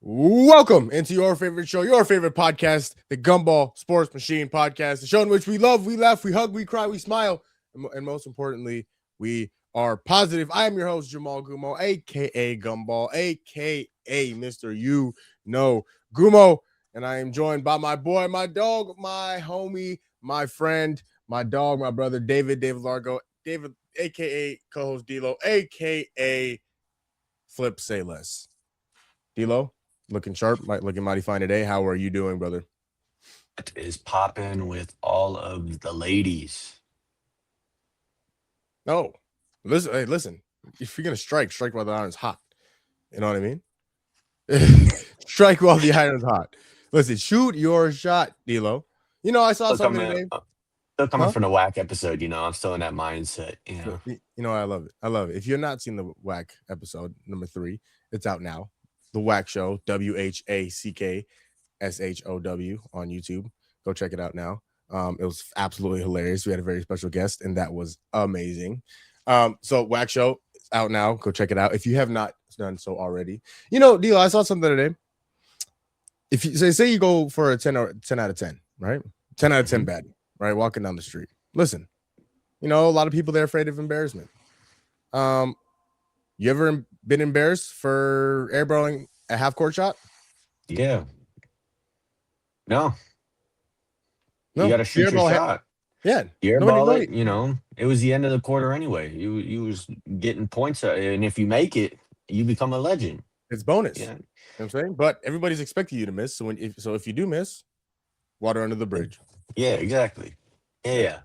Welcome into your favorite show, your favorite podcast, the Gumball Sports Machine podcast, the show in which we love, we laugh, we hug, we cry, we smile, and most importantly, we are positive. I am your host, Jamal Gumo, aka Gumball, aka Mr. You Know Gumo, and I am joined by my boy, my dog, my homie, my friend, my dog, my brother, David Largo, David, aka co-host D'Lo, aka Flip Say Less. D'Lo, looking sharp, looking mighty fine today. How are you doing, brother? What is popping with all of the ladies? No, listen. Hey, listen. If you're gonna strike while the iron's hot. You know what I mean? Strike while the iron's hot. Listen, shoot your shot, D'Lo. You know, I saw Still something coming, today. still coming Huh? from the whack episode. I'm still in that mindset. You know, I love it. I love it. If you're not seen the Whack episode number 3, it's out now. The Whack Show, WHACKSHOW on YouTube. Go check it out now. It was absolutely hilarious. We had a very special guest, and that was amazing. So Whack Show is out now. Go check it out if you have not done so already. You know, Deal, I saw something today. If you say you go for a 10 or 10 out of 10, right? 10 out of 10 Mhm. bad, right? Walking down the street. Listen, you know, a lot of people they're afraid of embarrassment. Um, you ever been embarrassed for airballing a half court shot? Yeah, no, you No, got to you shoot your airball. shot. Yeah, You nobody, airball nobody. it. It was the end of the quarter anyway. You was getting points, and if you make it, you become a legend. It's bonus. Yeah, You know what I'm saying, but everybody's expecting you to miss. So if you do miss, water under the bridge. yeah, exactly. Yeah, Yeah,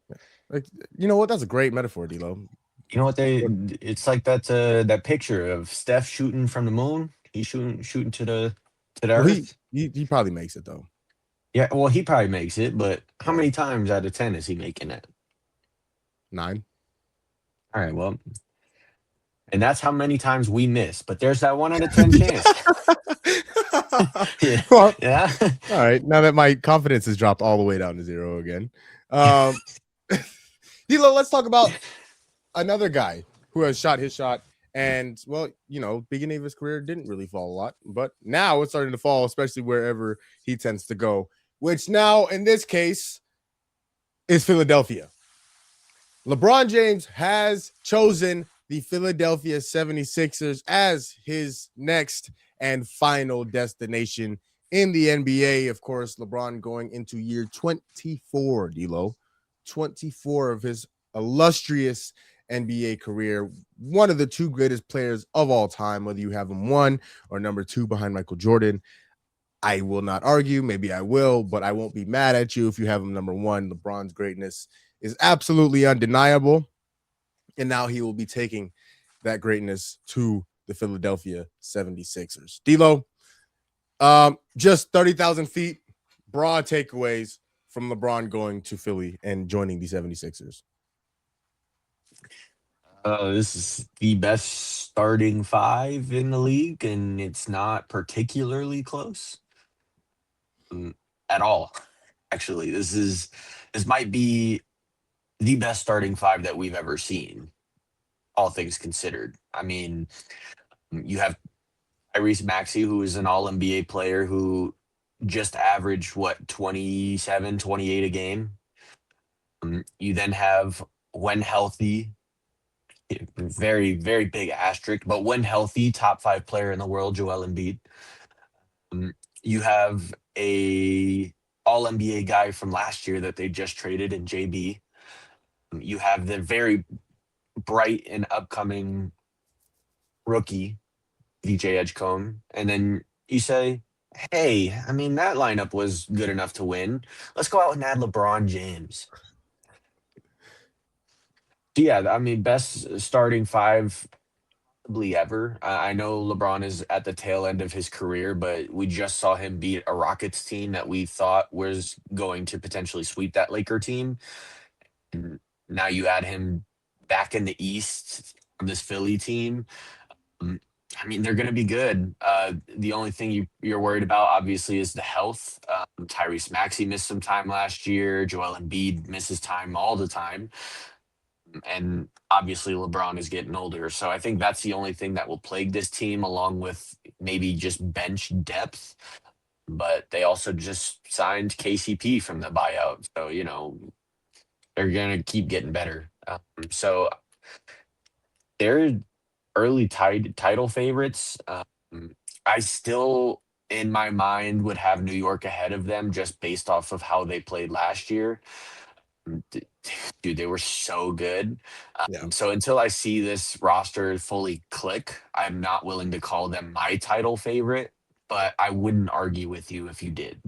yeah. like you know what? That's a great metaphor, D'Lo. You know what they? It's like that picture of Steph shooting from the moon. He's shooting to the Well, he earth. he he probably makes it though. Yeah, well, he probably makes it, but how Yeah, many times out of 10 is he making it? 9. All right, well, and that's how many times we miss, but there's that 1 out of 10 chance. Yeah. Well, Yeah. all right. Now that my confidence has dropped all the way down to 0 again, um, D'Lo, let's talk about another guy who has shot his shot. And well, you know, beginning of his career didn't really fall a lot, but now it's starting to fall, especially wherever he tends to go, which now in this case is Philadelphia. LeBron James has chosen the Philadelphia 76ers as his next and final destination in the NBA. Of course, LeBron going into year 24, D'Lo. 24 of his illustrious NBA career. One of the two greatest players of all time, whether you have him one or number two behind Michael Jordan. I will not argue. Maybe I will, but I won't be mad at you if you have him number one. LeBron's greatness is absolutely undeniable. And now he will be taking that greatness to the Philadelphia 76ers. D'Lo, just 30,000 feet, broad takeaways from LeBron going to Philly and joining the 76ers. This is the best starting five in the league, and it's not particularly close um, at all. Actually, this might be the best starting five that we've ever seen, all things considered. I mean, you have Tyrese Maxey, who is an all NBA player who just averaged what 27, 28 a game. You then have when healthy, very, very big asterisk, but when healthy, top five player in the world, Joel Embiid. You have a all NBA guy from last year that they just traded in JB. You have the very bright and upcoming rookie, VJ Edgecombe. And then you say, hey, I mean, that lineup was good enough to win. Let's go out and add LeBron James. So yeah, I mean, best starting five probably ever. I know LeBron is at the tail end of his career, but we just saw him beat a Rockets team that we thought was going to potentially sweep that Laker team. And now you add him back in the East from this Philly team. Um, I mean, they're going to be good. The only thing you're worried about, obviously, is the health. Tyrese Maxey missed some time last year. Joel Embiid misses time all the time. And obviously LeBron is getting older. So I think that's the only thing that will plague this team, along with maybe just bench depth. But they also just signed KCP from the buyout. So, they're going to keep getting better. So they're early title favorites. I still, in my mind, would have New York ahead of them just based off of how they played last year. D- Dude, they were so good. Yeah. So until I see this roster fully click, I'm not willing to call them my title favorite, but I wouldn't argue with you if you did.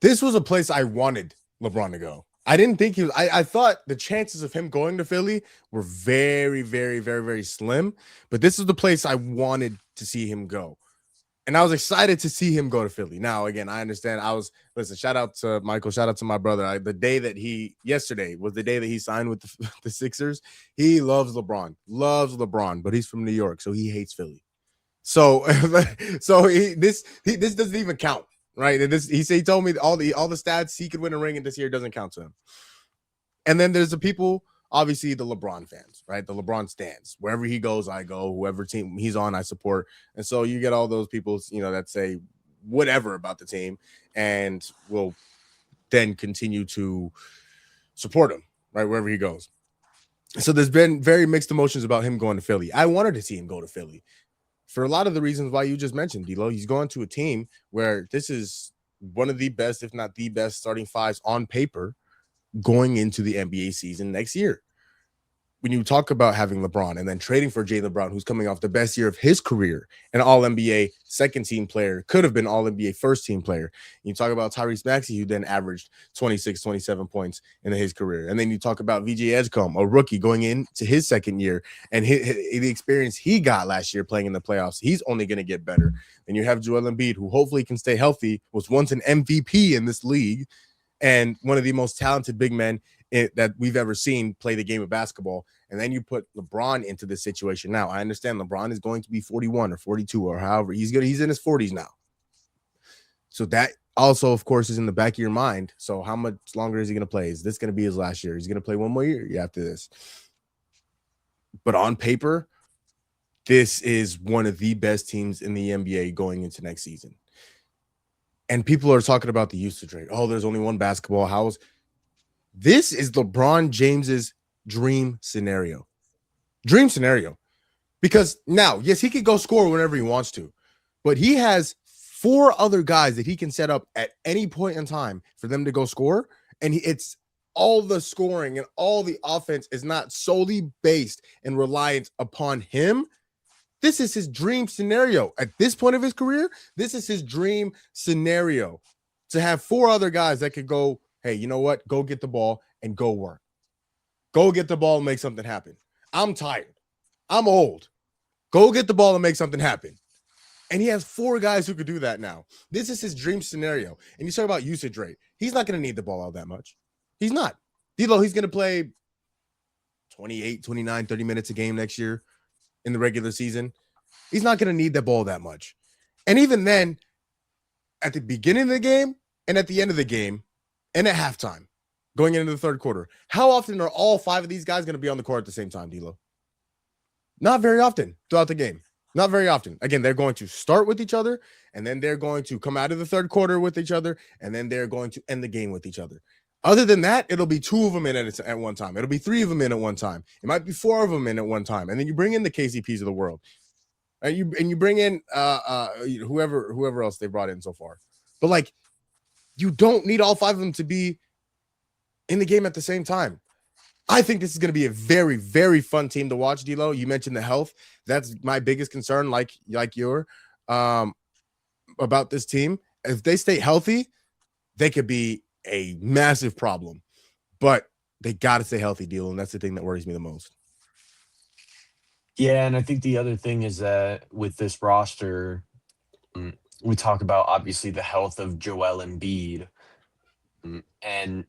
This was a place I wanted LeBron to go. I didn't think he was. I thought the chances of him going to Philly were very, very, very, very slim. But this is the place I wanted to see him go. And I was excited to see him go to Philly. Now, again, I understand. Listen, shout out to Michael, shout out to my brother. Yesterday was the day that he signed with the Sixers. He loves LeBron, but he's from New York, so he hates Philly. So, this doesn't even count, right? And he told me all the stats he could win a ring, and this year doesn't count to him. And then there's the people, obviously the LeBron fans, right? The LeBron stands. Wherever he goes, I go. Whoever team he's on, I support. And so you get all those people, that say whatever about the team and will then continue to support him, right? Wherever he goes. So there's been very mixed emotions about him going to Philly. I wanted to see him go to Philly for a lot of the reasons why you just mentioned, D'Lo. He's going to a team where this is one of the best, if not the best, starting fives on paper going into the NBA season next year. When you talk about having LeBron and then trading for Jaylen Brown, who's coming off the best year of his career, an all NBA second team player, could have been all NBA first team player. You talk about Tyrese Maxey, who then averaged 26, 27 points in his career. And then you talk about VJ Edgecombe, a rookie going into his second year, and the experience he got last year playing in the playoffs. He's only going to get better. And you have Joel Embiid, who hopefully can stay healthy, was once an MVP in this league and one of the most talented big men that we've ever seen play the game of basketball. And then you put LeBron into this situation. Now, I understand LeBron is going to be 41 or 42 or however he's in his 40s now. So that also, of course, is in the back of your mind. So how much longer is he going to play? Is this going to be his last year? He's going to play one more year after this. But on paper, this is one of the best teams in the NBA going into next season. And people are talking about the usage rate. Oh, there's only one basketball house. This is LeBron James's dream scenario. Dream scenario. Because now, yes, he could go score whenever he wants to, but he has 4 other guys that he can set up at any point in time for them to go score. And it's all the scoring and all the offense is not solely based and reliant upon him. This is his dream scenario. At this point of his career, this is his dream scenario to have 4 other guys that could go, hey, you know what? Go get the ball and go work. Go get the ball and make something happen. I'm tired. I'm old. Go get the ball and make something happen. And he has 4 guys who could do that now. This is his dream scenario. And you talk about usage rate. He's not going to need the ball all that much. He's not. D'Lo, he's going to play 28, 29, 30 minutes a game next year in the regular season. He's not going to need the ball that much. And even then, at the beginning of the game and at the end of the game and at halftime, going into the third quarter, how often are all 5 of these guys going to be on the court at the same time, D'Lo? Not very often throughout the game. Not very often. Again, they're going to start with each other, and then they're going to come out of the third quarter with each other, and then they're going to end the game with each other. Other than that, it'll be 2 of them in at one time. It'll be 3 of them in at one time. It might be 4 of them in at one time. And then you bring in the KCPs of the world. And you bring in whoever else they brought in so far. But like, you don't need all 5 of them to be in the game at the same time. I think this is going to be a very, very fun team to watch, D'Lo. You mentioned the health. That's my biggest concern, like your about this team. If they stay healthy, they could be a massive problem. But they got to stay healthy, D'Lo, and that's the thing that worries me the most. Yeah, and I think the other thing is that with this roster, we talk about obviously the health of Joel Embiid, and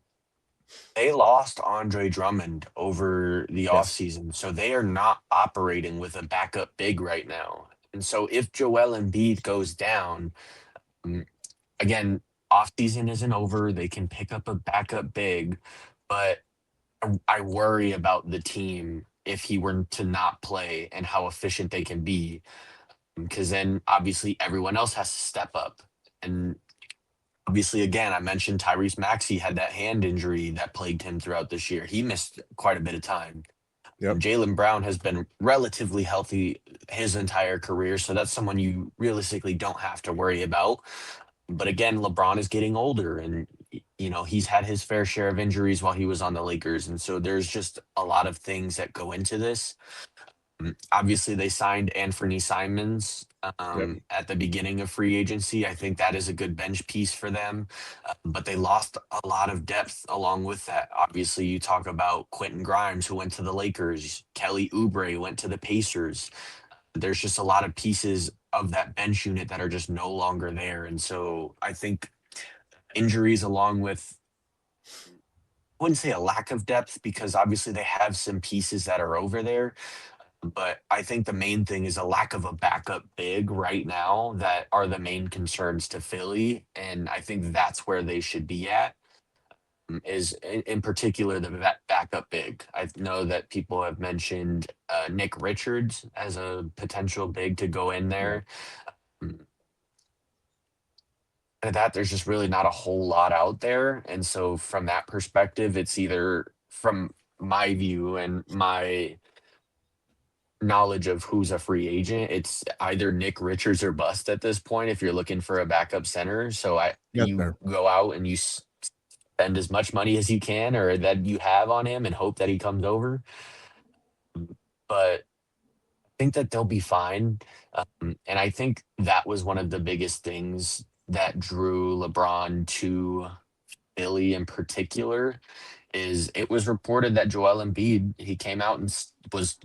they lost Andre Drummond over the Yes. offseason. So they are not operating with a backup big right now. And so if Joel Embiid goes down, um, again, offseason isn't over. They can pick up a backup big, but I worry about the team if he were to not play and how efficient they can be, because then obviously everyone else has to step up. And obviously, again, I mentioned Tyrese Maxey had that hand injury that plagued him throughout this year. He missed quite a bit of time. Yep. Jaylen Brown has been relatively healthy his entire career, so that's someone you realistically don't have to worry about. But again, LeBron is getting older, and he's had his fair share of injuries while he was on the Lakers, and so there's just a lot of things that go into this. Obviously, they signed Anthony Simons Yep. at the beginning of free agency. I think that is a good bench piece for them, but they lost a lot of depth along with that. Obviously, you talk about Quentin Grimes, who went to the Lakers, Kelly Oubre went to the Pacers. There's just a lot of pieces of that bench unit that are just no longer there. And so I think injuries, along with, I wouldn't say a lack of depth, because obviously they have some pieces that are over there, but I think the main thing is a lack of a backup big right now that are the main concerns to Philly. And I think that's where they should be at, is in particular the backup big. I know that people have mentioned Nick Richards as a potential big to go in Yeah. there. Mm, and that there's just really not a whole lot out there. And so from that perspective, it's either, from my view and my knowledge of who's a free agent, it's either Nick Richards or bust at this point if you're looking for a backup center. So That's you fair. go out and you spend as much money as you can or that you have on him and hope that he comes over. But I think that they'll be fine. And I think that was one of the biggest things that drew LeBron to Philly in particular. Is it was reported that Joel Embiid, he came out and was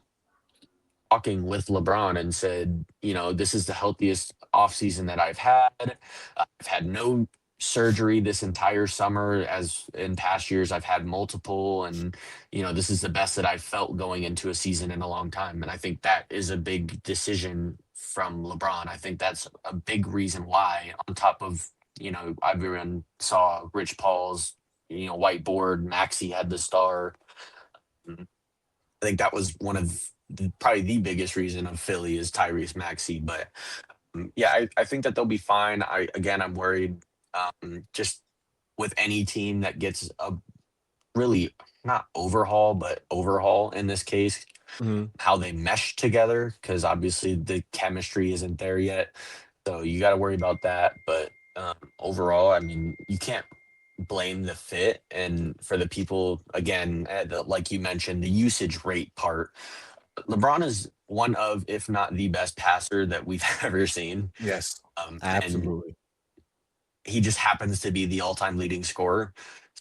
talking with LeBron and said, this is the healthiest offseason that I've had. I've had no surgery this entire summer, as in past years I've had multiple, and this is the best that I've felt going into a season in a long time. And I think that is a big decision from LeBron. I think that's a big reason why, on top of, everyone saw Rich Paul's whiteboard, Maxi had the star. I think that was one of probably the biggest reason of Philly is Tyrese Maxey. But yeah, I think that they'll be fine. I'm worried, just with any team that gets a really, not overhaul, but overhaul in this case, Mhm. how they mesh together, because obviously the chemistry isn't there yet. So you got to worry about that. But overall, I mean, you can't blame the fit. And for the people, again, like you mentioned, the usage rate part, LeBron is one of, if not the best passer that we've ever seen. Yes. And Absolutely. he just happens to be the all-time leading scorer.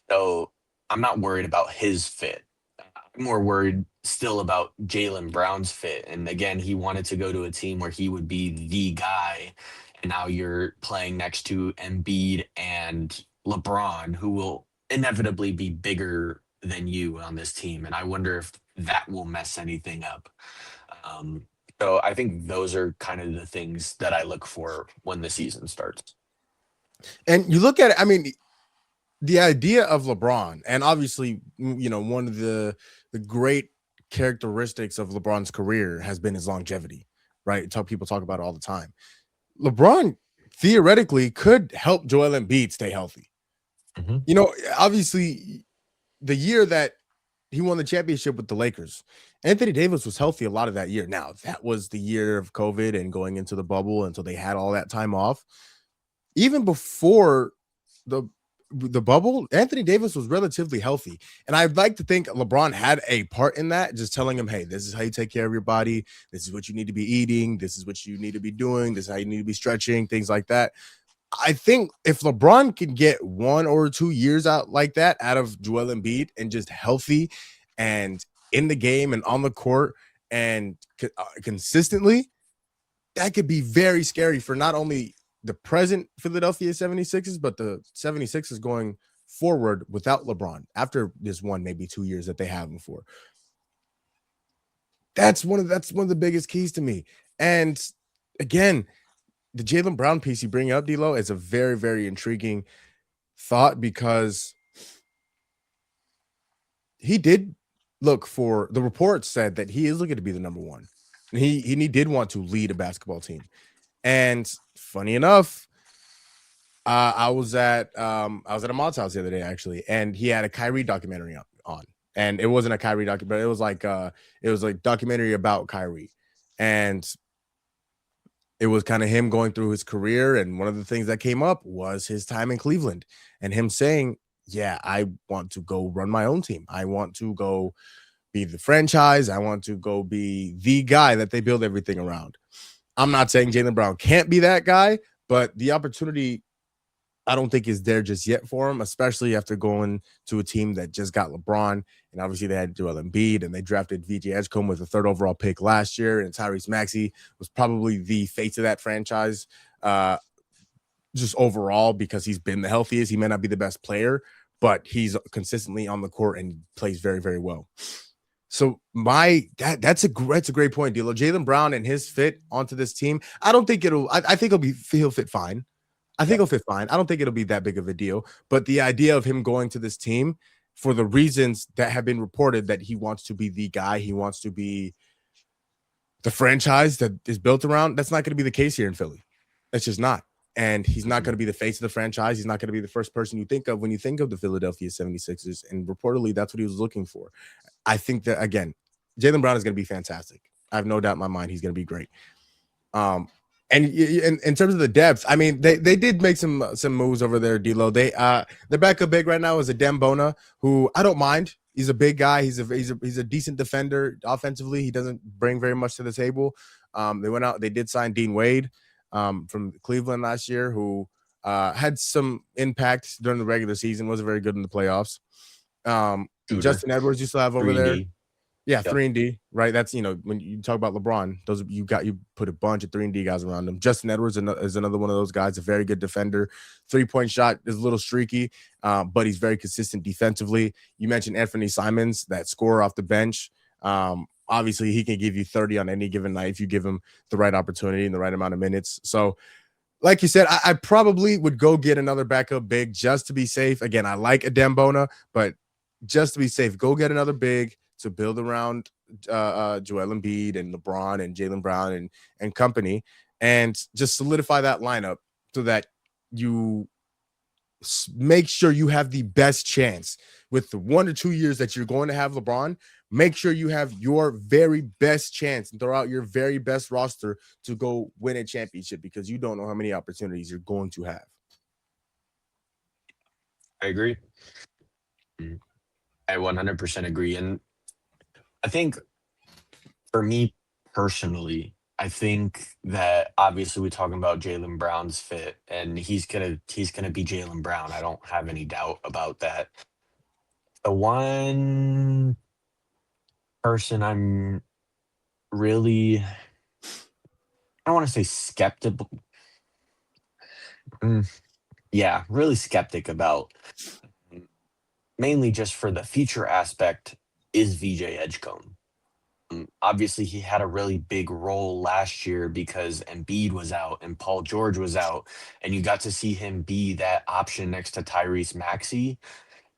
So I'm not worried about his fit. I'm more worried still about Jaylen Brown's fit. And again, he wanted to go to a team where he would be the guy. And now you're playing next to Embiid and LeBron, who will inevitably be bigger than you on this team. And I wonder if that will mess anything up. Um, so I think those are kind of the things that I look for when the season starts. And you look at it, I mean, the idea of LeBron, and obviously, one of the great characteristics of LeBron's career has been his longevity, right? People talk about it all the time. LeBron theoretically could help Joel Embiid stay healthy. Mhm. Obviously, the year that he won the championship with the Lakers, Anthony Davis was healthy a lot of that year. Now, that was the year of COVID and going into the bubble, and so they had all that time off. Even before the the bubble, Anthony Davis was relatively healthy. And I'd like to think LeBron had a part in that, just telling him, hey, this is how you take care of your body. This is what you need to be eating. This is what you need to be doing. This is how you need to be stretching, things like that. I think if LeBron can get 1 or 2 years out like that out of Joel Embiid and just healthy and in the game and on the court and consistently, that could be very scary for not only the present Philadelphia 76ers, but the 76ers going forward without LeBron after this 1, maybe 2 years that they have him for. That's one of the biggest keys to me. And again, the Jaylen Brown piece you bring up, D'Lo, is a very, very intriguing thought because he did look for the report said that he is looking to be the number one. And he did want to lead a basketball team. And funny enough, I was at a mod's house the other day actually, and he had a Kyrie documentary on. And it wasn't a Kyrie documentary, but it was like documentary about Kyrie. And it was kind of him going through his career, and one of the things that came up was his time in Cleveland and him saying, yeah, I want to go run my own team. I want to go be the franchise. I want to go be the guy that they build everything around. I'm not saying Jaylen Brown can't be that guy, but the opportunity I don't think is there just yet for him, especially after going to a team that just got LeBron. And obviously they had Joel Embiid, and they drafted VJ Edgecombe with the 3rd overall pick last year. And Tyrese Maxey was probably the face of that franchise just overall, because he's been the healthiest. He may not be the best player, but he's consistently on the court and plays very, very well. So that's a great point, D'Lo. Jaylen Brown and his fit onto this team, I don't think I think he'll fit fine. I think he'll fit fine. I don't think it'll be that big of a deal. But the idea of him going to this team for the reasons that have been reported, that he wants to be the guy, he wants to be the franchise that is built around, that's not going to be the case here in Philly. It's just not. And he's not going to be the face of the franchise. He's not going to be the first person you think of when you think of the Philadelphia 76ers. And reportedly, that's what he was looking for. I think that, again, Jaylen Brown is going to be fantastic. I have no doubt in my mind he's going to be great. And in terms of the depth, I mean, they did make some moves over there, D'Lo. Their backup big right now is a Dembona, who I don't mind. He's a big guy. He's a decent defender offensively. He doesn't bring very much to the table. They went out. They did sign Dean Wade from Cleveland last year, who had some impact during the regular season. Wasn't very good in the playoffs. Justin Edwards you still have over 3D. There. Yeah, yep. 3-and-D, right? That's, when you talk about LeBron, you put a bunch of 3-and-D guys around him. Justin Edwards is another one of those guys, a very good defender. 3-point shot is a little streaky, but he's very consistent defensively. You mentioned Anthony Simons, that scorer off the bench. Obviously, he can give you 30 on any given night if you give him the right opportunity and the right amount of minutes. So, like you said, I probably would go get another backup big just to be safe. Again, I like a Dembona, but just to be safe, go get another big to build around Joel Embiid and LeBron and Jaylen Brown and company, and just solidify that lineup so that you make sure you have the best chance with the 1 or 2 years that you're going to have LeBron. Make sure you have your very best chance and throw out your very best roster to go win a championship, because you don't know how many opportunities you're going to have. I agree. I 100% agree. And I think for me personally, I think that obviously we're talking about Jaylen Brown's fit, and he's gonna be Jaylen Brown. I don't have any doubt about that. The one person I'm really, I don't want to say skeptical. Yeah, really skeptic about, mainly just for the future aspect, is VJ Edgecombe. Obviously, he had a really big role last year because Embiid was out and Paul George was out, and you got to see him be that option next to Tyrese Maxey.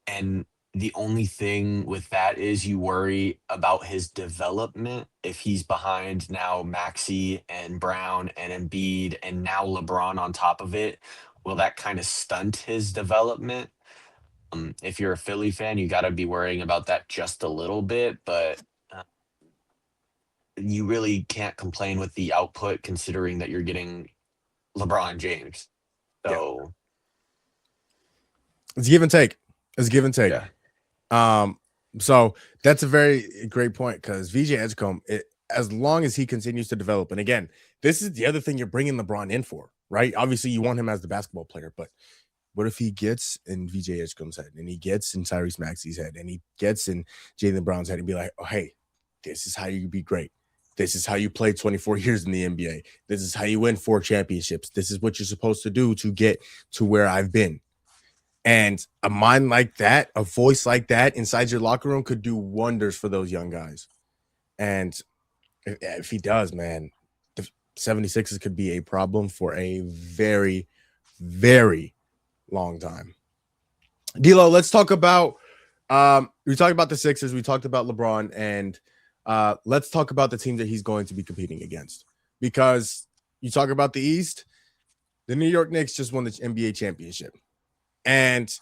And the only thing with that is you worry about his development. If he's behind now Maxey and Brown and Embiid and now LeBron on top of it, will that kind of stunt his development? If you're a Philly fan, you got to be worrying about that just a little bit, but you really can't complain with the output considering that you're getting LeBron James. So it's give and take. It's give and take. Yeah. So that's a very great point, because VJ Edgecombe, as long as he continues to develop, and again, this is the other thing you're bringing LeBron in for, right? Obviously, you want him as the basketball player, but what if he gets in VJ Edgecombe's head, and he gets in Tyrese Maxey's head, and he gets in Jaylen Brown's head, and be like, oh, hey, this is how you be great. This is how you play 24 years in the NBA. This is how you win 4 championships. This is what you're supposed to do to get to where I've been. And a mind like that, a voice like that inside your locker room could do wonders for those young guys. And if he does, man, the 76ers could be a problem for a very, very long time. D'Lo, let's talk about We talked about the Sixers. We talked about LeBron, and let's talk about the team that he's going to be competing against. Because you talk about the East, the New York Knicks just won the NBA championship. And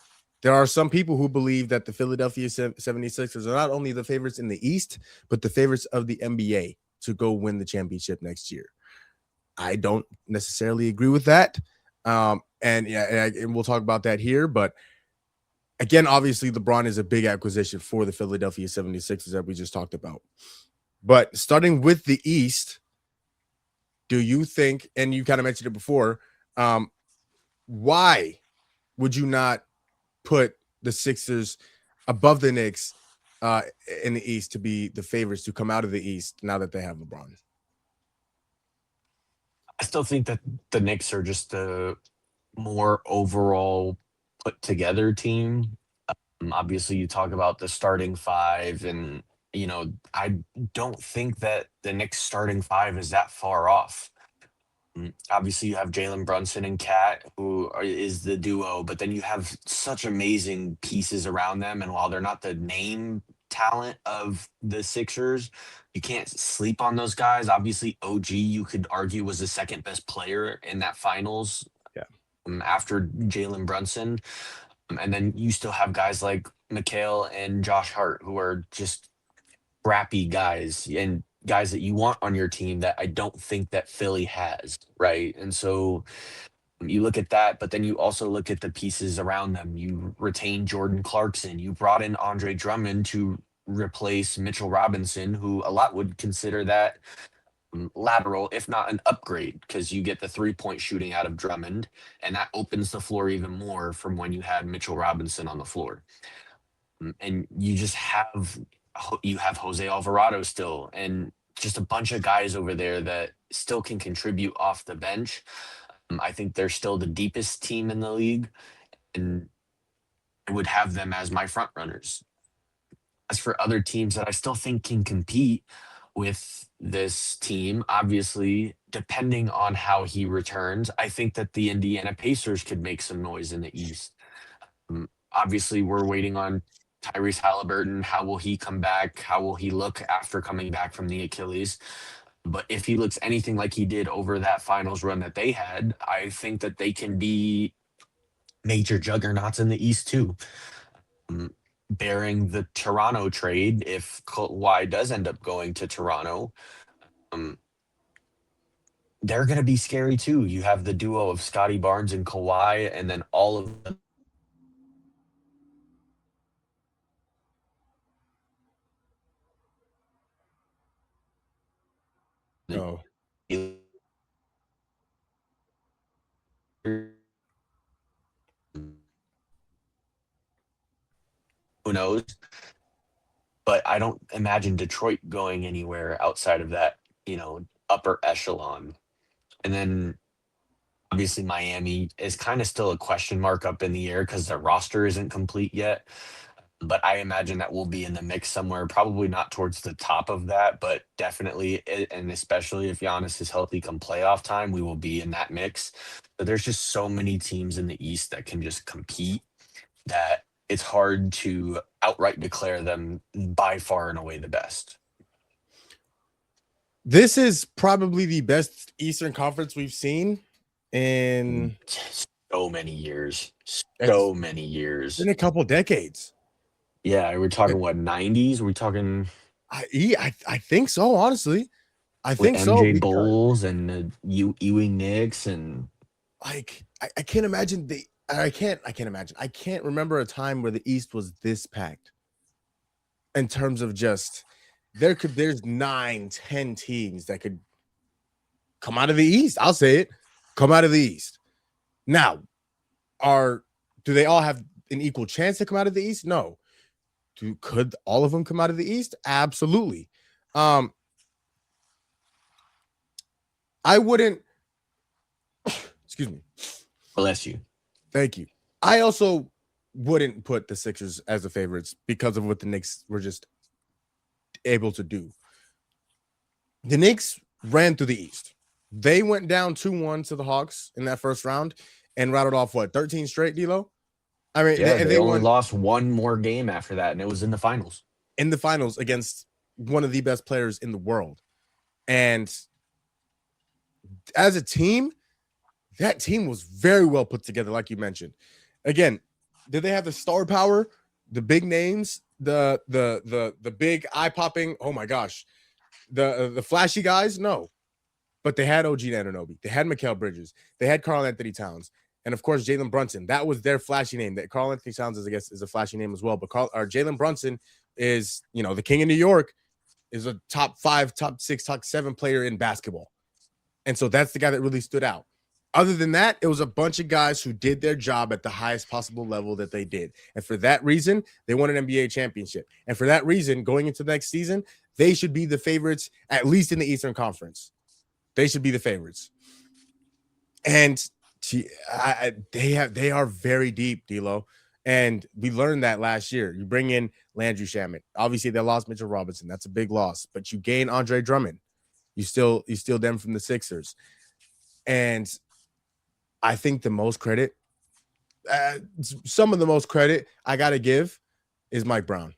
there are some people who believe that the Philadelphia 76ers are not only the favorites in the East, but the favorites of the NBA to go win the championship next year. I don't necessarily agree with that. And we'll talk about that here. But again, obviously, LeBron is a big acquisition for the Philadelphia 76ers that we just talked about. But starting with the East, do you think, and you kind of mentioned it before, why would you not put the Sixers above the Knicks in the East to be the favorites to come out of the East now that they have LeBron? I still think that the Knicks are just a more overall put together team. Obviously, you talk about the starting five, and I don't think that the Knicks starting five is that far off. Obviously, you have Jalen Brunson and Cat, is the duo, but then you have such amazing pieces around them. And while they're not the name talent of the Sixers, you can't sleep on those guys. Obviously, OG, you could argue, was the second best player in that finals Yeah. after Jalen Brunson. And then you still have guys like Mikhail and Josh Hart, who are just scrappy guys and guys that you want on your team that I don't think that Philly has, right? And so you look at that, but then you also look at the pieces around them. You retain Jordan Clarkson. You brought in Andre Drummond to replace Mitchell Robinson, who a lot would consider that lateral, if not an upgrade, because you get the 3-point shooting out of Drummond, and that opens the floor even more from when you had Mitchell Robinson on the floor. And you just have Jose Alvarado still, and just a bunch of guys over there that still can contribute off the bench. I think they're still the deepest team in the league, and I would have them as my front runners. As for other teams that I still think can compete with this team, obviously, depending on how he returns, I think that the Indiana Pacers could make some noise in the East. Obviously, we're waiting on Tyrese Halliburton. How will he come back? How will he look after coming back from the Achilles? But if he looks anything like he did over that finals run that they had, I think that they can be major juggernauts in the East too. Bearing the Toronto trade, if Kawhi does end up going to Toronto, they're going to be scary too. You have the duo of Scotty Barnes and Kawhi, and then all of Oh, the who knows? But I don't imagine Detroit going anywhere outside of that, upper echelon. And then obviously Miami is kind of still a question mark up in the air because their roster isn't complete yet. But I imagine that will be in the mix somewhere, probably not towards the top of that, but definitely, and especially if Giannis is healthy come playoff time, we will be in that mix. But there's just so many teams in the East that can just compete that it's hard to outright declare them by far and away the best. this is probably the best Eastern Conference we've seen in So many years. it's So many years. been a couple decades. Yeah, we're talking what, 90s? We're talking I think so, honestly. I with think so MJ because Bulls and Ewing Knicks and I can't imagine I can't imagine. I can't remember a time where the East was this packed in terms of just there's 9-10 teams that could come out of the East. I'll say it. Come out of the East. Now, do they all have an equal chance to come out of the East? No. Could all of them come out of the East? Absolutely. I wouldn't excuse me. bless you. Thank you. I also wouldn't put the Sixers as the favorites because of what the Knicks were just able to do. The Knicks ran through the East. They went down 2-1 to the Hawks in that first round and rattled off 13 straight, D'Lo? I mean, Yeah, they they only won lost one more game after that, and it was in the finals. in the finals against one of the best players in the world. And as a team, that team was very well put together, like you mentioned. Again, did they have the star power, the big names, the big eye popping? Oh my gosh, the flashy guys? No, but they had OG Anunoby, they had Mikal Bridges, they had Karl Anthony Towns, and of course Jalen Brunson. That was their flashy name. That Karl Anthony Towns is, I guess, is a flashy name as well. But Jalen Brunson is, the king of New York, is a top 5, top 6, top 7 player in basketball. And so that's the guy that really stood out. Other than that, it was a bunch of guys who did their job at the highest possible level that they did. And for that reason, they won an NBA championship. And for that reason, going into the next season, they should be the favorites, at least in the Eastern Conference. They should be the favorites. And they are very deep, D'Lo. And we learned that last year. You bring in Landry Shamet. Obviously, they lost Mitchell Robinson. That's a big loss. But you gain Andre Drummond. You steal them from the Sixers. And I think the most credit, some of the most credit I got to give is Mike Brown.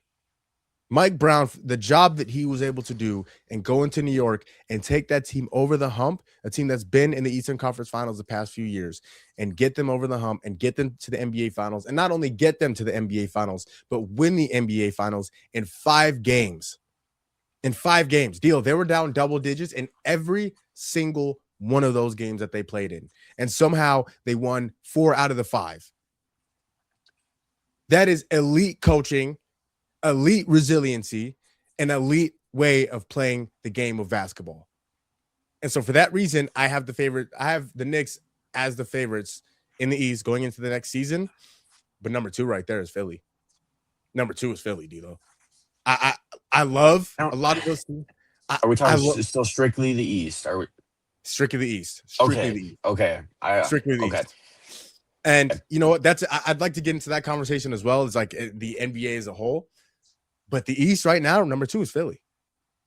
Mike Brown, the job that he was able to do and go into New York and take that team over the hump, a team that's been in the Eastern Conference Finals the past few years, and get them over the hump and get them to the NBA Finals. And not only get them to the NBA Finals, but win the NBA Finals in 5 games. In 5 games. Deal, they were down double digits in every single one of those games that they played in. And somehow they won 4 out of the 5. That is elite coaching, elite resiliency, an elite way of playing the game of basketball. And so for that reason, I have the Knicks as the favorites in the East going into the next season. But number 2 right there is Philly. Number 2 is Philly, D'Lo. I love a lot of those teams. Are we talking still strictly the East? Are we strictly the East? Strictly the East. Okay. Strictly the East. And you know what? I'd like to get into that conversation as well. It's like the NBA as a whole. But the East right now, number 2 is Philly.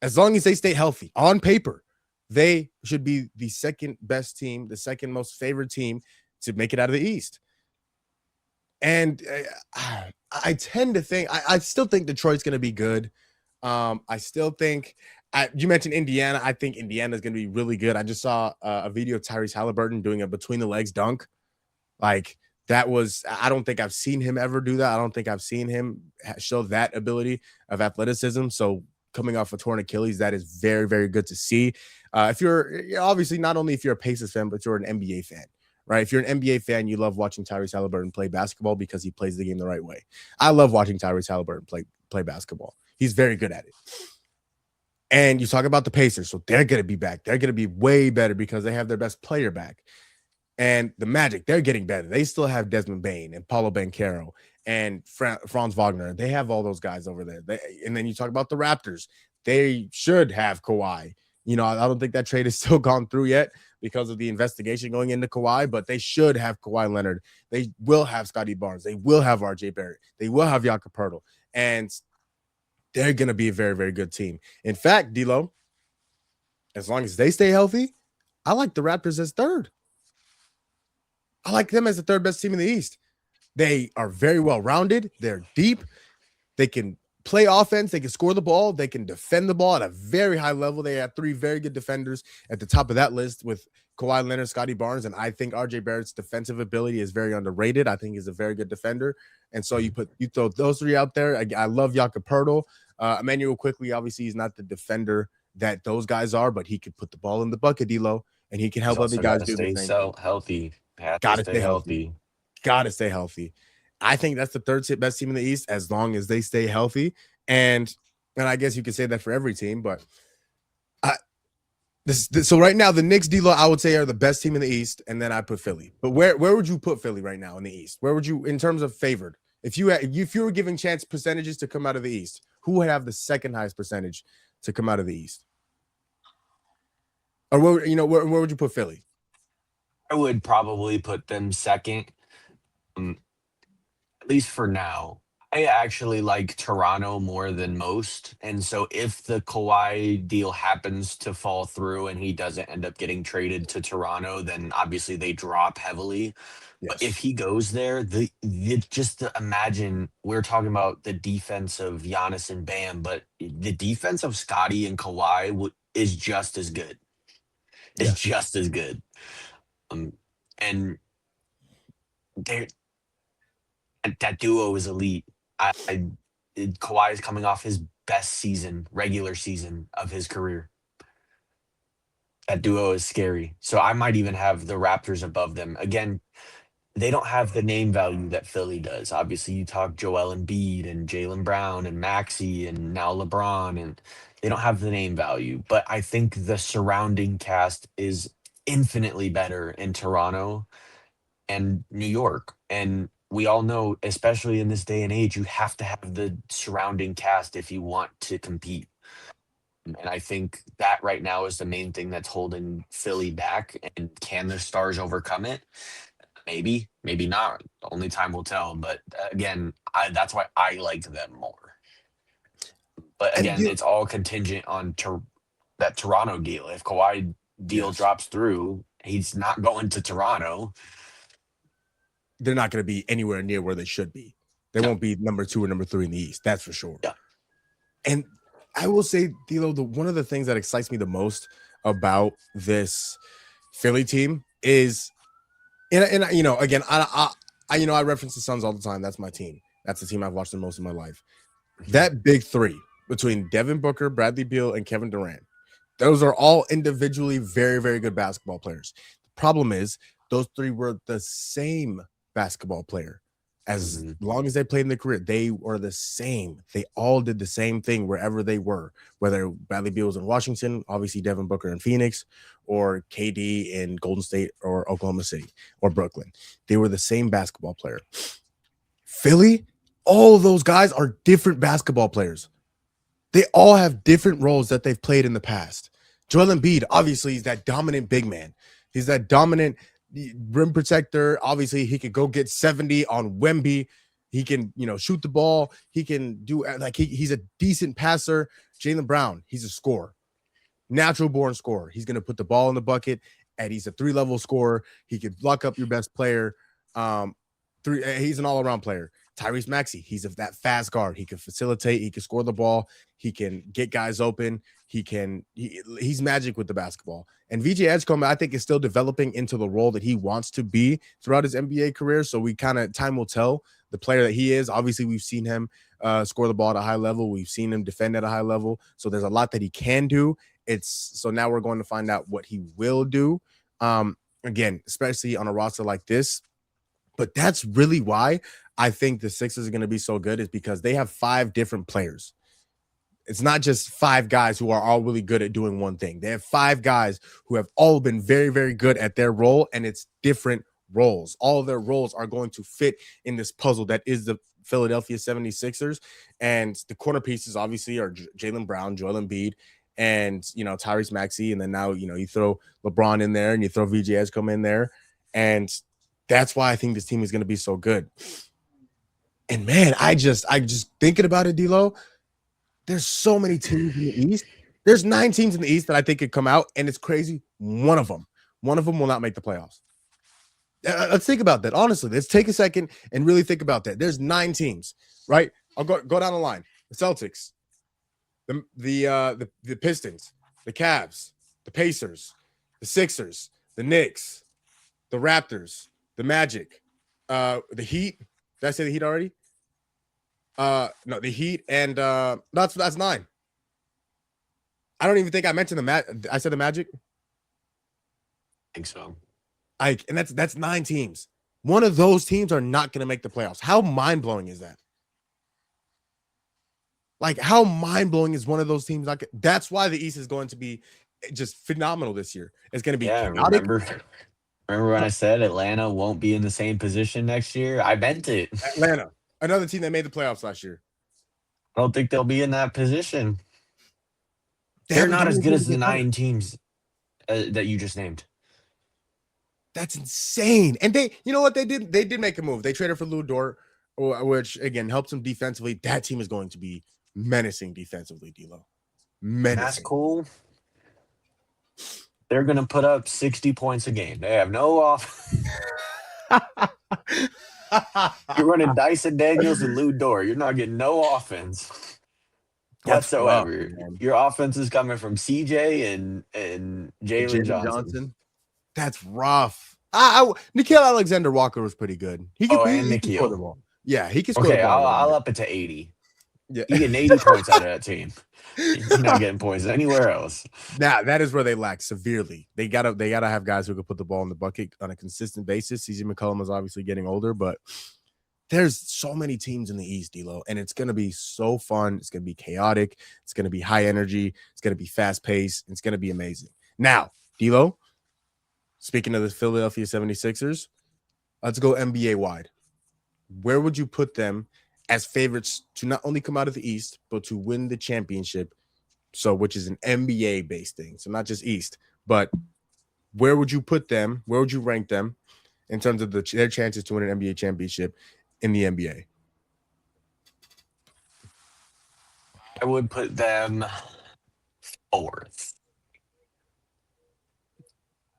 As long as they stay healthy, on paper, they should be the second best team, the second most favored team to make it out of the East. And I tend to think, I still think Detroit's going to be good. I still think, you mentioned Indiana. I think Indiana is going to be really good. I just saw a video of Tyrese Halliburton doing a between the legs dunk. Like, that was, I don't think I've seen him ever do that. I don't think I've seen him show that ability of athleticism. So coming off a torn Achilles, that is very, very good to see. If you're obviously, not only if you're a Pacers fan, but you're an NBA fan, right? If you're an NBA fan, you love watching Tyrese Halliburton play basketball because he plays the game the right way. I love watching Tyrese Halliburton play basketball. He's very good at it. And you talk about the Pacers, so they're going to be back. They're going to be way better because they have their best player back. And the Magic, they're getting better. They still have Desmond Bane and Paulo Banchero and Franz Wagner. They have all those guys over there. And then you talk about the Raptors. They should have Kawhi. I don't think that trade is still gone through yet because of the investigation going into Kawhi, but they should have Kawhi Leonard. They will have Scotty Barnes. They will have RJ Barrett. They will have Jakob Poeltl. And they're going to be a very, very good team. In fact, D'Lo, as long as they stay healthy, I like the Raptors as third. I like them as the third best team in the East. They are very well rounded. They're deep. They can play offense. They can score the ball. They can defend the ball at a very high level. They have 3 very good defenders at the top of that list with Kawhi Leonard, Scotty Barnes, and I think RJ Barrett's defensive ability is very underrated. I think he's a very good defender. And so you throw those 3 out there. I love Jakob Poeltl. Emmanuel Quickly, obviously, he's not the defender that those guys are, but he could put the ball in the bucket, D'Lo, and he can help other guys do the same. Healthy. Gotta stay healthy. Gotta stay healthy. I think that's the third best team in the East as long as they stay healthy. And I guess you could say that for every team, but so right now the Knicks, D'Lo, I would say are the best team in the East, and then I put Philly. But where would you put Philly right now in the East? Where would you, in terms of favored, if you were giving chance percentages to come out of the East, who would have the second highest percentage to come out of the East? Or where would you put Philly? I would probably put them second, at least for now. I actually like Toronto more than most. And so if the Kawhi deal happens to fall through and he doesn't end up getting traded to Toronto, then obviously they drop heavily. But if Yes. he goes there, just to imagine we're talking about the defense of Giannis and Bam, but the defense of Scotty and Kawhi is just as good. Is Yes. just as good. Um, and they that duo is elite. Kawhi is coming off his best season, regular season of his career. That duo is scary. So I might even have the Raptors above them. Again, they don't have the name value that Philly does. Obviously, you talk Joel Embiid and Jalen Brown and Maxey and now LeBron, and they don't have the name value. But I think the surrounding cast is infinitely better in Toronto and New York. And we all know, especially in this day and age, you have to have the surrounding cast if you want to compete. And I think that right now is the main thing that's holding Philly back. And can the Stars overcome it? Maybe, maybe not. Only time will tell. But again, that's why I like them more. But And again, it's all contingent on that Toronto deal. If Kawhi deal yes, drops through, he's not going to Toronto. they're not going to be anywhere near where they should be. They No, won't be number 2 or number 3 in the East. That's for sure. yeah. And I will say, D'Lo, one of the things that excites me the most about this Philly team is, and you know, again, I reference the Suns all the time. That's my team. That's the team I've watched the most in my life. That big three between Devin Booker, Bradley Beal, and Kevin Durant, those are all individually very, very good basketball players. The problem is those three were the same basketball player. As Mhm. long as they played in their career, they were the same. They all did the same thing wherever they were, whether Bradley Beal was in Washington, obviously Devin Booker in Phoenix, or KD in Golden State or Oklahoma City or Brooklyn. They were the same basketball player. Philly, all of those guys are different basketball players. They all have different roles that they've played in the past. Joel Embiid, obviously, he's that dominant big man. He's that dominant rim protector. Obviously, he could go get 70 on Wemby. He can, shoot the ball. He can do he's a decent passer. Jaylen Brown, he's a scorer, natural born scorer. He's going to put the ball in the bucket, and he's a 3-level scorer. He could lock up your best player. He's an all-around player. Tyrese Maxey, he's that fast guard. He can facilitate. He can score the ball. He can get guys open. He's magic with the basketball. And VJ Edgecombe, I think, is still developing into the role that he wants to be throughout his NBA career. So time will tell the player that he is. Obviously, we've seen him score the ball at a high level. We've seen him defend at a high level. So there's a lot that he can do. So now we're going to find out what he will do. Again, especially on a roster like this. But that's really why I think the Sixers are going to be so good, is because they have 5 different players. It's not just 5 guys who are all really good at doing one thing. They have 5 guys who have all been very, very good at their role, and it's different roles. All of their roles are going to fit in this puzzle that is the Philadelphia 76ers. And the corner pieces obviously are Jaylen Brown, Joel Embiid, and, Tyrese Maxey. And then now, you throw LeBron in there and you throw VJ Edgecombe in there. And that's why I think this team is going to be so good. And man, I just thinking about it, D'Lo, there's so many teams in the East. There's 9 teams in the East that I think could come out, and it's crazy. One of them will not make the playoffs. Let's think about that. Honestly, let's take a second and really think about that. There's 9 teams, right? I'll go down the line. The Celtics, the Pistons, the Cavs, the Pacers, the Sixers, the Knicks, the Raptors, the Magic, the Heat. Did I say the Heat already? No, the Heat, and that's 9. I don't even think I mentioned I said the Magic. I think so. And that's 9 teams. One of those teams are not going to make the playoffs. How mind blowing is that? How mind blowing is one of those teams? That's why the East is going to be just phenomenal this year. It's going to be Yeah, chaotic. remember when I said Atlanta won't be in the same position next year? I meant it. Atlanta, another team that made the playoffs last year. I don't think they'll be in that position. They're not as good as the 9 teams that you just named. That's insane. And you know what they did? They did make a move. They traded for Lou Dort, which again helps him defensively. That team is going to be menacing defensively, D'Lo. That's Menacing. cool. They're going to put up 60 points a game. They have no off. You're running Dyson Daniels and Lou Dort. You're not getting no offense That's rough, whatsoever. man. Your offense is coming from CJ and Jalen Jalen Johnson. Johnson. That's rough. Nickeil Alexander-Walker was pretty good. He could Oh, and he could score the Nikhil. ball. Yeah, he can score the Okay, ball a little I'll bit. up it to 80. Yeah. You getting 80 points out of that team. You're not getting points anywhere else. Now that is where they lack severely. They gotta have guys who can put the ball in the bucket on a consistent basis. CJ McCollum is obviously getting older, but there's so many teams in the East, D'Lo, and it's gonna be so fun. It's gonna be chaotic. It's gonna be high energy. It's gonna be fast paced. It's gonna be amazing. Now, D'Lo, speaking of the Philadelphia 76ers, let's go NBA wide. Where would you put them as favorites to not only come out of the East, but to win the championship? So, which is an NBA based thing. So, not just East, but where would you put them? Where would you rank them in terms of their chances to win an NBA championship in the NBA? I would put them fourth.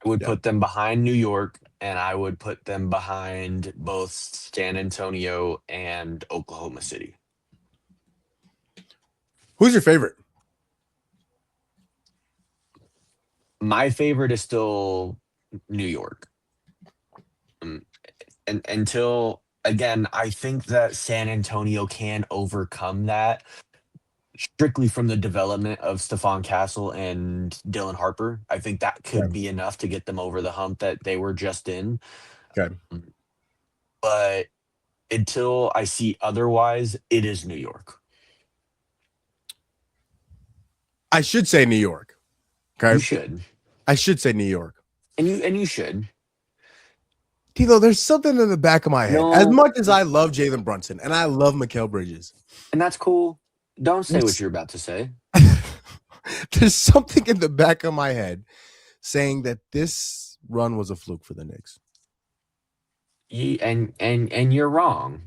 I would put them behind New York, and I would put them behind both San Antonio and Oklahoma City. Who's your favorite? My favorite is still New York. And until, again, I think that San Antonio can overcome that strictly from the development of Stephon Castle and Dylan Harper. I think that could be enough to get them over the hump that they were just in. Okay. But until I see otherwise, it is New York. I should say New York. Okay. You should. I should say New York. And you should. D'Lo, there's something in the back of my head. No. As much as I love Jalen Brunson and I love Mikal Bridges. And that's cool. Don't say what you're about to say. There's something in the back of my head saying that this run was a fluke for the Knicks. And you're wrong.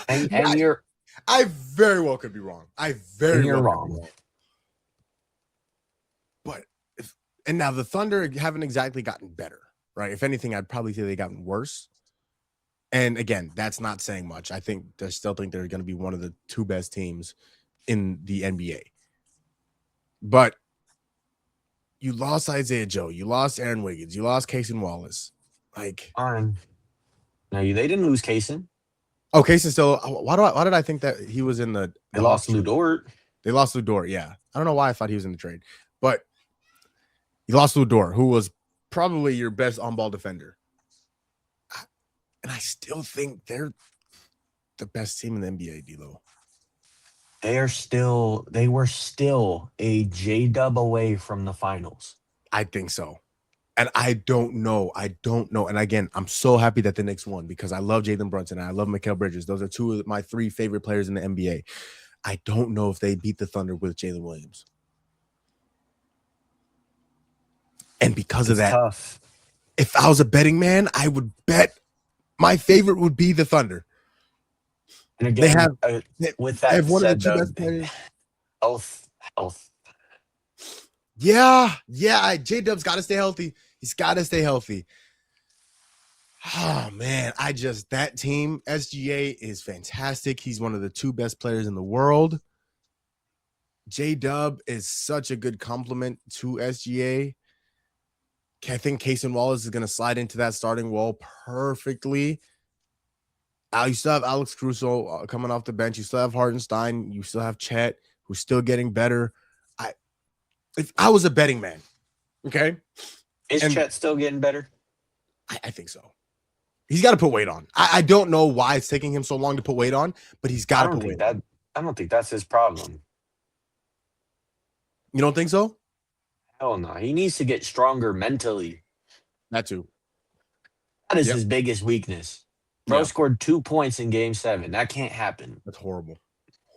And you're I very well could be wrong. you're wrong. But and now the Thunder haven't exactly gotten better, right? If anything, I'd probably say they've gotten worse. And again, that's not saying much. I still think they're going to be one of the two best teams in the NBA. But you lost Isaiah Joe, you lost Aaron Wiggins, you lost Cason Wallace. Like, No, they didn't lose Cason. oh, Cason still. Why did I think that he was in the? They lost Lou Dort. They lost Lou Dort. Yeah, I don't know why I thought he was in the trade, but you lost Lou Dort, who was probably your best on-ball defender. And I still think they're the best team in the NBA, D'Lo. They were still a J-Dub away from the finals. I think so. And I don't know. And again, I'm so happy that the Knicks won because I love Jalen Brunson and I love Mikal Bridges. Those are two of my three favorite players in the NBA. I don't know if they beat the Thunder with Jalen Williams. And because of that, tough. If I was a betting man, I would bet my favorite would be the Thunder. And again, they have with that one said, of the two best players. Health. Yeah. J-Dub's got to stay healthy. He's got to stay healthy. Oh, man. That team, SGA, is fantastic. He's one of the two best players in the world. J-Dub is such a good compliment to SGA. I think Cason Wallace is going to slide into that starting role perfectly. You still have Alex Caruso coming off the bench. You still have Hartenstein. You still have Chet, who's still getting better. If I was a betting man, okay? Is Chet still getting better? I think so. He's got to put weight on. I don't know why it's taking him so long to put weight on, but he's got to put weight on. I don't think that's his problem. You don't think so? Hell no. He needs to get stronger mentally. That too. That is his biggest weakness. Bro scored 2 points in Game 7. That can't happen. That's horrible.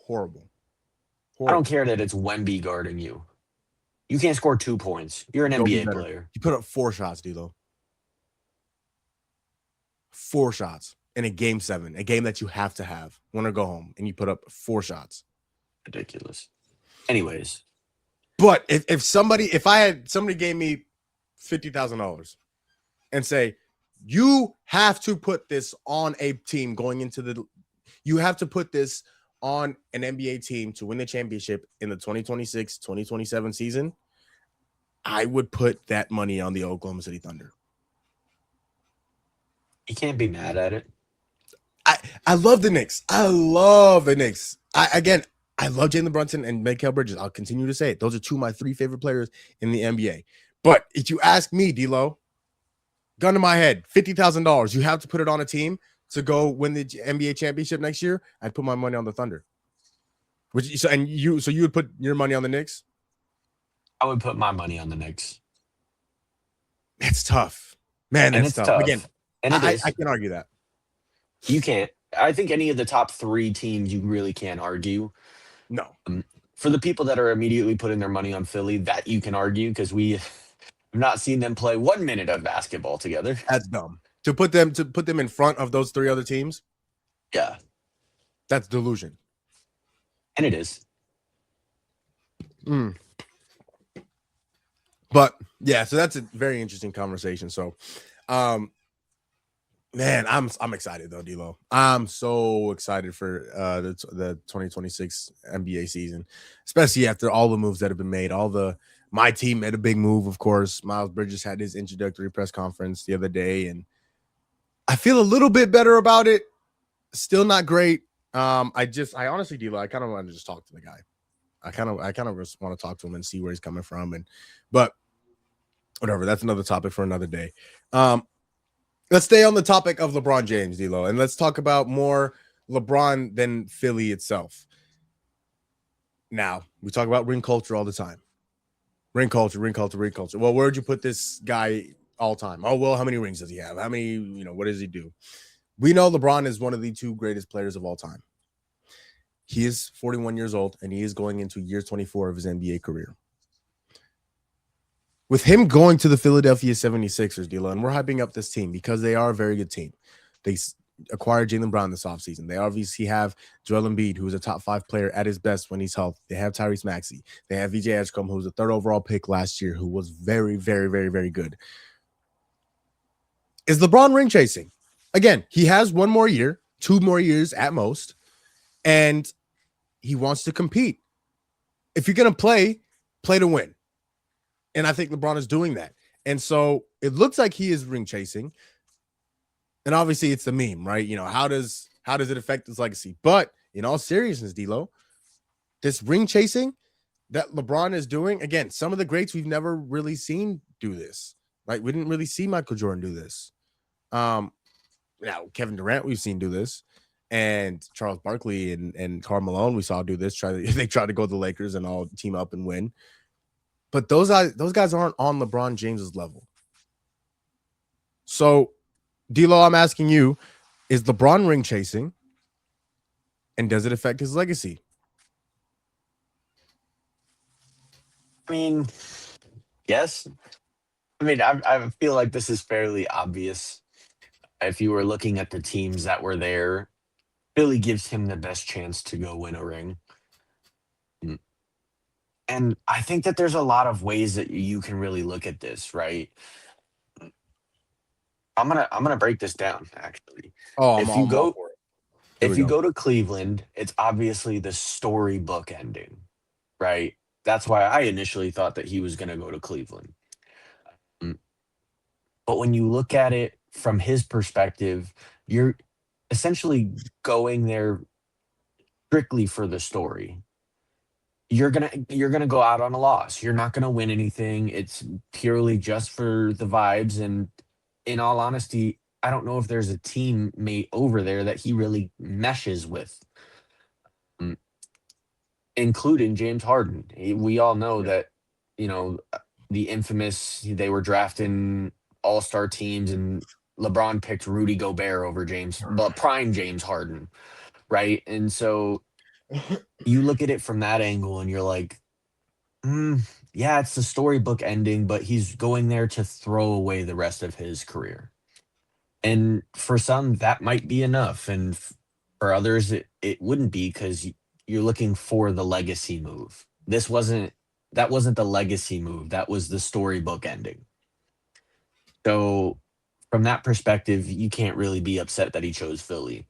I don't care that it's Wemby guarding you. You can't score 2 points. You're an NBA player. You put up 4 shots, D'Lo. 4 shots. in a game 7, a game that you have to have, win or go home, and you put up 4 shots. Ridiculous. Anyways, But if I had somebody gave me $50,000 and say, you have to put this on a team going into you have to put this on an NBA team to win the championship in the 2026-2027 season, I would put that money on the Oklahoma City Thunder. you can't be mad at it. I love the Knicks. I love the Knicks. I love Jalen Brunson and Mikal Bridges. I'll continue to say it. Those are 2 of my 3 favorite players in the NBA. But if you ask me, D-Lo, gun to my head, $50,000, you have to put it on a team to go win the NBA championship next year, I'd put my money on the Thunder. So you would put your money on the Knicks? I would put my money on the Knicks. That's tough. Man, And that's it's tough. tough. Again, And it is. I can't argue that. You can't. I think any of the top 3 teams you really can't argue. No. For the people that are immediately putting their money on Philly, that you can argue because we have not seen them play 1 minute of basketball together. That's dumb. To put them in front of those 3 other teams, Yeah. that's delusion. And it is. But yeah, so that's a very interesting conversation. So, man, I'm excited though, D-Lo. I'm so excited for the 2026 NBA season, especially after all the moves that have been made. My team made a big move, of course. Miles Bridges had his introductory press conference the other day, and I feel a little bit better about it. Still not great. I honestly, D-Lo, I kind of want to just talk to the guy. I kind of just want to talk to him and see where he's coming from. But whatever, that's another topic for another day. Let's stay on the topic of LeBron James, D-Lo, and let's talk about more LeBron than Philly itself. Now, we talk about ring culture all the time. Ring culture. Well, where'd you put this guy all time? Oh, well, how many rings does he have? How many, what does he do? We know LeBron is one of the 2 greatest players of all time. He is 41 years old, and he is going into year 24 of his NBA career. With him going to the Philadelphia 76ers, D-Lo, and we're hyping up this team because they are a very good team. They acquired Jaylen Brown this offseason. They obviously have Joel Embiid, who is a top 5 player at his best when he's healthy. They have Tyrese Maxey. They have VJ Edgecombe, who was a 3rd overall pick last year, who was very, very, very, very good. Is LeBron ring chasing? Again, he has 1 more year, 2 more years at most, and he wants to compete. If you're going to play to win. And I think LeBron is doing that. And so it looks like he is ring chasing. And obviously it's the meme, right? How does it affect his legacy? But in all seriousness, D-Lo, this ring chasing that LeBron is doing, again, some of the greats we've never really seen do this, right? We didn't really see Michael Jordan do this. Now Kevin Durant, we've seen do this, and Charles Barkley and Karl Malone, we saw do this. They tried to go to the Lakers and all team up and win. But those guys aren't on LeBron James's level. So, D-Lo, I'm asking you, is LeBron ring chasing? And does it affect his legacy? I mean, yes. I mean, I feel like this is fairly obvious. If you were looking at the teams that were there, Philly gives him the best chance to go win a ring. And I think that there's a lot of ways that you can really look at this, right? I'm gonna break this down actually. Oh, If I'm you all go for it. Here if we you go. go to Cleveland, it's obviously the storybook ending, right? That's why I initially thought that he was gonna go to Cleveland. Mm, But when you look at it from his perspective, you're essentially going there strictly for the story. You're gonna go out on a loss. You're not gonna win anything. It's purely just for the vibes. And in all honesty, I don't know if there's a teammate over there that he really meshes with, mm, including James Harden. We all know Yeah. that, you know, the infamous they were drafting all-star teams and LeBron picked Rudy Gobert over James, but prime James Harden, right? And so you look at it from that angle and you're like, yeah, it's the storybook ending, but he's going there to throw away the rest of his career. And for some, that might be enough. And for others, it wouldn't be, because you're looking for the legacy move. That wasn't the legacy move. That was the storybook ending. So from that perspective, you can't really be upset that he chose Philly.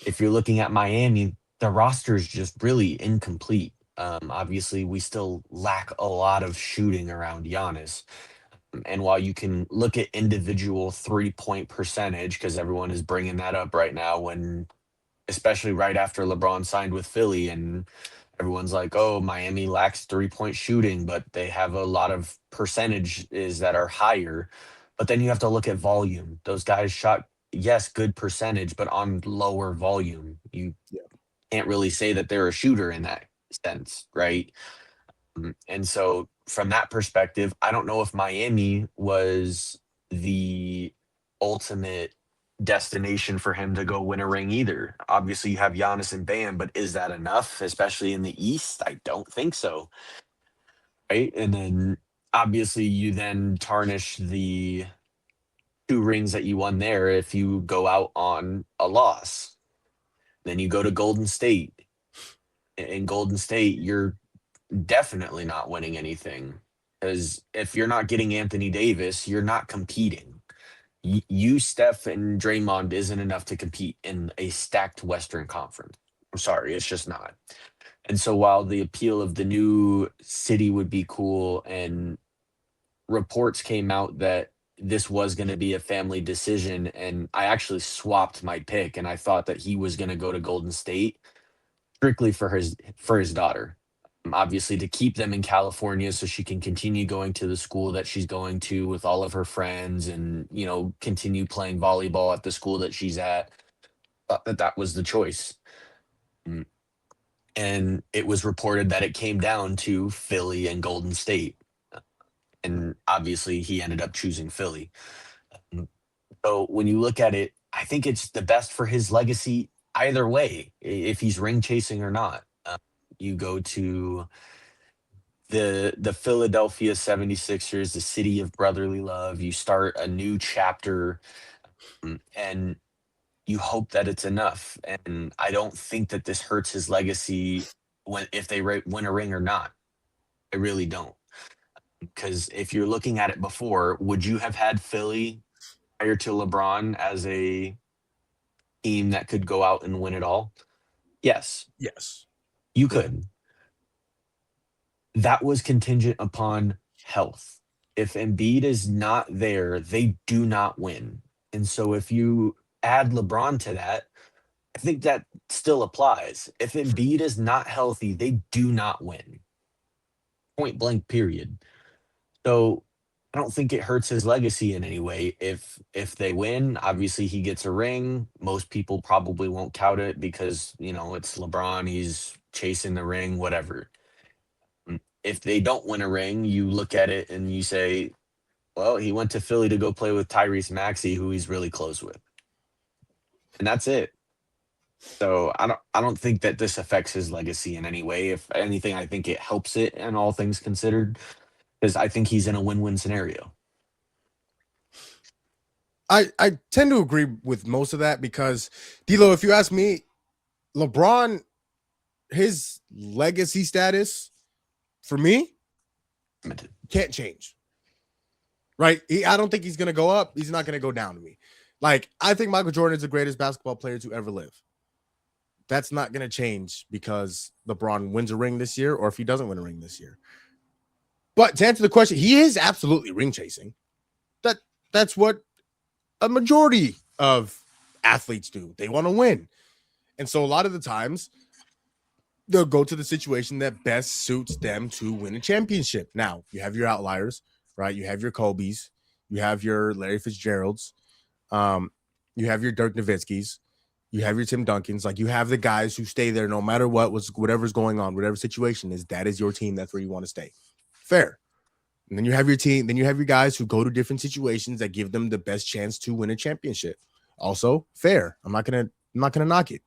If you're looking at Miami, the roster is just really incomplete. Obviously, we still lack a lot of shooting around Giannis. And while you can look at individual 3-point percentage, because everyone is bringing that up right now, when especially right after LeBron signed with Philly, and everyone's like, "Oh, Miami lacks 3-point shooting, but they have a lot of percentages that are higher." But then you have to look at volume. Those guys shot, yes, good percentage, but on lower volume. You Yeah. can't really say that they're a shooter in that sense, right? And so from that perspective, I don't know if Miami was the ultimate destination for him to go win a ring either. Obviously, you have Giannis and Bam, but is that enough, especially in the East? I don't think so. Right. And then obviously, you then tarnish the 2 rings that you won there if you go out on a loss. Then you go to Golden State. In Golden State, you're definitely not winning anything, because if you're not getting Anthony Davis, you're not competing. You, Steph, and Draymond isn't enough to compete in a stacked Western Conference. I'm sorry, it's just not. And so while the appeal of the new city would be cool, and reports came out that this was going to be a family decision, and I actually swapped my pick, and I thought that he was going to go to Golden State strictly for his daughter. Obviously, to keep them in California so she can continue going to the school that she's going to with all of her friends, and continue playing volleyball at the school that she's at. Thought that that was the choice. Mm, and it was reported that it came down to Philly and Golden State, and obviously he ended up choosing Philly. Mm, So when you look at it, I think it's the best for his legacy either way, if he's ring chasing or not. You go to the Philadelphia 76ers, the city of brotherly love. You start a new chapter, and you hope that it's enough. And I don't think that this hurts his legacy when if they win a ring or not. I really don't. Because if you're looking at it before, would you have had Philly prior to LeBron as a team that could go out and win it all? Yes, Yes. you Yeah. could. That was contingent upon health. If Embiid is not there, they do not win. And so if you add LeBron to that, I think that still applies. If Embiid is not healthy, they do not win. Point blank, period. So I don't think it hurts his legacy in any way. If they win, obviously he gets a ring. Most people probably won't count it because, it's LeBron, he's chasing the ring, whatever. If they don't win a ring, you look at it and you say, well, he went to Philly to go play with Tyrese Maxey, who he's really close with. And that's it. So I don't think that this affects his legacy in any way. If anything, I think it helps it, and all things considered, because I think he's in a win-win scenario. I tend to agree with most of that because D'Lo, if you ask me, LeBron, his legacy status for me can't change. Right? I don't think he's gonna go up. He's not gonna go down to me. Like, I think Michael Jordan is the greatest basketball player to ever live. That's not gonna change because LeBron wins a ring this year or if he doesn't win a ring this year. But to answer the question, he is absolutely ring chasing. That's what a majority of athletes do. They want to win. And so a lot of the times they'll go to the situation that best suits them to win a championship. Now, you have your outliers, right? You have your Kobe's, you have your Larry Fitzgerald's, you have your Dirk Nowitzki's, you have your Tim Duncans. Like, you have the guys who stay there no matter whatever's going on, whatever situation is, that is your team. That's where you want to stay. Fair. And then you have your team, then you have your guys who go to different situations that give them the best chance to win a championship. Also, fair. I'm not gonna knock it.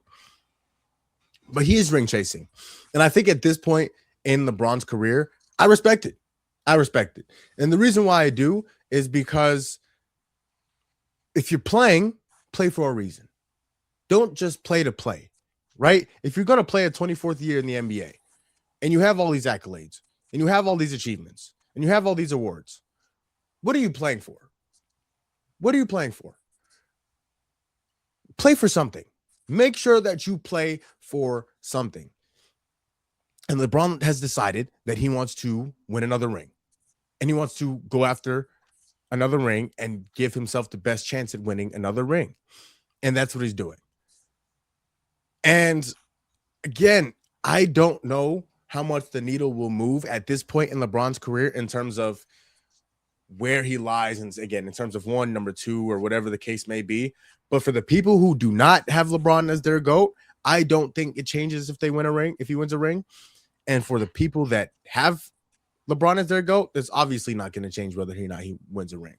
But he is ring chasing. And I think at this point in LeBron's career, I respect it. I respect it. And the reason why I do is because if you're playing play for a reason. Don't just play to play, right? If you're going to play a 24th year in the NBA and you have all these accolades and you have all these achievements and you have all these awards, what are you playing for? What are you playing for? Play for something. Make sure that you play for something. And LeBron has decided that he wants to win another ring. And he wants to go after another ring and give himself the best chance at winning another ring. And that's what he's doing. And again, I don't know how much the needle will move at this point in LeBron's career in terms of where he lies. And again, in terms of one, number two, or whatever the case may be. But for the people who do not have LeBron as their GOAT, I don't think it changes if they win a ring, if he wins a ring. And for the people that have LeBron as their GOAT, it's obviously not going to change whether or not he wins a ring.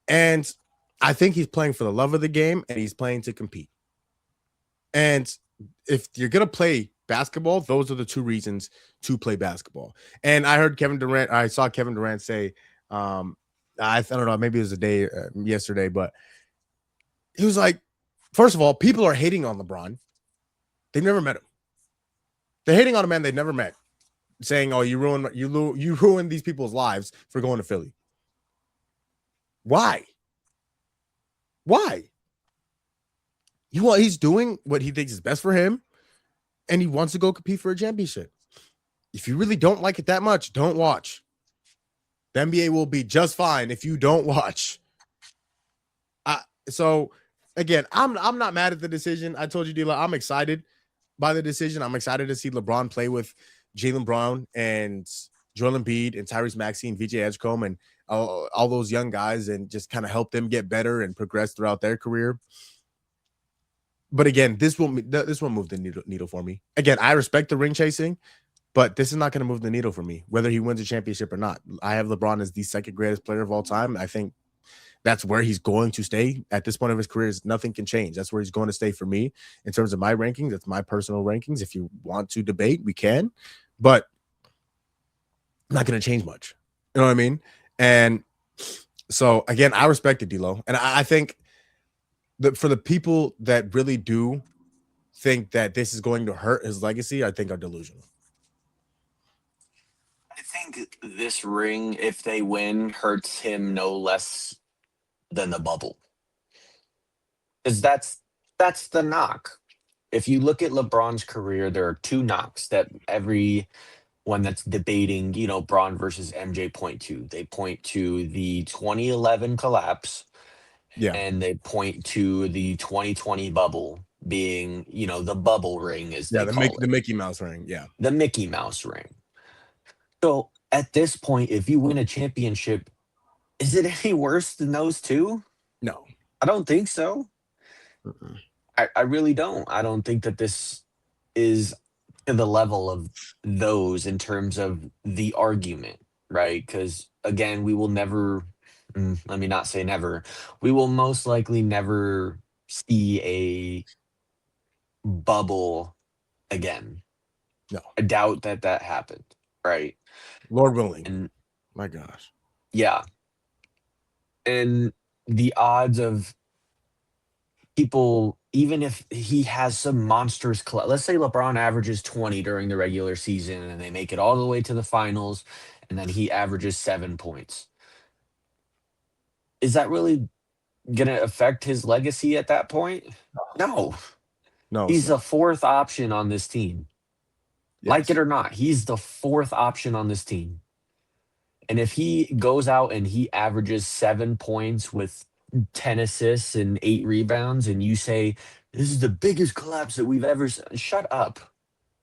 And I think he's playing for the love of the game and he's playing to compete. And if you're going to play basketball, those are the two reasons to play basketball. And I heard I saw Kevin Durant say, I don't know, maybe it was a day yesterday, but he was like, first of all, people are hating on LeBron. They've never met him. They're hating on a man they've never met, saying, "Oh, you ruined these people's lives for going to Philly." Why? He's doing what he thinks is best for him, and he wants to go compete for a championship. If you really don't like it that much, don't watch. The NBA will be just fine if you don't watch. So again, I'm not mad at the decision. I told you, Dila, I'm excited by the decision. I'm excited to see LeBron play with Jaylen Brown and Joel Embiid and Tyrese Maxey and VJ Edgecombe and all those young guys and just kind of help them get better and progress throughout their career. But again, this won't move the needle for me. Again, I respect the ring chasing, but this is not going to move the needle for me, whether he wins a championship or not. I have LeBron as the second greatest player of all time. I think that's where he's going to stay at this point of his career. Nothing can change. That's where he's going to stay for me in terms of my rankings. That's my personal rankings. If you want to debate, we can, but I'm not going to change much. You know what I mean? And so again, I respect it, D-Lo. And I think that for the people that really do think that this is going to hurt his legacy, I think are delusional. I think this ring, if they win, hurts him no less than the bubble. Because that's the knock. If you look at LeBron's career, there are two knocks that everyone that's debating, Bron versus MJ point to. They point to the 2011 collapse, and they point to the 2020 bubble being, the bubble ring, as they call it. The Mickey Mouse ring. Yeah. The Mickey Mouse ring. So at this point, if you win a championship, is it any worse than those two? No. I don't think so. I really don't. I don't think that this is to the level of those in terms of the argument, right? Because again, we will never, let me not say never, we will most likely never see a bubble again. No. I doubt that happened, right? Lord willing. And my gosh. Yeah. And the odds of people, even if he has some monsters, let's say LeBron averages 20 during the regular season and they make it all the way to the finals and then he averages 7 points. Is that really going to affect his legacy at that point? No. He's a fourth option on this team. Yes. Like it or not, he's the fourth option on this team. And if he goes out and he averages 7 points with 10 assists and 8 rebounds, and you say, this is the biggest collapse that we've ever seen, shut up,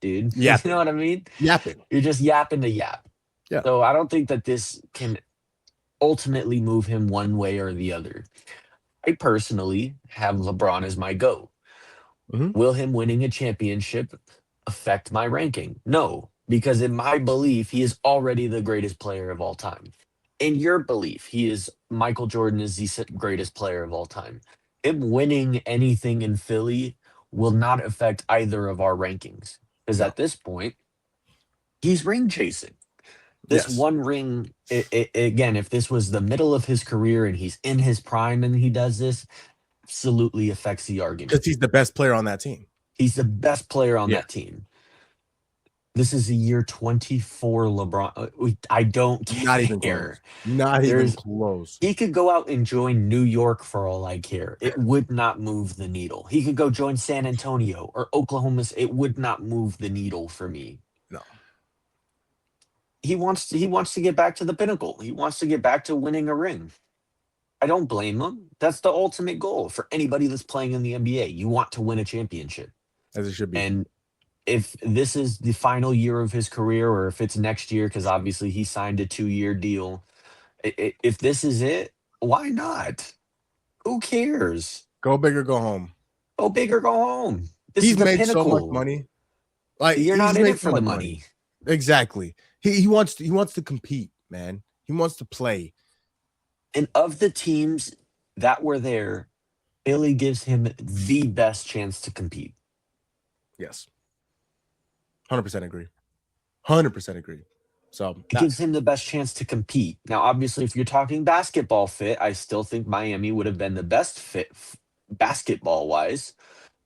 dude. Yapping. You know what I mean? Yapping. You're just yapping to yap. Yeah. So I don't think that this can ultimately move him one way or the other. I personally have LeBron as my GOAT. Will him winning a championship affect my ranking? No, because in my belief, he is already the greatest player of all time. In your belief, Michael Jordan is the greatest player of all time. Him winning anything in Philly will not affect either of our rankings. Because at this point, he's ring chasing. This one ring, again, if this was the middle of his career and he's in his prime and he does this, absolutely affects the argument. Because he's the best player on that team. He's the best player on Yeah. that team. This is the year 24 LeBron. I don't Not even care. close. Not even close. He could go out and join New York for all I care. It would not move the needle. He could go join San Antonio or Oklahoma. It would not move the needle for me. No. He wants to get back to the pinnacle. He wants to get back to winning a ring. I don't blame him. That's the ultimate goal for anybody that's playing in the NBA. You want to win a championship. As it should be. And if this is the final year of his career, or if it's next year, because obviously he signed a 2-year deal, if this is it, why not? Who cares? Go big or go home. Go big or go home. This He's is the made pinnacle. so much money. Like You're not in it for the money. Exactly. He wants to compete, man. He wants to play. And of the teams that were there, Philly gives him the best chance to compete. Yes. 100% agree. 100% agree. So it gives him the best chance to compete. Now, obviously, if you're talking basketball fit, I still think Miami would have been the best fit basketball wise.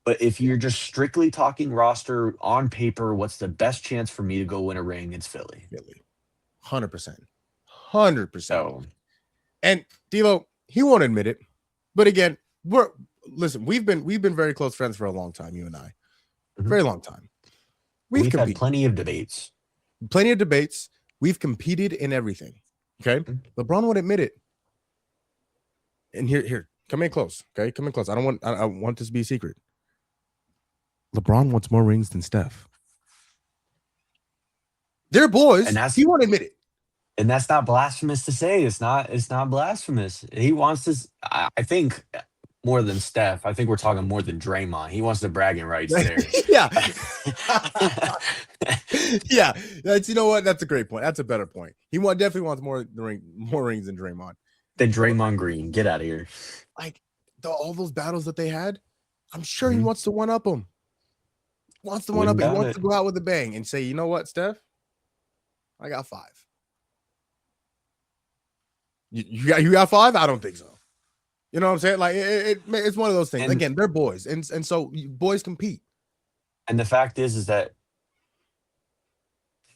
But if you're just strictly talking roster on paper, what's the best chance for me to go win a ring? It's Philly. 100%. 100%. So, and D'Lo, he won't admit it. But again, we've been very close friends for a long time, you and I. Very long time. We've had plenty of debates. We've competed in everything. Okay. LeBron won't admit it. And here, come in close. Okay. Come in close. I want this to be a secret. LeBron wants more rings than Steph. They're boys. And he won't admit it. And that's not blasphemous to say. It's not blasphemous. He wants this, I think, more than Steph. I think we're talking more than Draymond. He wants the bragging rights there. Yeah. Yeah. You know what? That's a great point. That's a better point. He definitely wants more rings than Draymond. Than Draymond Green. Get out of here. Like all those battles that they had, I'm sure he wants to one up them. He wants to go out with a bang and say, you know what, Steph? I got 5. You got 5? I don't think so. You know what I'm saying? Like it's one of those things. Again, they're boys, and so boys compete. And the fact is that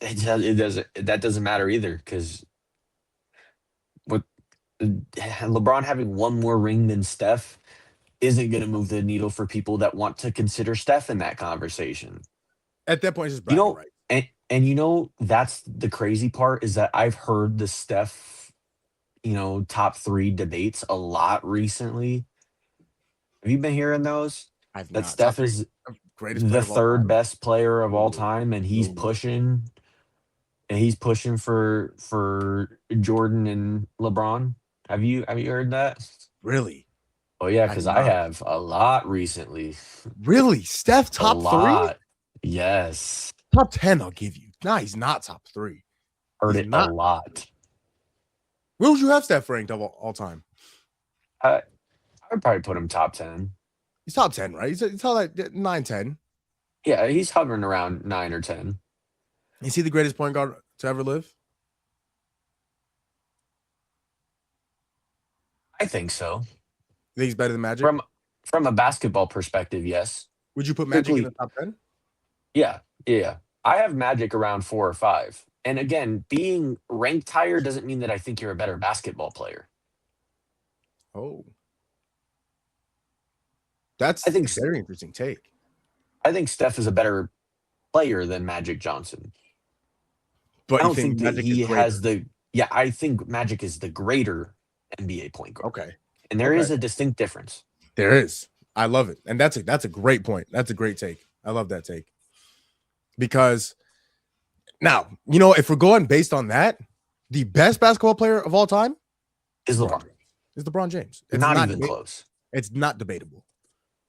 that doesn't matter either, because with LeBron having one more ring than Steph isn't going to move the needle for people that want to consider Steph in that conversation. At that point, it's just bragging rights. And that's the crazy part, is that I've heard the Steph, top 3 debates a lot recently. Have you been hearing those? I've that not. Steph is the third best player of all time, and he's pushing. And he's pushing for Jordan and LeBron. Have you heard that? Really? Oh yeah, because I have a lot recently. Really? Steph top 3? Yes. Top 10, I'll give you. No, he's not top 3. Heard it a lot. Where would you have Steph ranked of all time? I would probably put him top 10. He's top 10, right? He's all like 9, 10. Yeah, he's hovering around 9 or 10. Is he the greatest point guard to ever live? I think so. You think he's better than Magic? From a basketball perspective, yes. Would you put Magic in the top 10? Yeah. I have Magic around 4 or 5. And again, being ranked higher doesn't mean that I think you're a better basketball player. Oh. That's a very interesting take. I think Steph is a better player than Magic Johnson. But I don't think that he has I think Magic is the greater NBA point guard. Okay. And there is a distinct difference. There is. I love it. And that's a great point. That's a great take. I love that take. Because now, if we're going based on that, the best basketball player of all time is LeBron. Is LeBron James. It's not even close. It's not debatable.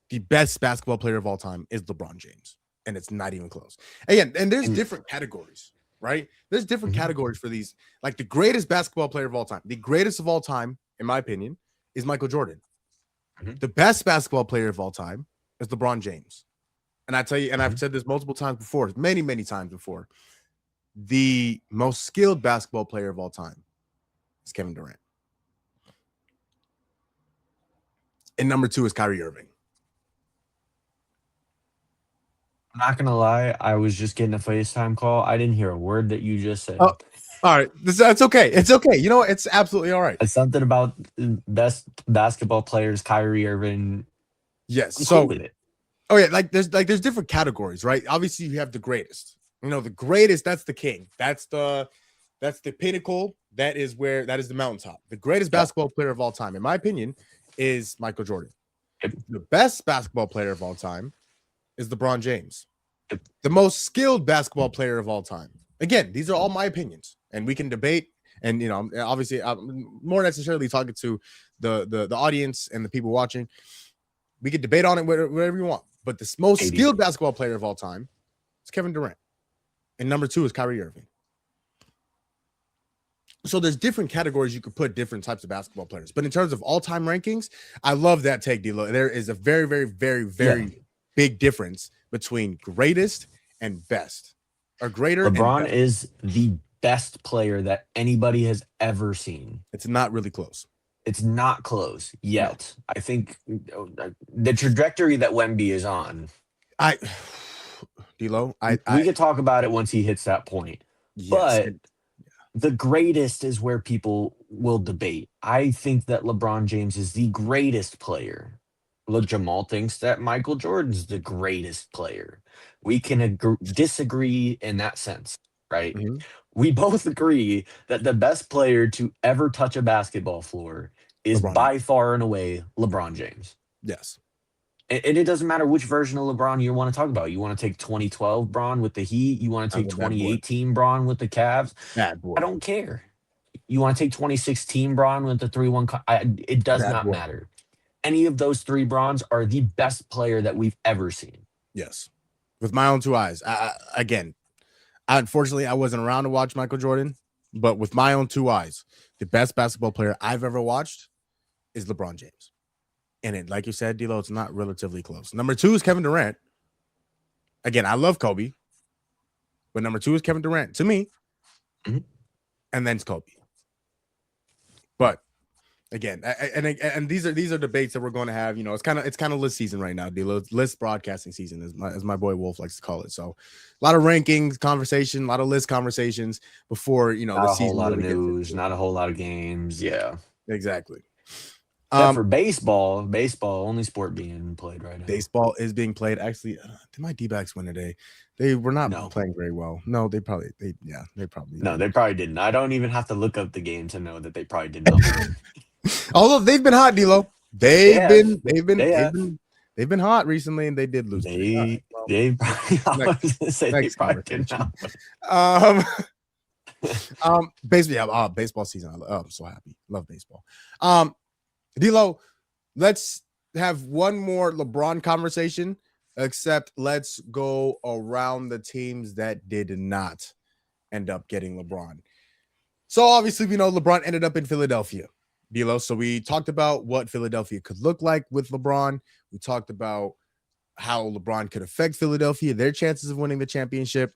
The best basketball player of all time is LeBron James. And it's not even close. Again, and there's different categories, right? There's different categories for these. Like the greatest basketball player of all time. The greatest of all time, in my opinion, is Michael Jordan. The best basketball player of all time is LeBron James. And I tell you, and I've said this multiple times before, many, many times before, the most skilled basketball player of all time is Kevin Durant. And number 2 is Kyrie Irving. I'm not gonna lie, I was just getting a FaceTime call. I didn't hear a word that you just Oh, said. all right. That's okay. It's okay. You know what? It's absolutely all right. It's something about best basketball players, Kyrie Irving. Yes. I'm cool So, with it. oh yeah, there's different categories, right? Obviously, you have the greatest. The greatest. That's the king. That's the pinnacle. That is the mountaintop. The greatest Yep. basketball player of all time, in my opinion, is Michael Jordan. Yep. The best basketball player of all time is LeBron James. Yep. The most skilled basketball player of all time. Again, these are all my opinions, and we can debate. And obviously, I'm more necessarily talking to the audience and the people watching. We could debate on it whatever you want. But the most skilled basketball player of all time is Kevin Durant, and number 2 is Kyrie Irving. So there's different categories you could put different types of basketball players. But in terms of all-time rankings, I love that take, D-Lo. There is a very, very, very, very big difference between greatest and best. Or greater and LeBron best. is the best player that anybody has ever seen. It's not really close. It's not close yet. No. I think the trajectory that Wemby is on. D-Lo, we could talk about it once he hits that point. Yes. But the greatest is where people will debate. I think that LeBron James is the greatest player. Look, Jamal thinks that Michael Jordan's the greatest player. We can disagree in that sense, right? Mm-hmm. We both agree that the best player to ever touch a basketball floor is by far and away LeBron James. Yes. And it doesn't matter which version of LeBron you want to talk about. You want to take 2012 Bron with the Heat. You want to take 2018 Bron with the Cavs. Bad boy. I don't care. You want to take 2016 Bron with the 3-1. It does not matter. Any of those 3 Brons are the best player that we've ever seen. Yes. With my own 2 eyes. Unfortunately, I wasn't around to watch Michael Jordan. But with my own 2 eyes, the best basketball player I've ever watched is LeBron James. And it, like you said, D-Lo, it's not relatively close. Number 2 is Kevin Durant. Again, I love Kobe, but number 2 is Kevin Durant to me, and then it's Kobe. But again, and these are debates that we're going to have. It's kind of list season right now, D-Lo. It's list broadcasting season, as my boy Wolf likes to call it. So, a lot of rankings conversation, a lot of list conversations before not the a season. Whole lot of news, not a whole lot of games. Yeah, exactly. For baseball, only sport being played right now. Baseball is being played. Actually, did my D-backs win today? They were not playing very well. No, they probably. No, they probably didn't. I don't even have to look up the game to know that they probably did not win. Although they've been hot, D-Lo. They've been hot recently, and they did lose. They probably. I was gonna say they probably did not. Baseball season. I'm so happy. Love baseball. D-Lo, let's have one more LeBron conversation, except let's go around the teams that did not end up getting LeBron. So obviously we know LeBron ended up in Philadelphia, D-Lo. So we talked about what Philadelphia could look like with LeBron. We talked about how LeBron could affect Philadelphia, their chances of winning the championship.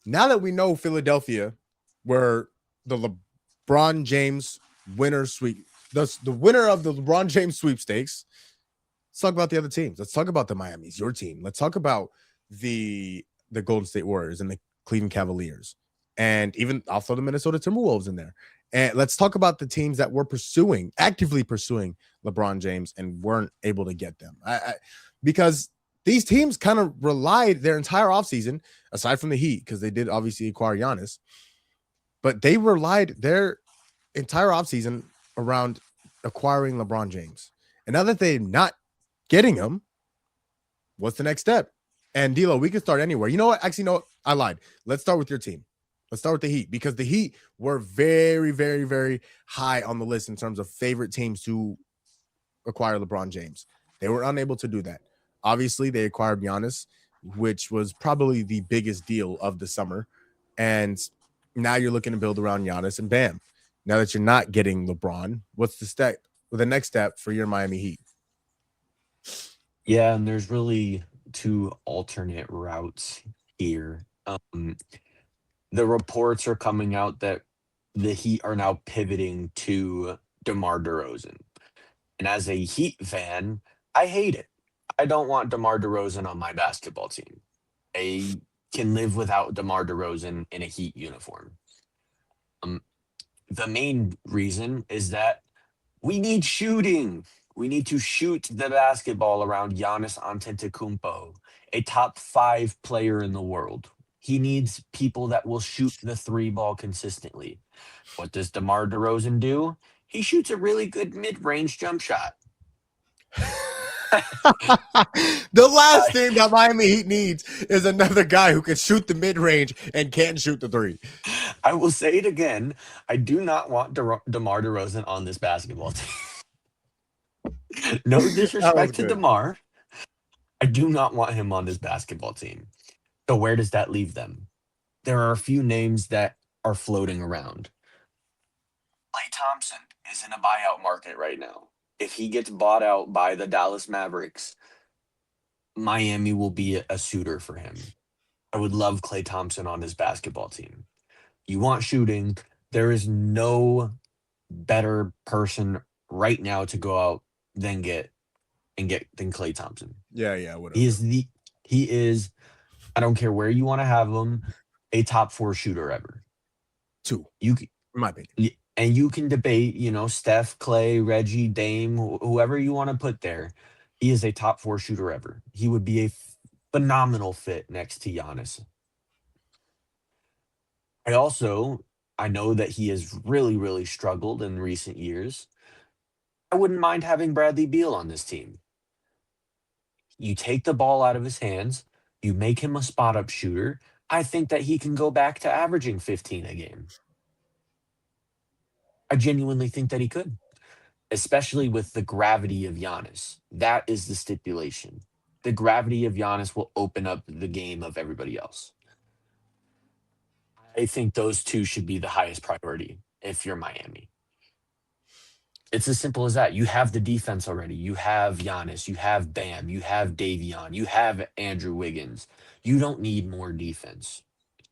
Now that we know Philadelphia were the LeBron James winner sweep, the winner of the LeBron James sweepstakes, let's talk about the other teams. Let's talk about the Miamis, your team. Let's talk about the Golden State Warriors and the Cleveland Cavaliers. And even I'll throw the Minnesota Timberwolves in there. And let's talk about the teams that were actively pursuing LeBron James and weren't able to get them. Because these teams kind of relied their entire offseason, aside from the Heat, because they did obviously acquire Giannis, but they relied their entire offseason around acquiring LeBron James. And now that they're not getting him, what's the next step? And D-Lo, we can start anywhere. You know what? Actually, no, I lied. Let's start with your team. Let's start with the Heat, because the Heat were very, very, very high on the list in terms of favorite teams to acquire LeBron James. They were unable to do that. Obviously, they acquired Giannis, which was probably the biggest deal of the summer. And now you're looking to build around Giannis, and bam. Now that you're not getting LeBron, what's the next step for your Miami Heat? Yeah, and there's really 2 alternate routes here. The reports are coming out that the Heat are now pivoting to DeMar DeRozan. And as a Heat fan, I hate it. I don't want DeMar DeRozan on my basketball team. I can live without DeMar DeRozan in a Heat uniform. Um, the main reason is that we need shooting. We need to shoot the basketball around Giannis Antetokounmpo, a top 5 player in the world. He needs people that will shoot the three ball consistently. What does DeMar DeRozan do? He shoots a really good mid-range jump shot. The last I, thing that Miami Heat needs is another guy who can shoot the mid range and can't shoot the three. I will say it again. I do not want DeMar DeRozan on this basketball team. No That was disrespect to good. DeMar. I do not want him on this basketball team. So where does that leave them? There are a few names that are floating around. Klay Thompson is in a buyout market right now. If he gets bought out by the Dallas Mavericks, Miami will be a suitor for him. I would love Klay Thompson on his basketball team. You want shooting, there is no better person right now to go out than get than Klay Thompson. Yeah, He whatever. is the he is, I don't care where you want to have him, a top 4 shooter ever. Two, You in my opinion. and you can debate, Steph, Clay, Reggie, Dame, whoever you want to put there. He is a top 4 shooter ever. He would be a phenomenal fit next to Giannis. I know that he has really, really struggled in recent years. I wouldn't mind having Bradley Beal on this team. You take the ball out of his hands, you make him a spot up shooter. I think that he can go back to averaging 15 a game. I genuinely think that he could, especially with the gravity of Giannis. That is the stipulation. The gravity of Giannis will open up the game of everybody else. I think those two should be the highest priority if you're Miami. It's as simple as that. You have the defense already. You have Giannis, you have Bam, you have Davion, you have Andrew Wiggins. You don't need more defense.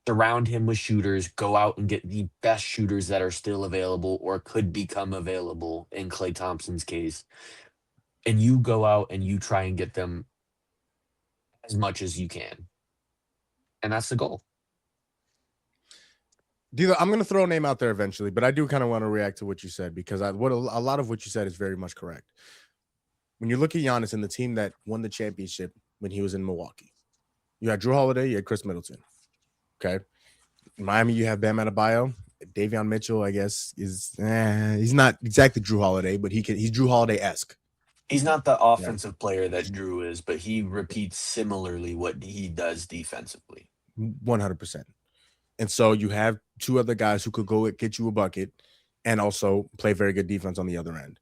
Surround him with shooters, go out and get the best shooters that are still available or could become available in Klay Thompson's case. And you go out and you try and get them as much as you can. And that's the goal. Dilo, I'm going to throw a name out there eventually, but I do kind of want to react to what you said because a lot of what you said is very much correct. When you look at Giannis and the team that won the championship when he was in Milwaukee, you had Drew Holiday, you had Chris Middleton. Okay. In Miami, you have Bam Adebayo. Davion Mitchell, I guess, he's not exactly Drew Holiday, but he's Drew Holiday-esque. He's not the Yeah. offensive player that Drew is, but he repeats similarly what he does defensively. 100%. And so you have two other guys who could go get you a bucket and also play very good defense on the other end.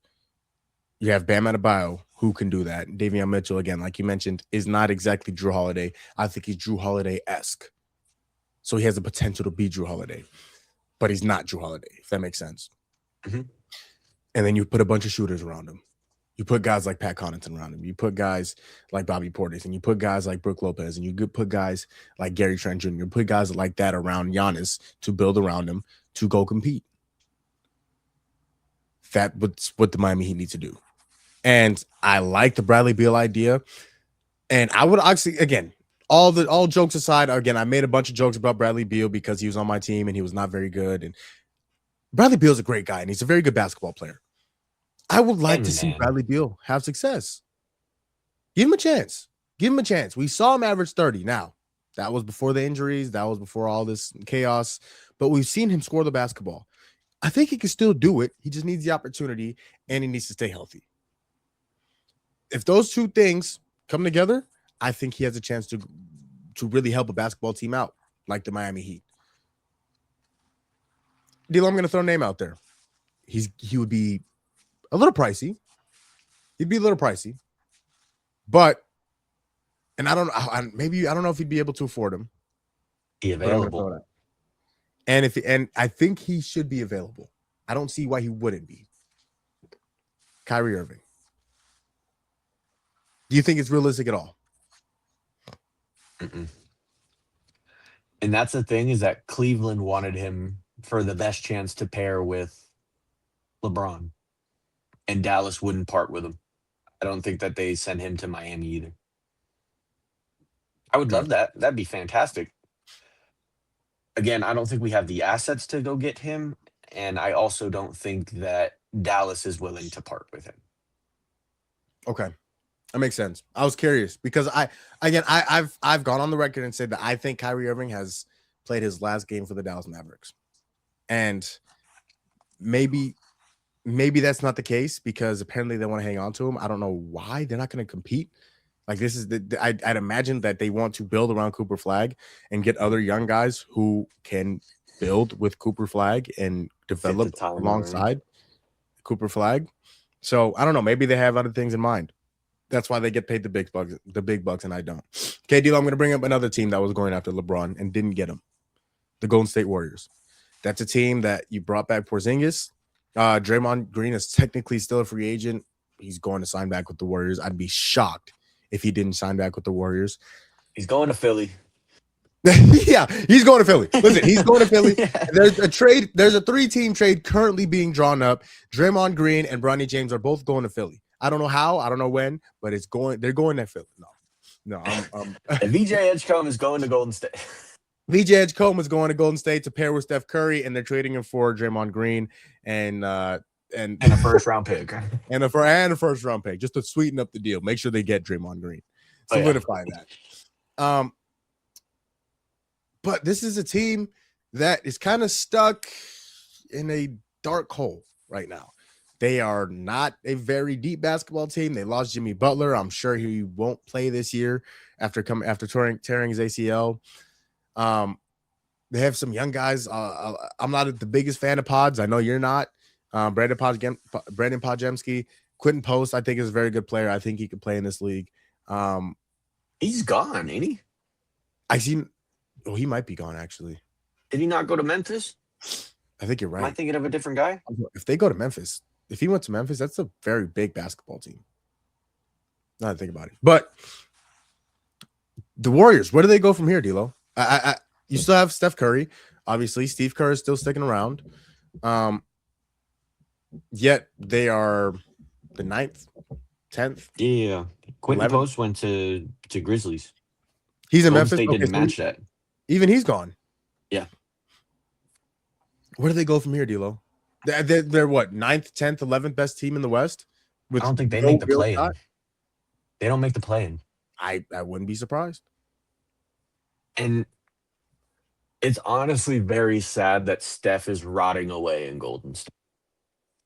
You have Bam Adebayo who can do that. Davion Mitchell, again, like you mentioned, is not exactly Drew Holiday. I think he's Drew Holiday-esque. So he has the potential to be Drew Holiday, but he's not Drew Holiday, if that makes sense. Mm-hmm. And then you put a bunch of shooters around him. You put guys like Pat Connaughton around him. You put guys like Bobby Portis, and you put guys like Brook Lopez, and you put guys like Gary Trent Jr. You put guys like that around Giannis to build around him to go compete. That's what the Miami Heat need to do. And I like the Bradley Beal idea. And I would actually, again, all jokes aside, again, I made a bunch of jokes about Bradley Beal because he was on my team and he was not very good. And Bradley Beal's a great guy, and he's a very good basketball player. I would like to see Bradley Beal have success. Give him a chance. Give him a chance. We saw him average 30. Now, that was before the injuries. That was before all this chaos. But we've seen him score the basketball. I think he can still do it. He just needs the opportunity, and he needs to stay healthy. If those two things come together, I think he has a chance to really help a basketball team out, like the Miami Heat. D'Lo, I'm going to throw a name out there. He would be a little pricey. He'd be a little pricey. But, and I don't know if he'd be able to afford him. Be available. And I think he should be available. I don't see why he wouldn't be. Kyrie Irving. Do you think it's realistic at all? Mm-mm. And that's the thing, is that Cleveland wanted him for the best chance to pair with LeBron. and Dallas wouldn't part with him. I don't think that they send him to Miami either. I would love Gotcha. that. That'd be fantastic. Again, I don't think we have the assets to go get him, and I also don't think that Dallas is willing to part with him. Okay. That makes sense. I was curious because I've gone on the record and said that I think Kyrie Irving has played his last game for the Dallas Mavericks. And maybe that's not the case because apparently they want to hang on to him. I don't know why. They're not going to compete. Like this is I'd imagine that they want to build around Cooper Flag and get other young guys who can build with Cooper Flag and develop timeline. alongside Cooper Flag. So I don't know. Maybe they have other things in mind. That's why they get paid the big bucks, and I don't. Okay, D'Lo, I'm going to bring up another team that was going after LeBron and didn't get him. The Golden State Warriors. That's a team that you brought back Porzingis. Draymond Green is technically still a free agent. He's going to sign back with the Warriors. I'd be shocked if he didn't sign back with the Warriors. He's going to Philly. Yeah, he's going to Philly. Listen, he's going to Philly. Yeah. There's a trade. There's a 3-team trade currently being drawn up. Draymond Green and Bronny James are both going to Philly. I don't know how. I don't know when, but it's going. They're going to Philly. No. And VJ Edgecombe is going to Golden State. VJ Edgecombe is going to Golden State to pair with Steph Curry, and they're trading him for Draymond Green and a first round pick and a first round pick just to sweeten up the deal. Make sure they get Draymond Green. Solidify that. But this is a team that is kind of stuck in a dark hole right now. They are not a very deep basketball team. They lost Jimmy Butler. I'm sure he won't play this year after tearing his ACL. They have some young guys. I'm not the biggest fan of Pods. I know you're not. Brandon Podziemski, Quentin Post, I think is a very good player. I think he could play in this league. He's gone, ain't he? I seen. Oh, he might be gone actually. Did he not go to Memphis? I think you're right. Am I thinking of a different guy? If they go to Memphis, if he went to Memphis, that's a very big basketball team. Now that I think about it. But the Warriors, where do they go from here, D'Lo? You still have Steph Curry. Obviously, Steve Kerr is still sticking around. Yet they are the 9th, 10th. Yeah. Quentin 11th. Post went to Grizzlies. He's in Golden Memphis. State didn't so match that. Even he's gone. Yeah. Where do they go from here, D'Lo? They're what, 9th, 10th, 11th best team in the West? I don't think they make the play-in. They don't make the play-in. I wouldn't be surprised. And it's honestly very sad that Steph is rotting away in Golden State.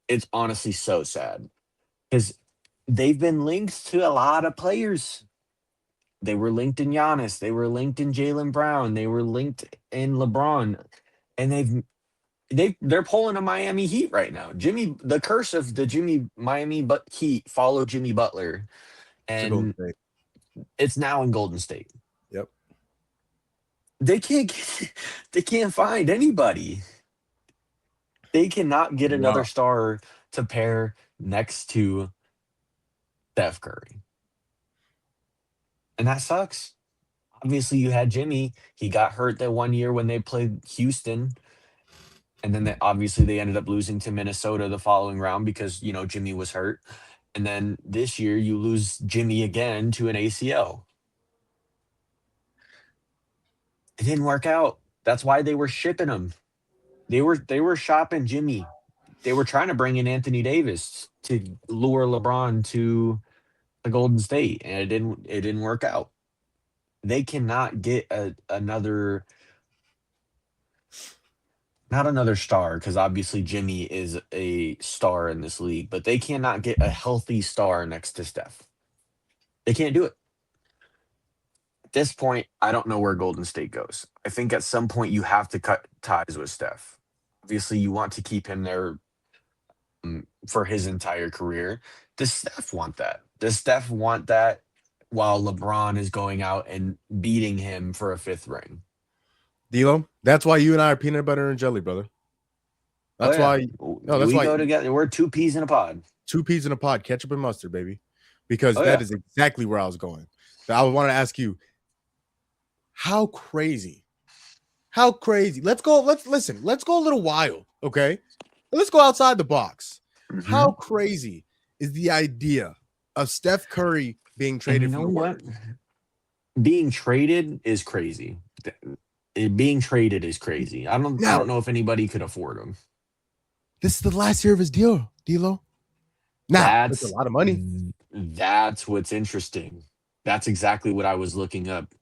It's honestly so sad because they've been linked to a lot of players. They were linked in Giannis. They were linked in Jaylen Brown. They were linked in LeBron, and they're pulling a Miami Heat right now. The curse of the Miami Heat followed Jimmy Butler, and it's now in Golden State. Yep. They can't find anybody. They cannot get another star to pair next to Steph Curry. And that sucks. Obviously, you had Jimmy. He got hurt that one year when they played Houston. And then they ended up losing to Minnesota the following round because, Jimmy was hurt. And then this year you lose Jimmy again to an ACL. It didn't work out. That's why they were shipping him. They were shopping Jimmy. They were trying to bring in Anthony Davis to lure LeBron to the Golden State, and it didn't work out. They cannot get not another star, because obviously Jimmy is a star in this league, but they cannot get a healthy star next to Steph. They can't do it. At this point, I don't know where Golden State goes. I think at some point you have to cut ties with Steph. Obviously, you want to keep him there for his entire career. Does Steph want that? Does Steph want that while LeBron is going out and beating him for a 5th ring? D'Lo, that's why you and I are peanut butter and jelly, brother. That's why. No, that's we why go together. We're 2 peas in a pod. 2 peas in a pod, ketchup and mustard, baby. Because that is exactly where I was going. So I want to ask you, how crazy? Let's go. Let's go a little wild, okay? Let's go outside the box. Mm-hmm. How crazy is the idea of Steph Curry being And you traded from know the what? Warriors. Being traded is crazy. Being traded is crazy. I Now, don't know if anybody could afford him. this is the last year of his deal, D'Lo. Now, it's a That's lot of money. that's what's interesting. That's exactly what I was looking up.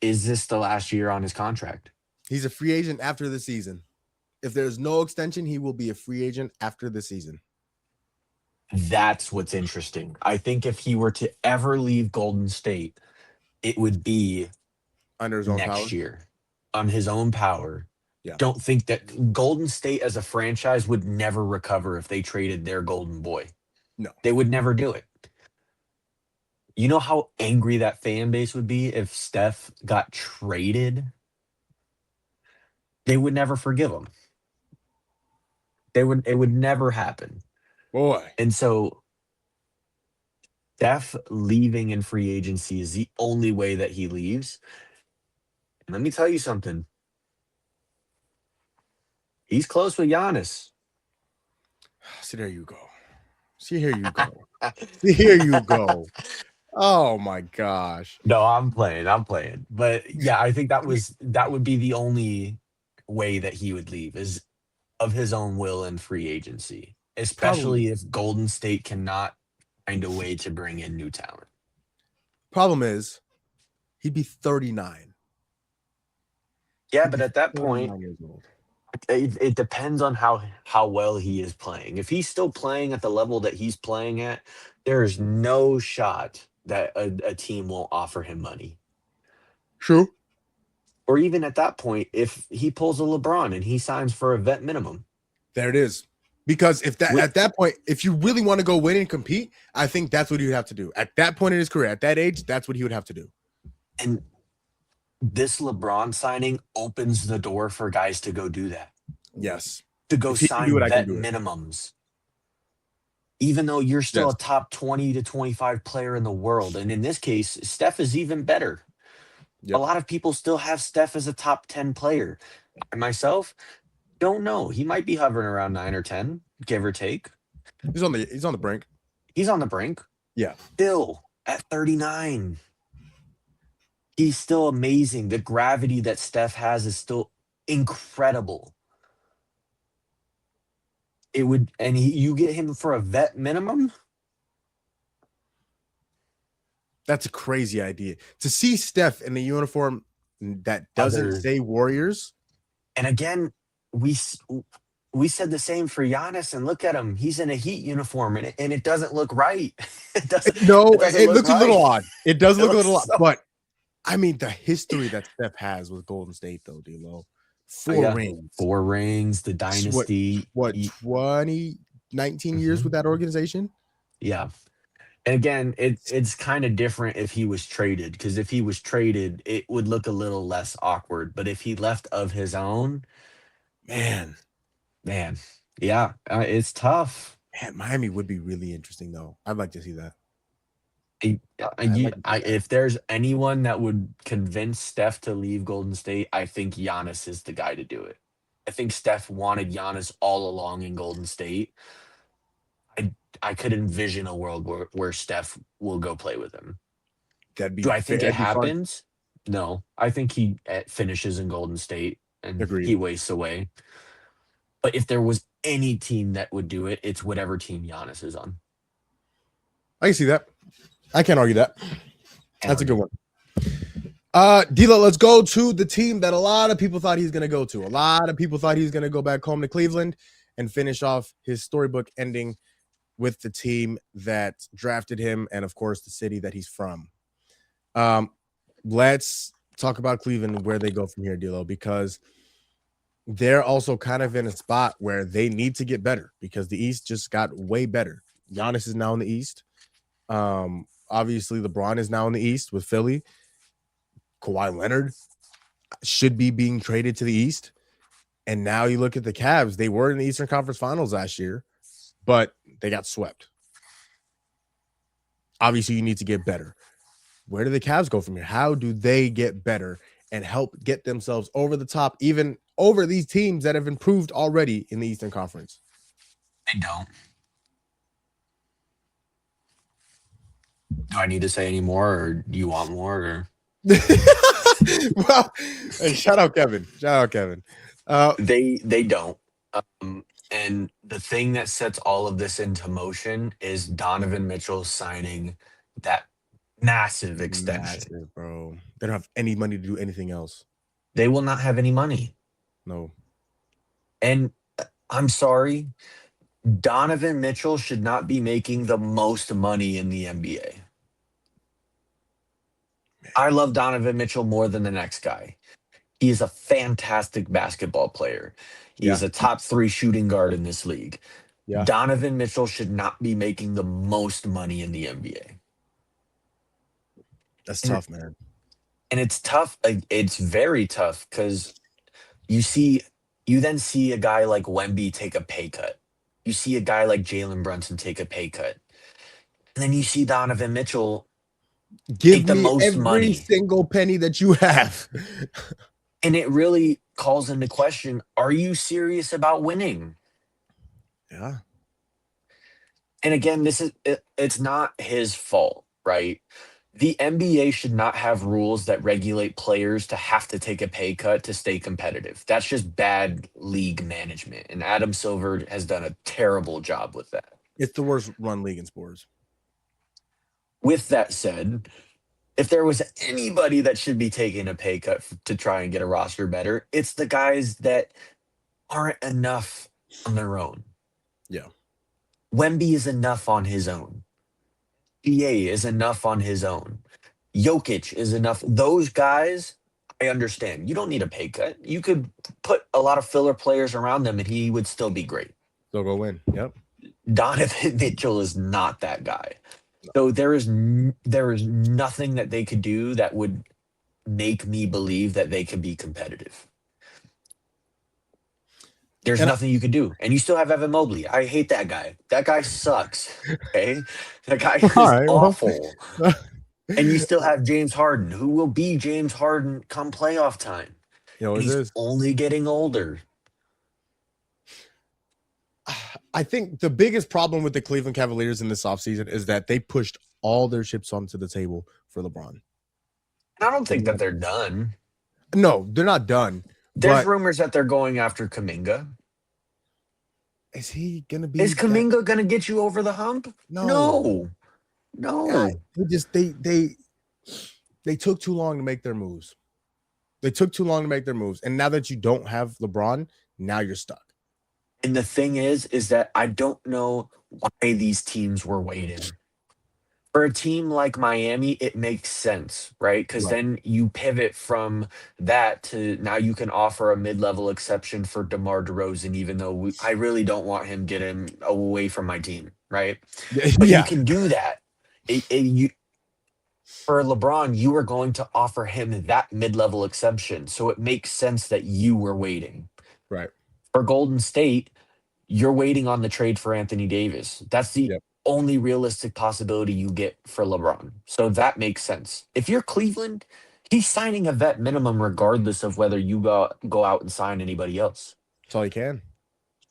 Is this the last year on his contract? He's a free agent after the season. If there's no extension, he will be a free agent after the season. That's what's interesting. I think if he were to ever leave Golden State, it would be Under his own next power. year on his own power. Yeah. Don't think that Golden State as a franchise would never recover if they traded their golden boy. No. They would never do it. You know how angry that fan base would be if Steph got traded? They would never forgive him. It would never happen. Boy. And so Steph leaving in free agency is the only way that he leaves. And let me tell you something. He's close with Giannis. See, there you go. See, here you go. See, here you go. Oh my gosh. No, I'm playing. I'm playing. But yeah, I think that would be the only way that he would leave is of his own will in free agency, Problem especially if Golden State cannot find a way to bring in new talent. problem is he'd be 39. Yeah, He'd but be at that point, 39 years old. it depends on how well he is playing. If he's still playing at the level that he's playing at, there is no shot that a team won't offer him money. True. Or even at that point, if he pulls a LeBron and he signs for a vet minimum. There it is. Because if that With- at that point, if you really want to go win and compete, I think that's what he would have to do. At that point in his career, at that age, that's what he would have to do. And this LeBron signing opens the door for guys to go do that, Yes. to go If he can sign do it, I can vet do it. minimums. Even though you're still Yes. a top 20 to 25 player in the world. And in this case, Steph is even better. Yep. A lot of people still have Steph as a top 10 player. I myself don't know. He might be hovering around 9 or 10, give or take. He's on the brink. He's on the brink. Yeah. Still at 39. He's still amazing. The gravity that Steph has is still incredible. It would, and you get him for a vet minimum. That's a crazy idea. To see Steph in the uniform that doesn't say Warriors. And again, we said the same for Giannis, and look at him. He's in a Heat uniform, and it doesn't look right. It doesn't. No, doesn't it look looks a little right. odd. It does look a looks little odd. so- But I mean, the history that Steph has with Golden State, though, D'Lo. Four Yeah. rings. 4 rings, the dynasty. What 19 years Mhm. with that organization? Yeah. And again, it's kind of different if he was traded, because if he was traded, it would look a little less awkward. But if he left of his own, Man, yeah, it's tough. Miami would be really interesting, though. I'd like to see that. If there's anyone that would convince Steph to leave Golden State, I think Giannis is the guy to do it. I think Steph wanted Giannis all along in Golden State. I could envision a world where Steph will go play with him. Do I think it that'd be fun. happens? No. I think he finishes in Golden State and Agreed. he wastes away. But if there was any team that would do it, it's whatever team Giannis is on. I can see that. I can't argue that. That's a good one. D'Lo, let's go to the team that a lot of people thought he's going to go to. A lot of people thought he's going to go back home to Cleveland and finish off his storybook ending with the team that drafted him and, of course, the city that he's from. Let's talk about Cleveland and where they go from here, D'Lo, because they're also kind of in a spot where they need to get better because the East just got way better. Giannis is now in the East. Obviously, LeBron is now in the East with Philly. Kawhi Leonard should be being traded to the East. And now you look at the Cavs. They were in the Eastern Conference Finals last year, but they got swept. Obviously, you need to get better. Where do the Cavs go from here? How do they get better and help get themselves over the top, even over these teams that have improved already in the Eastern Conference? They don't. Do I need to say any more, or do you want more? Or Well, hey, shout out Kevin. Shout out Kevin. Uh, they don't. And the thing that sets all of this into motion is Donovan Mitchell signing that massive extension. Massive, bro. They don't have any money to do anything else. They will not have any money. No. And I'm sorry, Donovan Mitchell should not be making the most money in the NBA. I love Donovan Mitchell more than the next guy. He is a fantastic basketball player. He Yeah. is a top 3 shooting guard in this league. Yeah. Donovan Mitchell should not be making the most money in the NBA. That's And, tough, man. and it's tough. It's very tough because you see, you then see a guy like Wemby take a pay cut. You see a guy like Jalen Brunson take a pay cut. And then you see Donovan Mitchell Give take the me most every money. single penny that you have. And it really calls into question, are you serious about winning? Yeah. And again, it's not his fault, right? The NBA should not have rules that regulate players to have to take a pay cut to stay competitive. That's just bad league management. And Adam Silver has done a terrible job with that. It's the worst run league in sports. With that said, if there was anybody that should be taking a pay cut to try and get a roster better, it's the guys that aren't enough on their own. Yeah. Wemby is enough on his own. GA is enough on his own. Jokic is enough. Those guys, I understand. You don't need a pay cut. You could put a lot of filler players around them and he would still be great. They'll go win. Yep. Donovan Mitchell is not that guy. So there is nothing that they could do that would make me believe that they could be competitive. There's And nothing you could do. And you still have Evan Mobley. I hate that guy. That guy sucks. Okay. That guy all is right, awful. well, And you still have James Harden, who will be James Harden come playoff time. you know, And it he's is. only getting older. I think the biggest problem with the Cleveland Cavaliers in this offseason is that they pushed all their chips onto the table for LeBron. And I don't think that they're done. No, they're not done. There's But rumors that they're going after Kuminga. is he gonna be? Is Kuminga going to get you over the hump? No. No. God, they took too long to make their moves. They took too long to make their moves, and now that you don't have LeBron, now you're stuck. And the thing is that I don't know why these teams were waiting. For a team like Miami, it makes sense, right? Because Right. then you pivot from that to now you can offer a mid-level exception for DeMar DeRozan, even though I really don't want him getting away from my team, right? But you Yeah, can do that. For LeBron, you were going to offer him that mid-level exception, so it makes sense that you were waiting. right. For Golden State, you're waiting on the trade for Anthony Davis. That's the Yep. only realistic possibility you get for LeBron. So that makes sense. If you're Cleveland, he's signing a vet minimum regardless of whether you go out and sign anybody else. That's all you can.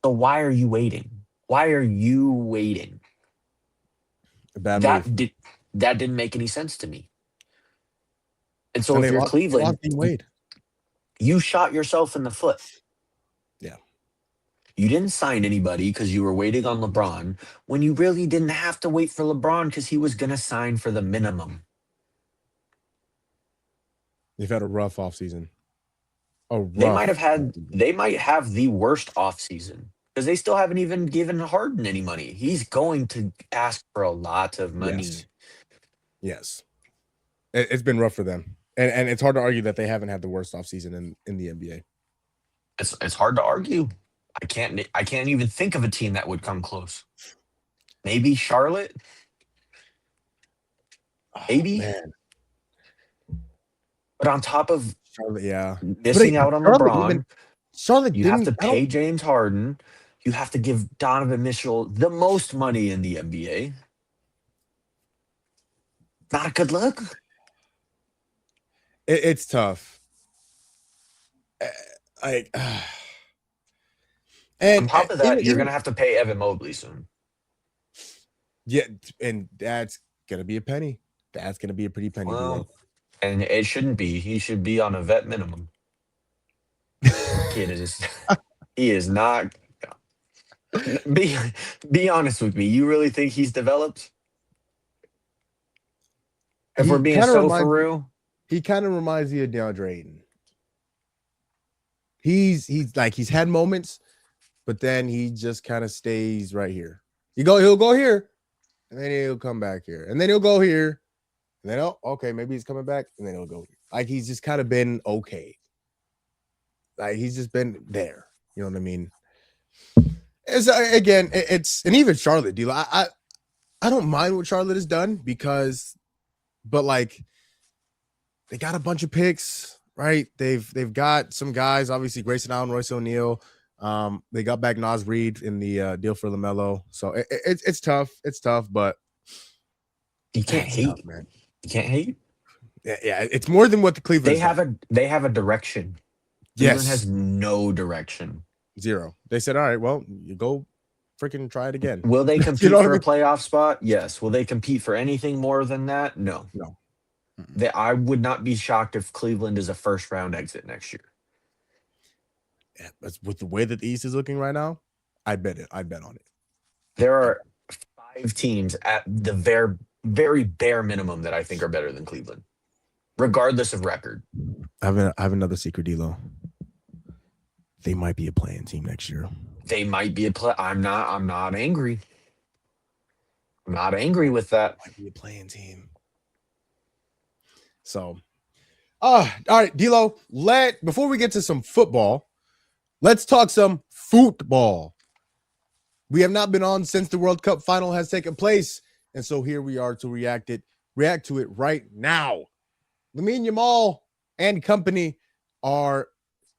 So why are you waiting? Why are you waiting? A bad That move. that didn't make any sense to me. And so And if you're they Cleveland, lost Dean Wade. you shot yourself in the foot. Yeah. You didn't sign anybody because you were waiting on LeBron when you really didn't have to wait for LeBron because he was going to sign for the minimum. They've had a rough offseason. They might have the worst offseason because they still haven't even given Harden any money. He's going to ask for a lot of money. Yes. It's been rough for them. And it's hard to argue that they haven't had the worst offseason in the NBA. It's hard to argue. I can't even think of a team that would come close. Maybe Charlotte. Maybe. Man. But on top of Charlotte, yeah. missing out on LeBron, Charlotte you have to pay James Harden. You have to give Donovan Mitchell the most money in the NBA. Not a good look. It's tough. And on top of that, you're even, going to have to pay Evan Mobley soon. yeah, and that's gonna be a penny. That's gonna be a pretty penny, Well, D-Lo. and it shouldn't be. He should be on a vet minimum. Kid is he is not. Be be honest with me. You really think he's developed? If we're he being kind of so for reminds real, he kind of reminds me of DeAndre Ayton. He's like he's had moments, but then he just kind of stays right here. He'll go here, and then he'll come back here, and then he'll go here, and then okay, maybe he's coming back, and then he'll go here. Like he's just kind of been okay. Like he's just been there. You know what I mean? It's again, it's and even Charlotte, D. I don't mind what Charlotte has done but like they got a bunch of picks, right? They've got some guys, obviously Grayson Allen, Royce O'Neal. They got back Nas Reed in the deal for LaMelo, so it's tough. It's tough, but you can't it's tough, hate. man. You can't hate. Yeah, it's more than what the Cleveland's done. They have a direction. Cleveland Yes, has no direction. zero. They said, all right, well, you go freaking try it again. Will they You compete know what for I a mean? playoff spot? Yes. Will they compete for anything more than that? No. No. I would not be shocked if Cleveland is a first round exit next year. Yeah, but with the way that the East is looking right now, I'd bet on it. There are 5 teams at the very bare minimum that I think are better than Cleveland, regardless of record. I have another secret, D'Lo. They might be a playing team next year. They might be a play. I'm not angry. I'm not angry with that. Might be a playing team. So, all right, D'Lo. Before we get to some football, let's talk some football. We have not been on since the World Cup final has taken place, and so here we are to react to it right now. Lamine Yamal and company are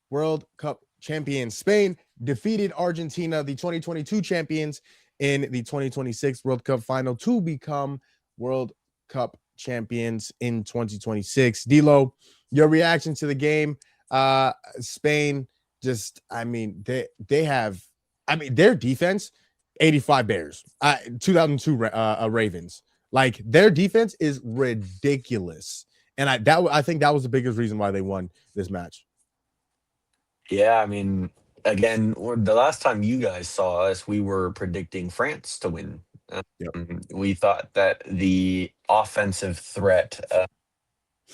World Cup champions. Spain defeated Argentina, the 2022 champions, in the 2026 World Cup final to become World Cup champions in 2026. D'Lo, your reaction to the game? Spain just, they have, their defense, 85 Bears, 2002 Ravens. Like their defense is ridiculous. And I think that was the biggest reason why they won this match. Yeah, I mean, again, the last time you guys saw us, we were predicting France to win. We thought that the offensive threat,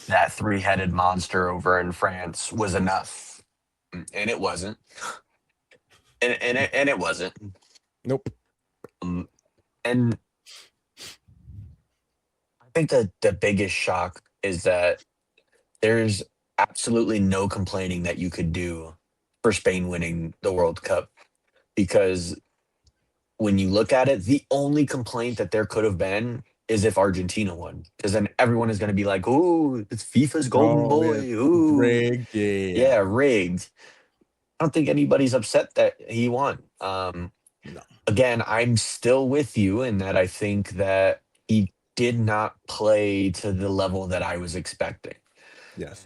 that 3-headed monster over in France, was enough, and it wasn't. And it wasn't. Nope. And I think that the biggest shock is that there's absolutely no complaining that you could do for Spain winning the World Cup, because when you look at it, the only complaint that there could have been is if Argentina won, because then everyone is going to be like, "Ooh, it's FIFA's golden boy." Yeah. Ooh, Rigged. yeah, rigged. I don't think anybody's upset that he won. No. Again, I'm still with you in that I think that he did not play to the level that I was expecting. Yes.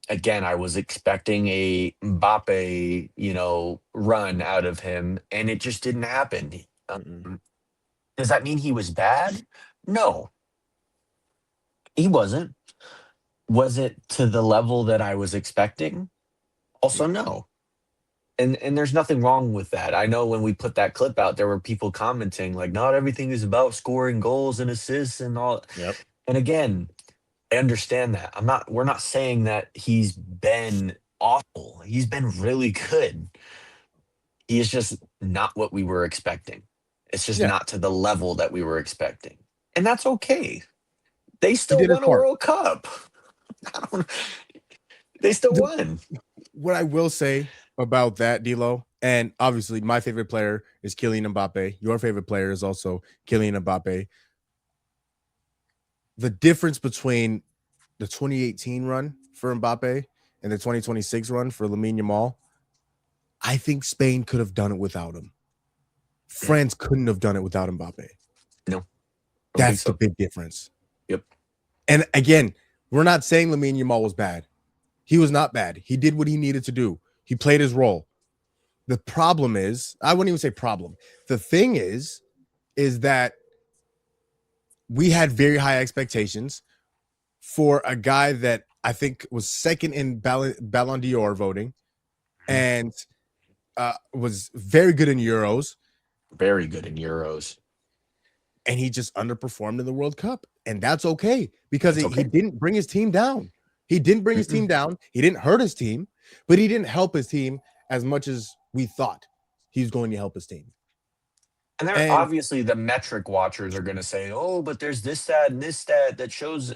Again, I was expecting a Mbappe, run out of him, and it just didn't happen. Does that mean he was bad? No, he wasn't. Was it to the level that I was expecting? Also, no. And there's nothing wrong with that. I know when we put that clip out, there were people commenting like, not everything is about scoring goals and assists and all. Yep. And again, I understand that. We're not saying that he's been awful. He's been really good. He is just not what we were expecting. It's just not to the level that we were expecting. And that's okay. They still won a World Cup. They still won. What I will say about that, D'Lo, and obviously my favorite player is Kylian Mbappe. Your favorite player is also Kylian Mbappe. The difference between the 2018 run for Mbappe and the 2026 run for Lamine Yamal, I think Spain could have done it without him. France couldn't have done it without Mbappe. No. That's the big difference. Yep. And again, we're not saying Lamine Yamal was bad. He was not bad. He did what he needed to do. He played his role. The problem is, I wouldn't even say problem. The thing is that we had very high expectations. for a guy that I think was second in Ballon d'Or voting and was very good in Euros. Very good in Euros. And he just underperformed in the World Cup. And that's okay because That's he okay. didn't bring his team down. He didn't bring his team down. He didn't hurt his team, but he didn't help his team as much as we thought he was going to help his team. And they're And obviously the metric watchers are going to say, oh, but there's this stat and this stat that shows.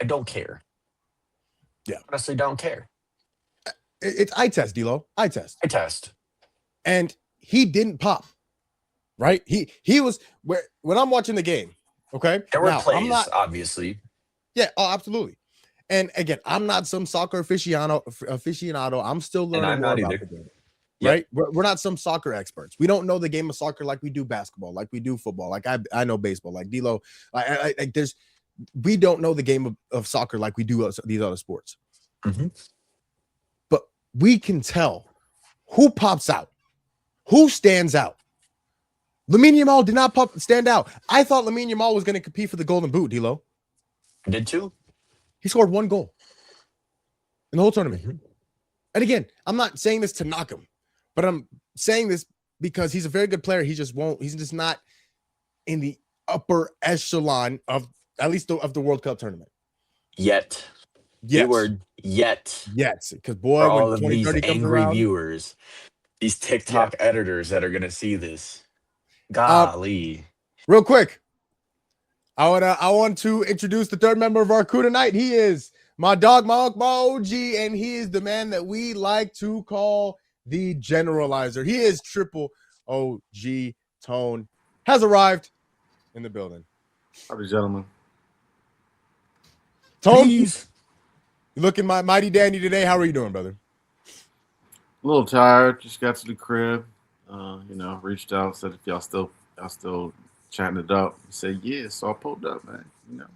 I don't care. Yeah. Honestly, don't care. it's eye test, D-Lo. Eye test. I test. And he didn't pop. Right? He was when I'm watching the game, okay? There were now, plays, I'm not, obviously. yeah, oh, absolutely. And again, I'm not some soccer aficionado. I'm still learning I'm more not about either. the game. Yep. Right? We're not some soccer experts. We don't know the game of soccer like we do basketball, like we do football, like I know baseball, like D-Lo. We don't know the game of soccer like we do these other sports. Mm-hmm. But we can tell who pops out, who stands out. Lamine Yamal did not stand out. I thought Lamine Yamal was going to compete for the Golden Boot, D-Lo. I did too. He scored 1 goal in the whole tournament. Mm-hmm. And again, I'm not saying this to knock him, but I'm saying this because he's a very good player. He's just not in the upper echelon of at least of the World Cup tournament. Yet. Yes. Keyword yet. Yes. Because boy, for when all of these 2030 comes angry around, viewers, these TikTok editors that are going to see this. Golly. Real quick, I want to introduce the third member of our crew tonight. He is my dog, my OG, and he is the man that we like to call the generalizer. He is triple OG. Tone has arrived in the building. Howdy, gentlemen. Tone, Please. you looking mighty dandy today. How are you doing, brother? A little tired. Just got to the crib. Reached out, said if y'all still chatting it up. He said, yeah, so I pulled up, man.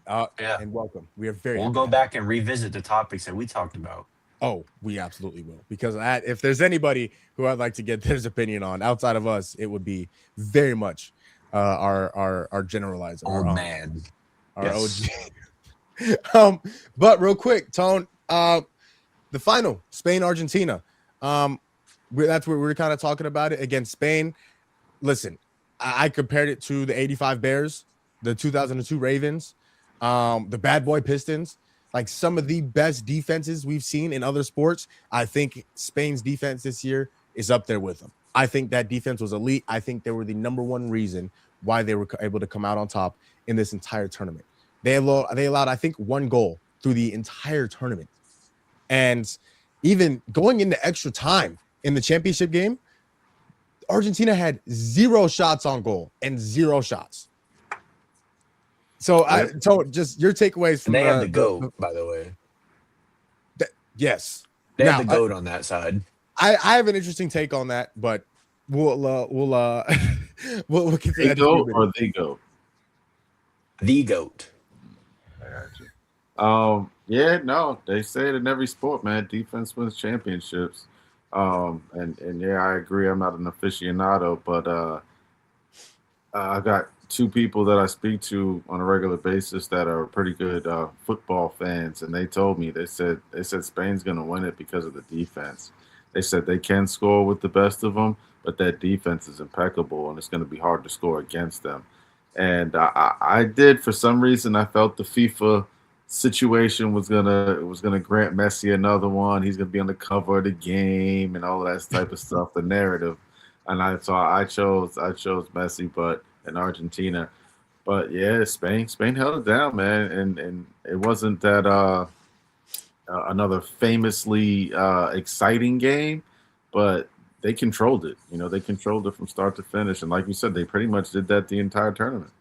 Yeah. And welcome. We are very. We'll go back and revisit the topics that we talked about. Oh, we absolutely will. Because if there's anybody who I'd like to get his opinion on outside of us, it would be very much our generalizer. Old man. Our yes. OG. But real quick, Tone, the final, Spain-Argentina. That's where we're kind of talking about it against Spain. Listen, I compared it to the 85 Bears, the 2002 Ravens, the bad boy Pistons, like some of the best defenses we've seen in other sports. I think Spain's defense this year is up there with them. I think that defense was elite. I think they were the number one reason why they were able to come out on top in this entire tournament. They allowed, I think, 1 goal through the entire tournament. And even going into extra time in the championship game, Argentina had 0 shots on goal and 0 shots. So, just your takeaways from they have the GOAT, by the way. Yes. They have the GOAT on that side. I have an interesting take on that, but we'll get to that. GOAT or the GOAT? The GOAT. I got you. They say it in every sport, man. Defense wins championships. And yeah, I agree. I'm not an aficionado, but I got 2 people that I speak to on a regular basis that are pretty good football fans, and they told me they said Spain's going to win it because of the defense. They said they can score with the best of them, but that defense is impeccable, and it's going to be hard to score against them. And I did, for some reason, I felt the FIFA situation was gonna grant Messi another one. He's gonna be on the cover of the game and all of that type of stuff, the narrative. And I chose Messi, but in Argentina. But yeah, Spain held it down, man. And it wasn't that another famously exciting game, but they controlled it. They controlled it from start to finish. And like you said, they pretty much did that the entire tournament.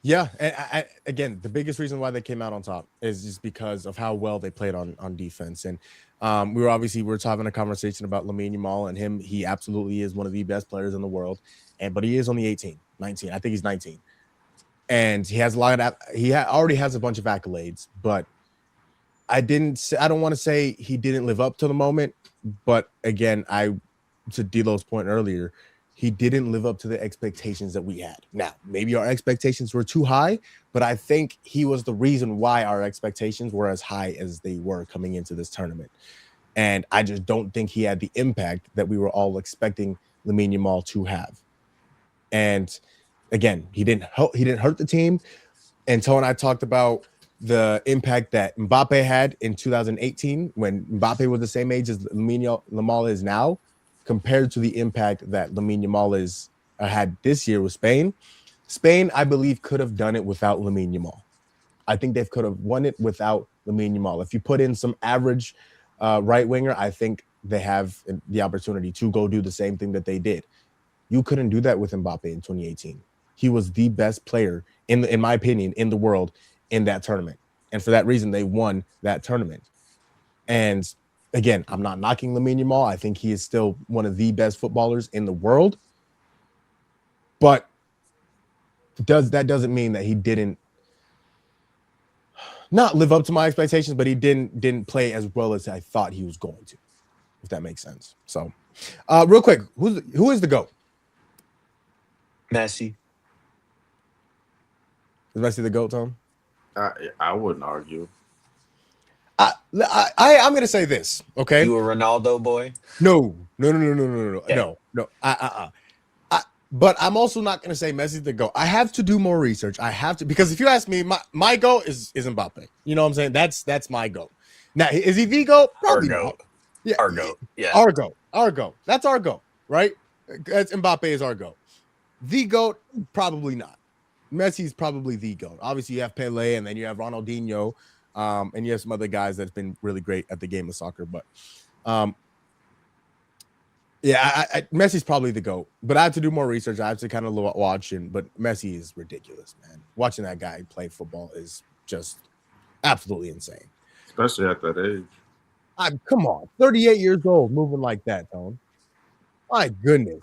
Yeah, and again, the biggest reason why they came out on top is just because of how well they played on defense. And we were having a conversation about Lamine Yamal and him. He absolutely is one of the best players in the world, but he is only 19. I think he's 19, and he has already has a bunch of accolades. But I don't want to say he didn't live up to the moment. But again, to D'Lo's point earlier, he didn't live up to the expectations that we had. Now, maybe our expectations were too high, but I think he was the reason why our expectations were as high as they were coming into this tournament. And I just don't think he had the impact that we were all expecting Lamine Yamal to have. And again, he didn't hurt the team. And Toe and I talked about the impact that Mbappe had in 2018 when Mbappe was the same age as Lamine Yamal is now, compared to the impact that Lamine Yamal is had this year with Spain. Spain, I believe, could have done it without Lamine Yamal. I think they could have won it without Lamine Yamal. If you put in some average right winger, I think they have the opportunity to go do the same thing that they did. You couldn't do that with Mbappe in 2018. He was the best player in my opinion, in the world in that tournament, and for that reason, they won that tournament. And again, I'm not knocking Lamine Yamal. I think he is still one of the best footballers in the world, but doesn't mean that he didn't not live up to my expectations, but he didn't play as well as I thought he was going to, if that makes sense. So, real quick, who is the GOAT? Messi. Is Messi the GOAT, Tom? I wouldn't argue. I'm going to say this, okay? You a Ronaldo boy? No. Okay. No. But I'm also not going to say Messi's the GOAT. I have to do more research. I have to, because if you ask me, my GOAT is Mbappe. You know what I'm saying? That's my GOAT. Now, is he the GOAT? Probably not. Yeah, Our GOAT. Yeah. Our GOAT. That's our GOAT, right? That's Mbappe is our GOAT. The GOAT, probably not. Messi's probably the GOAT. Obviously, you have Pele, and then you have Ronaldinho, and you have some other guys that's been really great at the game of soccer. But Messi's probably the GOAT. But I have to do more research. I have to kind of watch him. But Messi is ridiculous, man. Watching that guy play football is just absolutely insane. Especially at that age. Come on, 38 years old, moving like that, Tone. My goodness.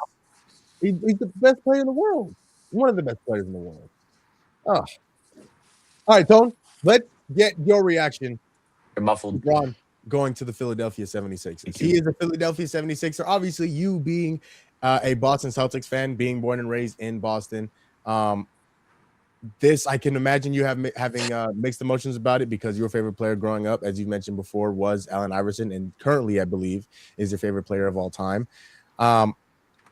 He's the best player in the world. One of the best players in the world. Oh. All right, Tone, let's get your reaction. You're muffled. LeBron going to the Philadelphia 76ers. He is a Philadelphia 76er. Obviously, you being a Boston Celtics fan, being born and raised in Boston, this I can imagine you having mixed emotions about it, because your favorite player growing up, as you mentioned before, was Allen Iverson, and currently, I believe, is your favorite player of all time.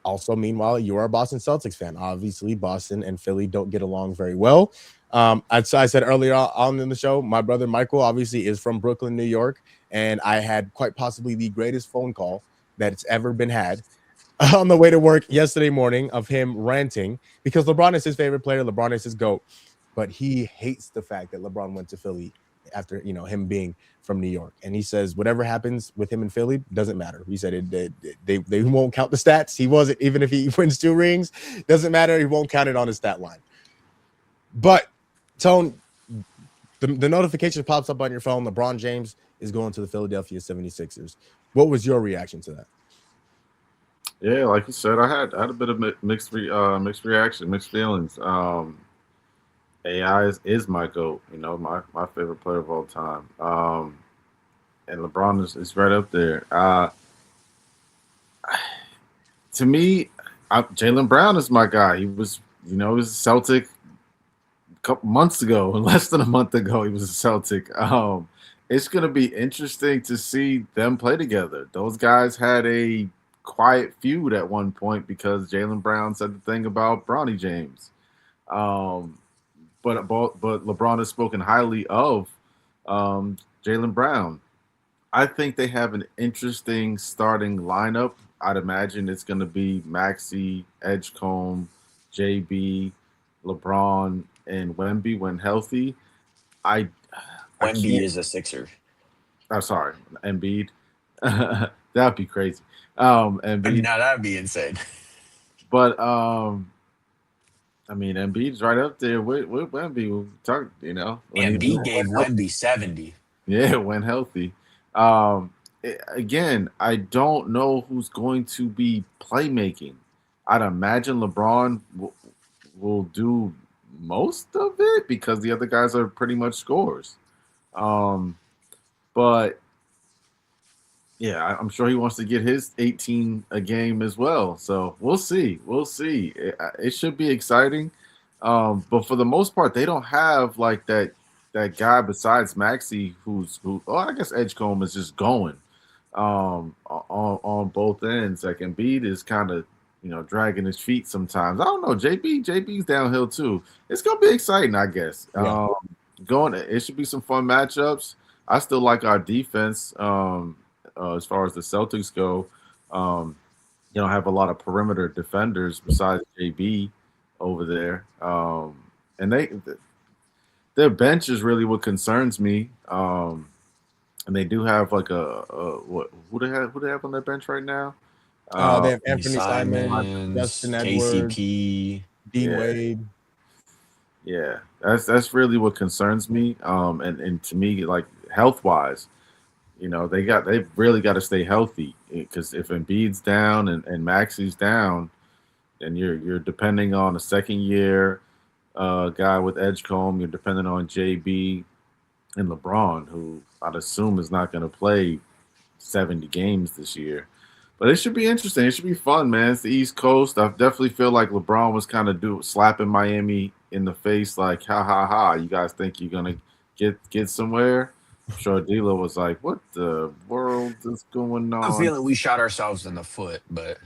Also, meanwhile, you are a Boston Celtics fan. Obviously, Boston and Philly don't get along very well. I said earlier on in the show, my brother Michael obviously is from Brooklyn, New York, and I had quite possibly the greatest phone call that's ever been had on the way to work yesterday morning of him ranting because LeBron is his favorite player. LeBron is his GOAT, but he hates the fact that LeBron went to Philly after, him being from New York. And he says whatever happens with him in Philly doesn't matter. He said they won't count the stats. He wasn't, even if he wins 2 rings, doesn't matter. He won't count it on his stat line. But Tone, the notification pops up on your phone. LeBron James is going to the Philadelphia 76ers. What was your reaction to that? Yeah, like you said, I had a bit of mixed reaction, mixed feelings. AI is my GOAT, my favorite player of all time. And LeBron is right up there. To me, Jaylen Brown is my guy. He was a Celtic a couple months ago, less than a month ago, he was a Celtic. It's going to be interesting to see them play together. Those guys had a quiet feud at one point because Jaylen Brown said the thing about Bronny James. But LeBron has spoken highly of Jaylen Brown. I think they have an interesting starting lineup. I'd imagine it's going to be Maxey, Edgecombe, JB, LeBron, and Wemby when healthy. Wemby is a Sixer. I'm sorry, Embiid. That'd be crazy. Embiid. No, that'd be insane. But Embiid's right up there with Wemby. We'll talk, Embiid gave Wemby 70. Yeah, when healthy. Again, I don't know who's going to be playmaking. I'd imagine LeBron will do most of it because the other guys are pretty much scorers. But Yeah, I'm sure he wants to get his 18 a game as well. So we'll see. We'll see. It should be exciting. But for the most part, they don't have like that guy besides Maxi who. Oh, I guess Edgecombe is just going on both ends. Like Embiid is kind of dragging his feet sometimes. I don't know. JB's downhill too. It's gonna be exciting, I guess. Yeah. Going. It should be some fun matchups. I still like our defense. As far as the Celtics go, you don't have a lot of perimeter defenders besides JB over there, and their bench is really what concerns me. And they do have like what who they have on their bench right now? They have Anthony Anthony Simon, Simons, Justin Edwards, KCP. Dean Yeah, Wade. yeah, that's really what concerns me. And to me, like health wise. They've really got to stay healthy because if Embiid's down and Maxi's down, then you're depending on a second year guy with Edgecombe. You're depending on JB and LeBron, who I'd assume is not going to play 70 games this year. But it should be interesting. It should be fun, man. It's the East Coast. I definitely feel like LeBron was kind of slapping Miami in the face, like, ha ha ha. You guys think you're gonna get somewhere? I'm sure D'Lo was like, "What the world is going I'm on?" feeling we shot ourselves in the foot, but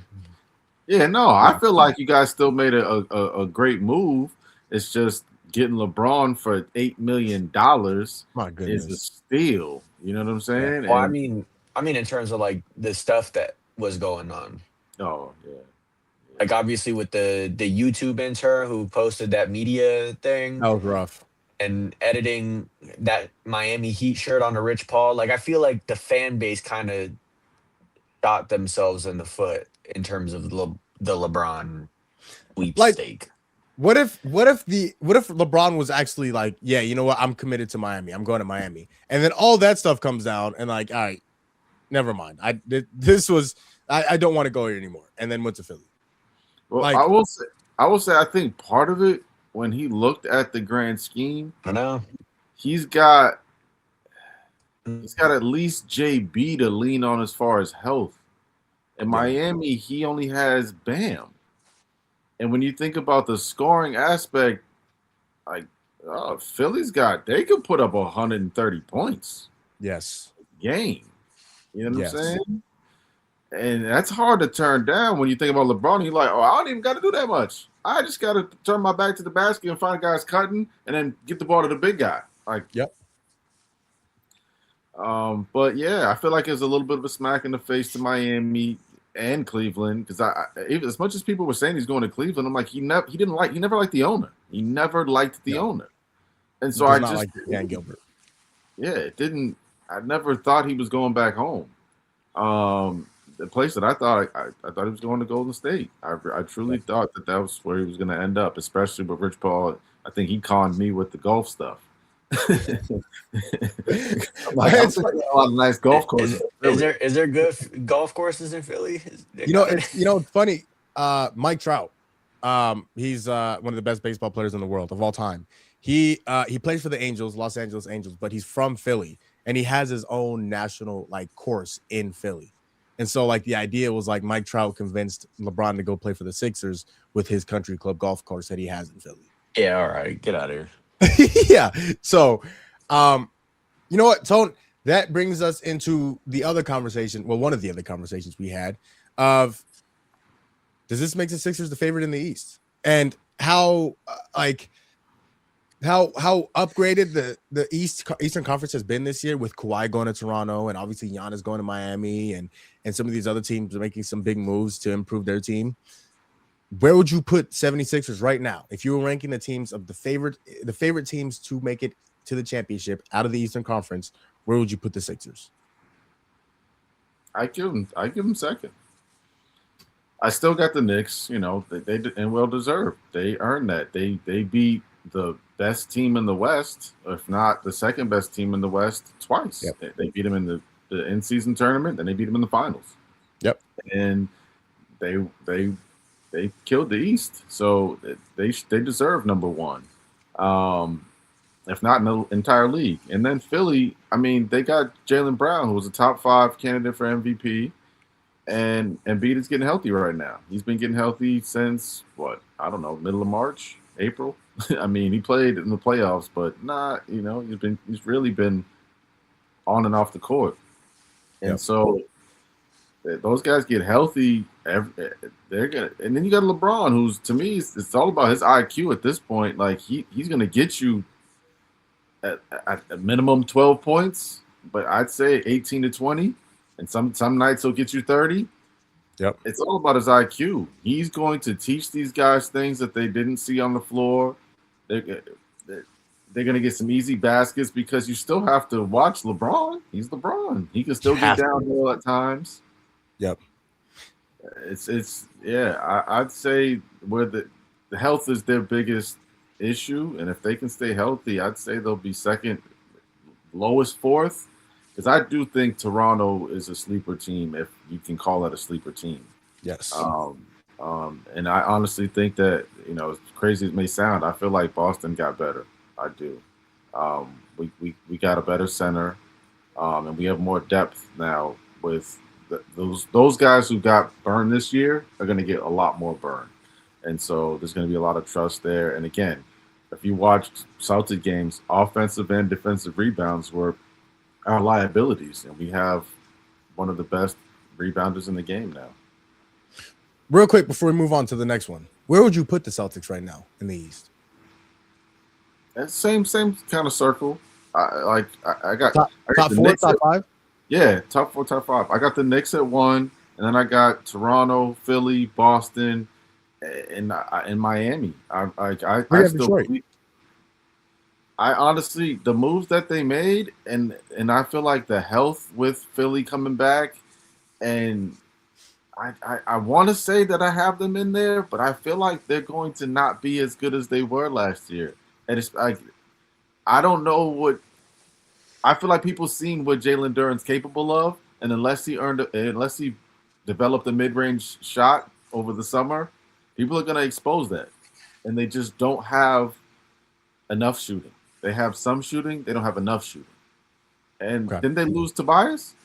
Yeah, no, I feel like you guys still made a great move. It's just getting LeBron for $8 million My is a goodness. steal. You know what I'm Yeah. saying? well, And I mean, in terms of like the stuff that was going on, oh yeah, like obviously with the YouTube intern who posted that media thing That was rough. and editing that Miami Heat shirt on a Rich Paul, like I feel like the fan base kind of shot themselves in the foot in terms of the LeBron Like, sweepstake. what if LeBron was actually like, yeah, you know what? I'm committed to Miami. I'm going to Miami. And then all that stuff comes down and like, all right, never mind. I don't want to go here anymore. And then went to Philly. well, Like, I will say, I think part of it when he looked at the grand scheme, I know. he's got at least JB to lean on as far as health. In yeah, Miami, he only has Bam. And when you think about the scoring aspect, like Philly's they could put up 130 points yes. a game. You know what I'm Yes. saying? And that's hard to turn down when you think about LeBron. You're like, oh, I don't even got to do that much. I just got to turn my back to the basket and find guys cutting and then get the ball to the big guy. Like, Yep. But yeah, I feel like it's a little bit of a smack in the face to Miami and Cleveland because even as much as people were saying he's going to Cleveland, I'm like he never liked the owner. He never liked the No. owner, and so Does I not just like Dan Gilbert. yeah, it didn't. I never thought he was going back home. The place that I thought I thought he was going to Golden State. I truly thought that was where he was going to end up, especially with Rich Paul. I think he conned me with the golf stuff. I'm It's thinking a lot of nice golf courses. Is there good golf courses in Philly? It's funny. Mike Trout. He's one of the best baseball players in the world of all time. He plays for the Angels, Los Angeles Angels, but he's from Philly and he has his own national like course in Philly. And so like the idea was like Mike Trout convinced LeBron to go play for the Sixers with his country club golf course that he has in Philly. Yeah, all right, get out of here. Yeah. So, you know what, Tone? That brings us into the other conversation. Well, one of the other conversations we had of does this make the Sixers the favorite in the East, and how how upgraded the Eastern Conference has been this year with Kawhi going to Toronto and obviously Giannis going to Miami and some of these other teams are making some big moves to improve their team. Where would you put 76ers right now if you were ranking the teams of the favorite teams to make it to the championship out of the Eastern Conference? Where would you put the Sixers? I give them second. I still got the Knicks. They and well deserved. They earned that. They beat the best team in the West, if not the second best team in the West, twice. Yep. They beat them in the in-season tournament, then they beat them in the finals. Yep. And they killed the East, so they deserve number one. if not in the entire league. And then Philly, I mean, they got Jaylen Brown, who was a top 5 candidate for MVP, and Embiid is getting healthy right now. He's been getting healthy since what? I don't know, middle of March, April. I mean, he played in the playoffs, but not, he's really been on and off the court. And so those guys get healthy, they're gonna. And then you got LeBron, who's to me, it's all about his IQ at this point. Like he's gonna get you at a minimum 12 points, but I'd say 18 to 20, and some nights he'll get you 30. Yep. It's all about his IQ. He's going to teach these guys things that they didn't see on the floor. They're going to get some easy baskets because you still have to watch LeBron. He's LeBron. He can still get downhill at times. Yep. I'd say where the health is their biggest issue, and if they can stay healthy, I'd say they'll be second, lowest fourth, because I do think Toronto is a sleeper team, if you can call that a sleeper team. Yes. And I honestly think that, as crazy as it may sound, I feel like Boston got better. I do. We got a better center, and we have more depth now with those guys who got burned this year are going to get a lot more burn. And so there's going to be a lot of trust there. And again, if you watched Celtic games, offensive and defensive rebounds were our liabilities. And we have one of the best rebounders in the game now. Real quick, before we move on to the next one, where would you put the Celtics right now in the East? Same kind of circle. I got top 4, top 5? Yeah, top 4, top 5. I got the Knicks at 1, and then I got Toronto, Philly, Boston, and Miami. I honestly, the moves that they made, and I feel like the health with Philly coming back, and I want to say that I have them in there, but I feel like they're going to not be as good as they were last year. And it's like, I don't know what. I feel like people seen what Jalen Duren's capable of, and unless he developed a mid-range shot over the summer, people are going to expose that, and they just don't have enough shooting. They have some shooting, they don't have enough shooting. And didn't they lose Tobias?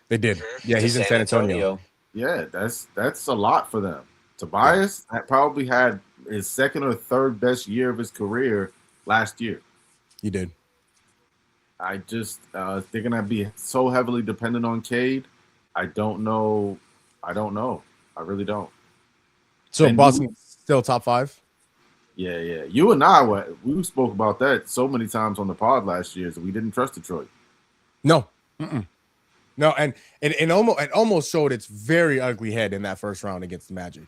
They did. Yeah, he's in San Antonio. Yeah, that's a lot for them. Tobias probably had his second or third best year of his career last year. He did. I just they're gonna be so heavily dependent on Cade. I don't know. I really don't. So and Boston still top 5? Yeah. You and I we spoke about that so many times on the pod last year, so we didn't trust Detroit. No. No, and it almost showed its very ugly head in that first round against the Magic.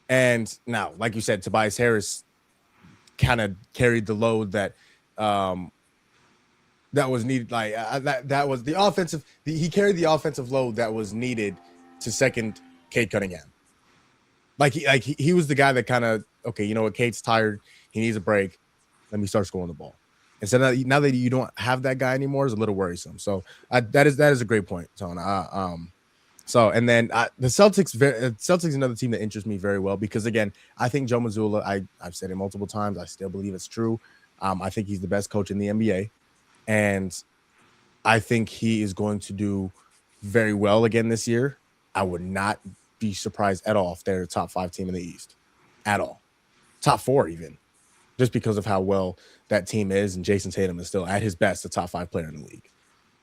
And now, like you said, Tobias Harris kind of carried the load that was needed. Like that was the offensive. He carried the offensive load that was needed to second Cade Cunningham. He was the guy that kind of, okay, you know what, Cade's tired, he needs a break. Let me start scoring the ball. And so now that you don't have that guy anymore, is a little worrisome. So that is a great point, Tone. So and then the Celtics is another team that interests me very well because again, I think Joe Mazzulla. I've said it multiple times. I still believe it's true. I think he's the best coach in the NBA, and I think he is going to do very well again this year. I would not be surprised at all if they're a top 5 team in the East, at all, top 4 even, just because of how well that team is, and Jason Tatum is still at his best, a top 5 player in the league.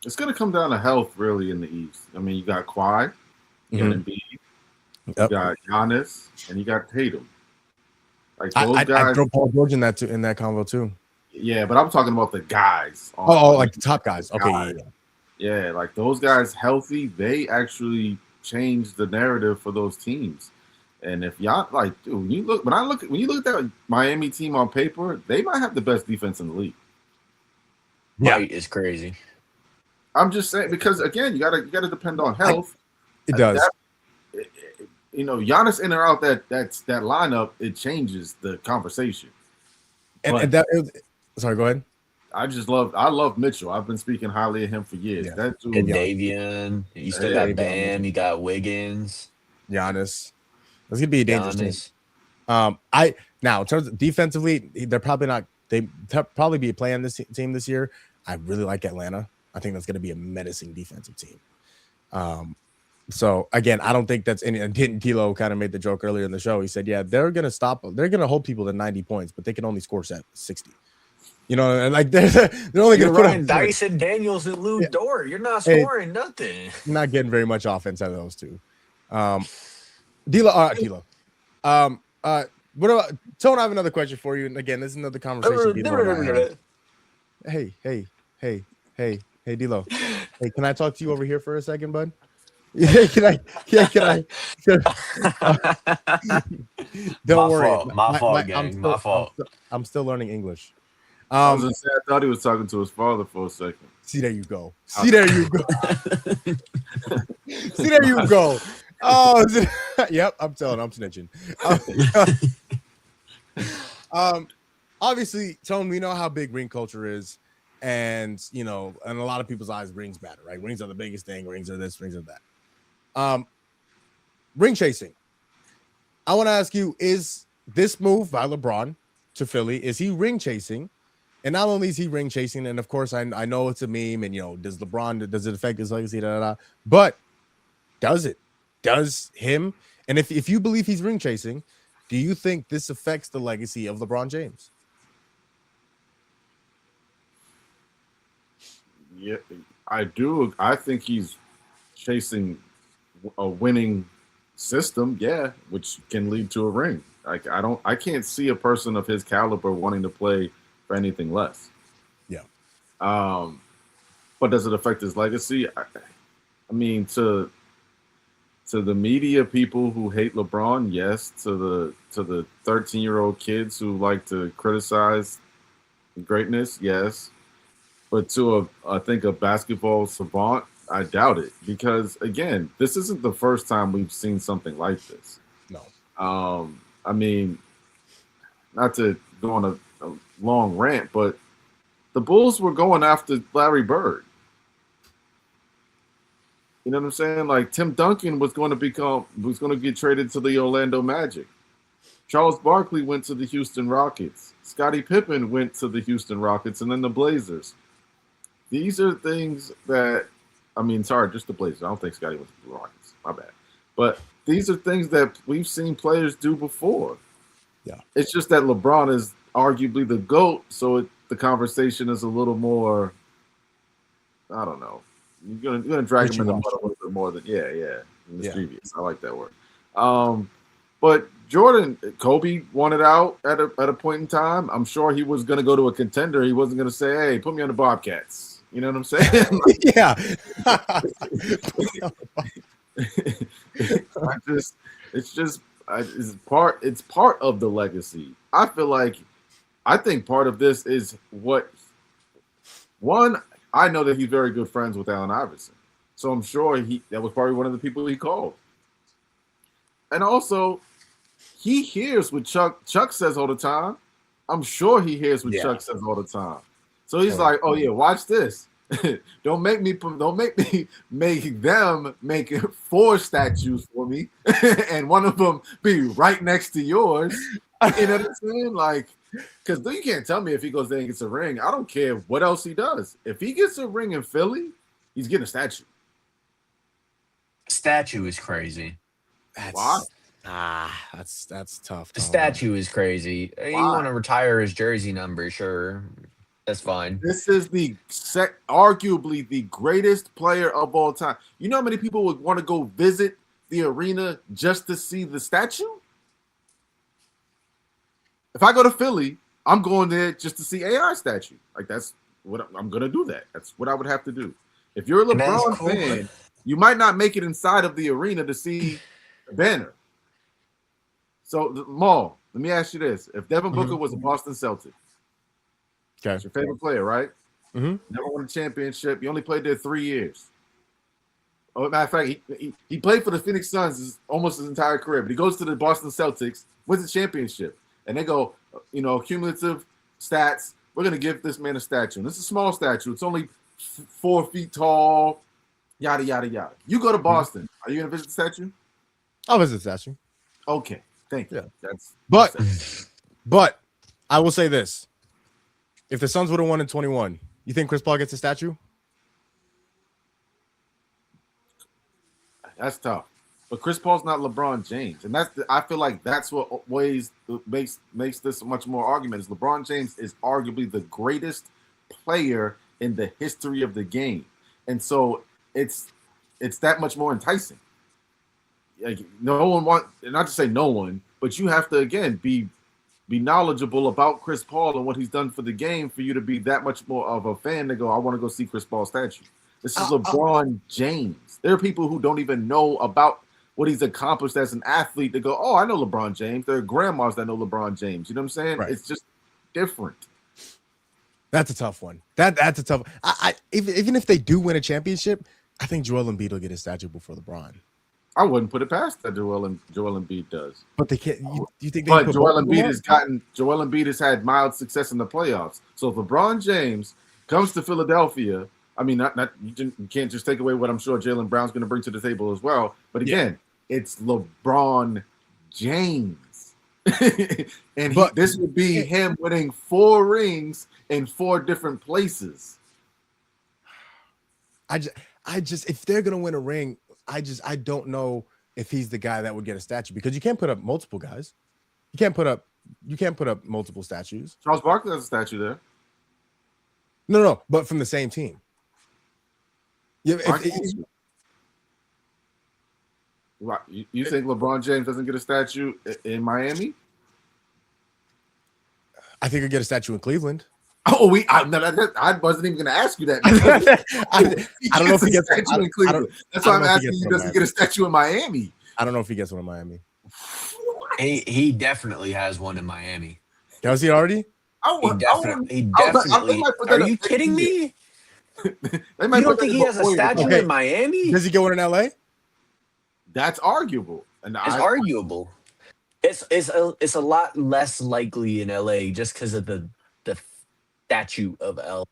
It's going to come down to health, really, in the East. I mean, you got Kawhi, you got Embiid, you got Giannis, and you got Tatum. Like those guys, I throw Paul George in that convo too. Yeah, but I'm talking about the guys. Like the top guys. Okay, yeah, like those guys healthy, they actually change the narrative for those teams. And if y'all when you look at that Miami team on paper, they might have the best defense in the league. Yeah, it's crazy. I'm just saying because again, you gotta depend on health. It does. Giannis in or out that lineup, it changes the conversation. Sorry, go ahead. I love Mitchell. I've been speaking highly of him for years. Yeah. That dude, Davian, you still got Bam, you got Wiggins, Giannis. This could be a dangerous team. Now in terms of defensively, they're probably not probably be playing this team this year. I really like Atlanta. I think that's going to be a menacing defensive team. So again, I don't think that's any. And Tilo kind of made the joke earlier in the show. He said, "Yeah, they're going to hold people to 90 points, but they can only score 60." You know, and like they're only going to put Ryan Dyson, Daniels, and Lou Dort. You're not scoring nothing. Not getting very much offense out of those two. Tilo. What about Tone? I have another question for you. And again, this is another conversation. Hey, D'Lo. Hey, can I talk to you over here for a second, bud? Yeah, can I? Don't worry. My fault. I'm still learning English. I thought he was talking to his father for a second. See, there you go. See, there you go. Oh, yep. I'm snitching. Obviously, Tone, we know how big ring culture is. And, you know, in a lot of people's eyes, rings matter, right? Rings are the biggest thing. Rings are this, rings are that. Ring chasing. I want to ask you, is this move by LeBron to Philly, is he ring chasing? And not only is he ring chasing, and of course, I know it's a meme, and, you know, does it affect his legacy? But does it? Does him? And if you believe he's ring chasing, do you think this affects the legacy of LeBron James? Yeah, I do. I think he's chasing a winning system, yeah, which can lead to a ring. Like I can't see a person of his caliber wanting to play for anything less. Yeah. But does it affect his legacy? I mean, to the media people who hate LeBron, yes. To the 13-year-old kids who like to criticize greatness, yes. But to I think a basketball savant, I doubt it, because again, this isn't the first time we've seen something like this. No. I mean, not to go on a long rant, but the Bulls were going after Larry Bird. You know what I'm saying? Like Tim Duncan was going to get traded to the Orlando Magic. Charles Barkley went to the Houston Rockets. Scottie Pippen went to the Houston Rockets and then the Blazers. These are things that, I mean, sorry, just the Blazers. I don't think Scottie went to the Rockets. My bad. But these are things that we've seen players do before. Yeah. It's just that LeBron is arguably the GOAT, so the conversation is a little more, I don't know. You're gonna drag him in the mud a little bit more than mischievous. I like that word. But Kobe wanted out at a point in time. I'm sure he was gonna go to a contender. He wasn't gonna say, "Hey, put me on the Bobcats." You know what I'm saying? Yeah. It's part of the legacy. I think part of this is I know that he's very good friends with Allen Iverson. So I'm sure that was probably one of the people he called. And also, he hears what Chuck says all the time. I'm sure he hears what Chuck says all the time. So he's like, "Oh yeah, watch this. Don't make me make them make 4 statues for me, and one of them be right next to yours." You know what I'm saying? Like, because you can't tell me if he goes there and gets a ring. I don't care what else he does. If he gets a ring in Philly, he's getting a statue. Statue is crazy. Why? That's tough. The statue is crazy. You want to retire his jersey number, sure. That's fine. This is arguably the greatest player of all time. You know how many people would want to go visit the arena just to see the statue? If I go to Philly, I'm going there just to see AI statue. Like that's what I'm going to do. That's what I would have to do. If you're a LeBron fan, you might not make it inside of the arena to see the banner. So, Maul, let me ask you this: if Devin Booker was a Boston Celtic, okay, it's your favorite player, right? Mm-hmm. Never won a championship. You only played there 3 years. Oh, matter of fact, he played for the Phoenix Suns almost his entire career, but he goes to the Boston Celtics, wins the championship, and they go, cumulative stats. We're gonna give this man a statue. And it's a small statue. It's only 4 feet tall. Yada yada yada. You go to Boston. Are you gonna visit the statue? I'll visit the statue. Okay, thank you. Yeah. But I will say this: If the Suns would have won in 21, you think Chris Paul gets a statue? That's tough. But Chris Paul's not LeBron James, and I feel like that's what makes this much more argument. Is LeBron James is arguably the greatest player in the history of the game, and so it's that much more enticing. Like no one not to say no one, but you have to again be knowledgeable about Chris Paul and what he's done for the game for you to be that much more of a fan to go, I want to go see Chris Paul's statue. This is LeBron James. There are people who don't even know about what he's accomplished as an athlete to go, oh, I know LeBron James. There are grandmas that know LeBron James. You know what I'm saying? Right. It's just different. That's a tough one. That's a tough. Even if they do win a championship, I think Joel Embiid will get a statue before LeBron. I wouldn't put it past that Joel Embiid does. But they can't. You think? But Joel Embiid has had mild success in the playoffs. So if LeBron James comes to Philadelphia, I mean, you can't just take away what I'm sure Jaylen Brown's going to bring to the table as well. But again, it's LeBron James, and this would be him winning 4 rings in 4 different places. I just if they're going to win a ring. I don't know if he's the guy that would get a statue because you can't put up multiple guys. You can't put up multiple statues. Charles Barkley has a statue there. No, but from the same team. Yeah, you think LeBron James doesn't get a statue in Miami? I think he'll get a statue in Cleveland. Oh, I wasn't even going to ask you that. I don't know if he gets a statue in Cleveland. That's why I'm asking you. Does he get a statue in Miami? I don't know if he gets one in Miami. He definitely has one in Miami. Does he already? He definitely. Are you kidding me? You don't think he has a statue in Miami? Does he get one in LA? That's arguable. It's arguable. It's a lot less likely in LA just because of the statue of L.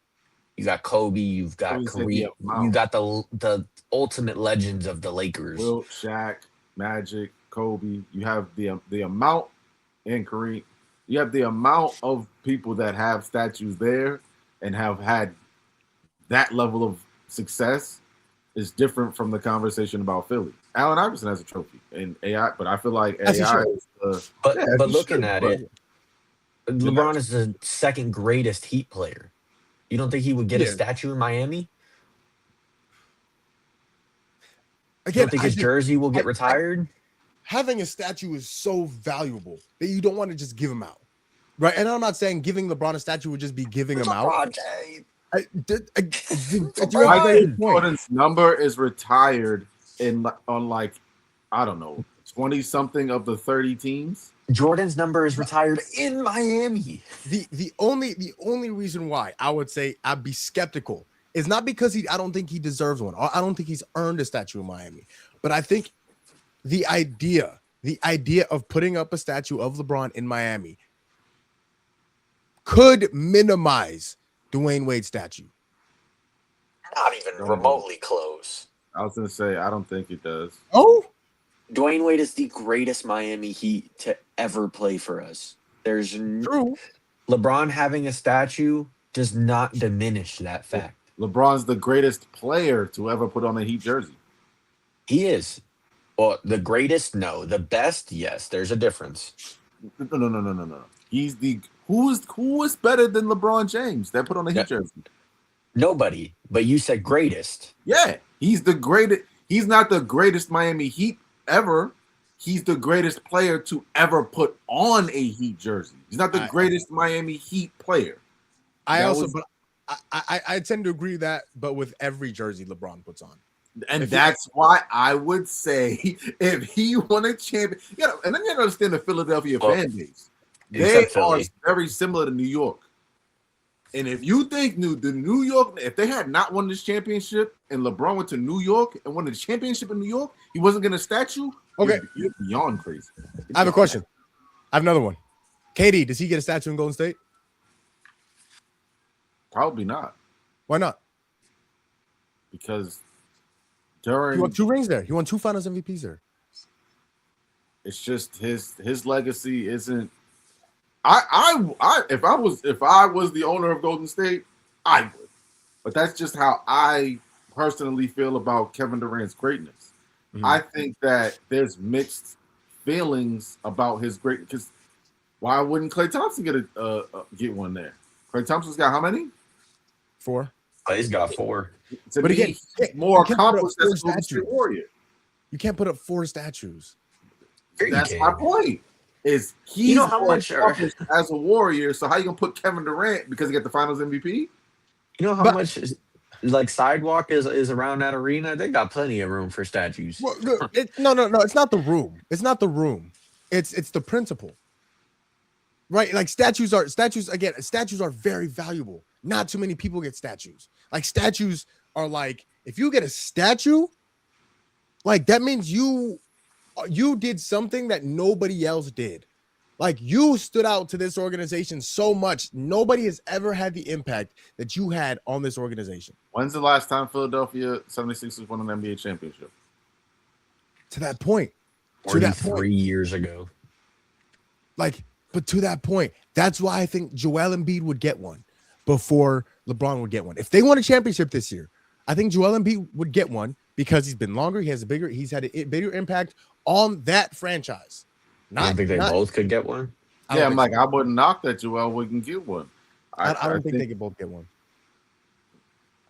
You got Kobe, you've got Kareem, you got the ultimate legends of the Lakers. Wilt, Shaq, Magic, Kobe. You have the amount and Kareem. You have the amount of people that have statues there and have had that level of success is different from the conversation about Philly. Allen Iverson has a trophy and AI, but I feel like AI is but looking at it, LeBron is the second greatest Heat player. You don't think he would get a statue in Miami? Again, you don't think his jersey will get retired? Having a statue is so valuable that you don't want to just give him out, right? And I'm not saying giving LeBron a statue would just be giving him out. Jordan's number is retired on like I don't know 20 something of the 30 teams. Jordan's number is retired in Miami. The only reason why I would say I'd be skeptical is not because I don't think he deserves one. I don't think he's earned a statue in Miami. But I think the idea of putting up a statue of LeBron in Miami could minimize Dwayne Wade's statue. Not even remotely close. I was going to say, I don't think it does. Oh? Dwayne Wade is the greatest Miami Heat to ever play for us. There's true. LeBron having a statue does not diminish that fact. LeBron's the greatest player to ever put on a Heat jersey. He is. Well, the greatest, no. The best, yes. There's a difference. No. He's the who is better than LeBron James that put on a Heat jersey? Nobody. But you said greatest. Yeah, he's the greatest. He's not the greatest Miami Heat ever. He's the greatest player to ever put on a Heat jersey. He's not the greatest Miami Heat player. I tend to agree with that, but with every jersey LeBron puts on. And that's why I would say if he won a champion, and then you gotta understand the Philadelphia fan base. They are very similar to New York. And if you think the New York, if they had not won this championship and LeBron went to New York and won the championship in New York, he wasn't getting a statue. Okay, you're beyond crazy. I have a question. I have another one. KD, does he get a statue in Golden State? Probably not. Why not? Because he won 2 rings there. He won 2 Finals MVPs there. It's just his legacy isn't. if I was the owner of Golden State, I would. But that's just how I personally feel about Kevin Durant's greatness. Mhm. I think that there's mixed feelings about his greatness. Because why wouldn't Klay Thompson get one there? Klay Thompson's got how many? 4. Clay's got 4. To But me, again, he's more you can't put up accomplished as a 4 Golden State statues. Warrior. You can't put up 4 statues. Sure you That's can. my point. Is he's You know how more much accomplished as a Warrior? So how you gonna put Kevin Durant because he got the Finals MVP? You know how But- much like sidewalk is around that arena? They got plenty of room for statues. Well, no, it's not the room. It's not the room. It's the principle. Right? Like statues are very valuable. Not too many people get statues. Like statues are like, if you get a statue, like that means you did something that nobody else did. Like you stood out to this organization so much. Nobody has ever had the impact that you had on this organization. When's the last time Philadelphia 76ers won an NBA championship? To that point. 43 years ago. Like, but to that point, that's why I think Joel Embiid would get one before LeBron would get one. If they won a championship this year, I think Joel Embiid would get one because he's been longer. He's had a bigger impact on that franchise. I don't think they both could get one. Yeah, I'm like, I wouldn't knock that Joel wouldn't get one. I don't think they could both get one.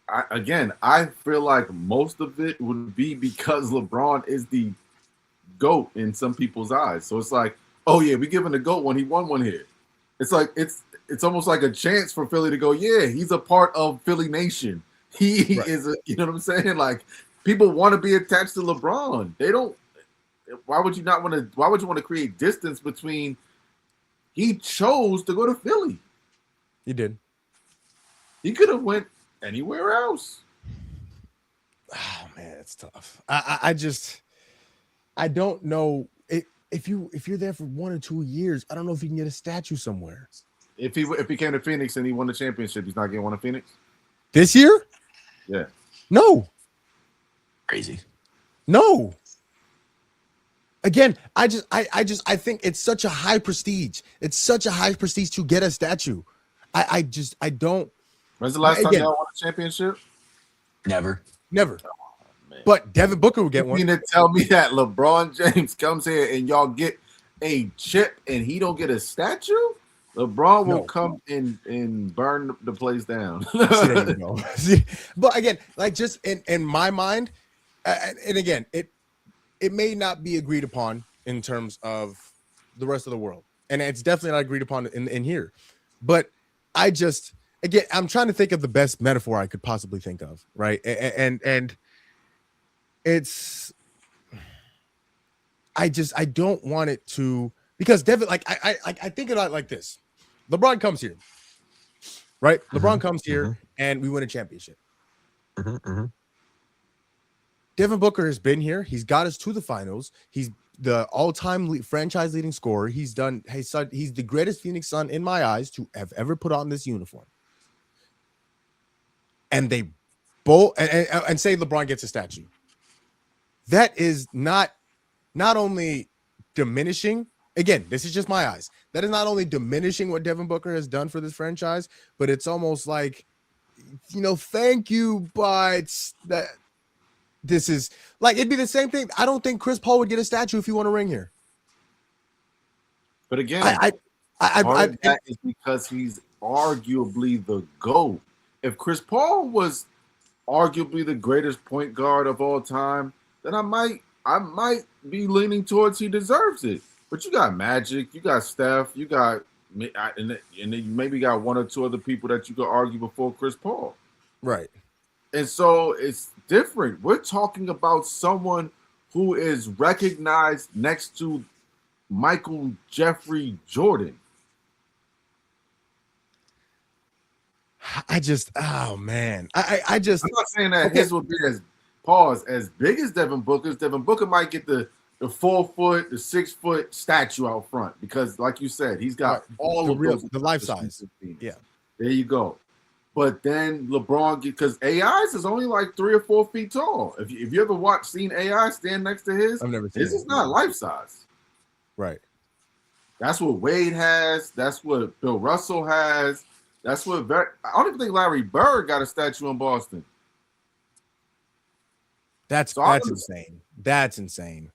I feel like most of it would be because LeBron is the GOAT in some people's eyes. So it's like, oh yeah, we giving the GOAT one. He won one here. It's like it's almost like a chance for Philly to go, yeah, he's a part of Philly Nation. He Right. is you know what I'm saying? Like people want to be attached to LeBron. They don't. Why would you want to create distance between? He chose to go to Philly. He did. He could have went anywhere else. Oh man, it's tough. I don't know if you're there for 1 or 2 years. I don't know if you can get a statue somewhere. If he came to Phoenix and he won the championship, he's not getting one in Phoenix. This year? Yeah. No. Crazy. No. Again, I think it's such a high prestige. It's such a high prestige to get a statue. I don't. When's the last time Again, y'all won a championship? Never. Never. Man. But Devin Booker will get You one. mean to tell me that LeBron James comes here and y'all get a chip and he don't get a statue? LeBron will No. come and burn the place down. See, there you go. See, but again, like just in my mind, and again, it may not be agreed upon in terms of the rest of the world, and it's definitely not agreed upon in here. But I'm trying to think of the best metaphor I could possibly think of, right? And it's, I don't want it to, because Devin, like I think about it like this: LeBron comes here, right? LeBron comes here, and we win a championship. Devin Booker has been here. He's got us to the finals. He's the all-time franchise leading scorer. He's the greatest Phoenix Sun in my eyes to have ever put on this uniform. And they both and say LeBron gets a statue. That is not only diminishing. Again, this is just my eyes. That is not only diminishing what Devin Booker has done for this franchise, but it's almost like, thank you, but that. This is like, it'd be the same thing. I don't think Chris Paul would get a statue if he won a ring here. But again, part of that is because he's arguably the GOAT. If Chris Paul was arguably the greatest point guard of all time, then I might be leaning towards he deserves it. But you got Magic, you got Steph, you got and then you maybe got 1 or 2 other people that you could argue before Chris Paul. right. And so it's different. We're talking about someone who is recognized next to Michael Jeffrey Jordan. Oh man. I'm not saying that his would be as big as Devin Booker's. Devin Booker might get the 4 foot, the 6 foot statue out front because, like you said, he's got all of the life size. Yeah. There you go. But then LeBron, because AI's is only like 3 or 4 feet tall. If you ever seen AI stand next to his, I've never seen his is not life size. Right. That's what Wade has. That's what Bill Russell has. That's what I don't even think Larry Bird got a statue in Boston. That's insane. That's insane.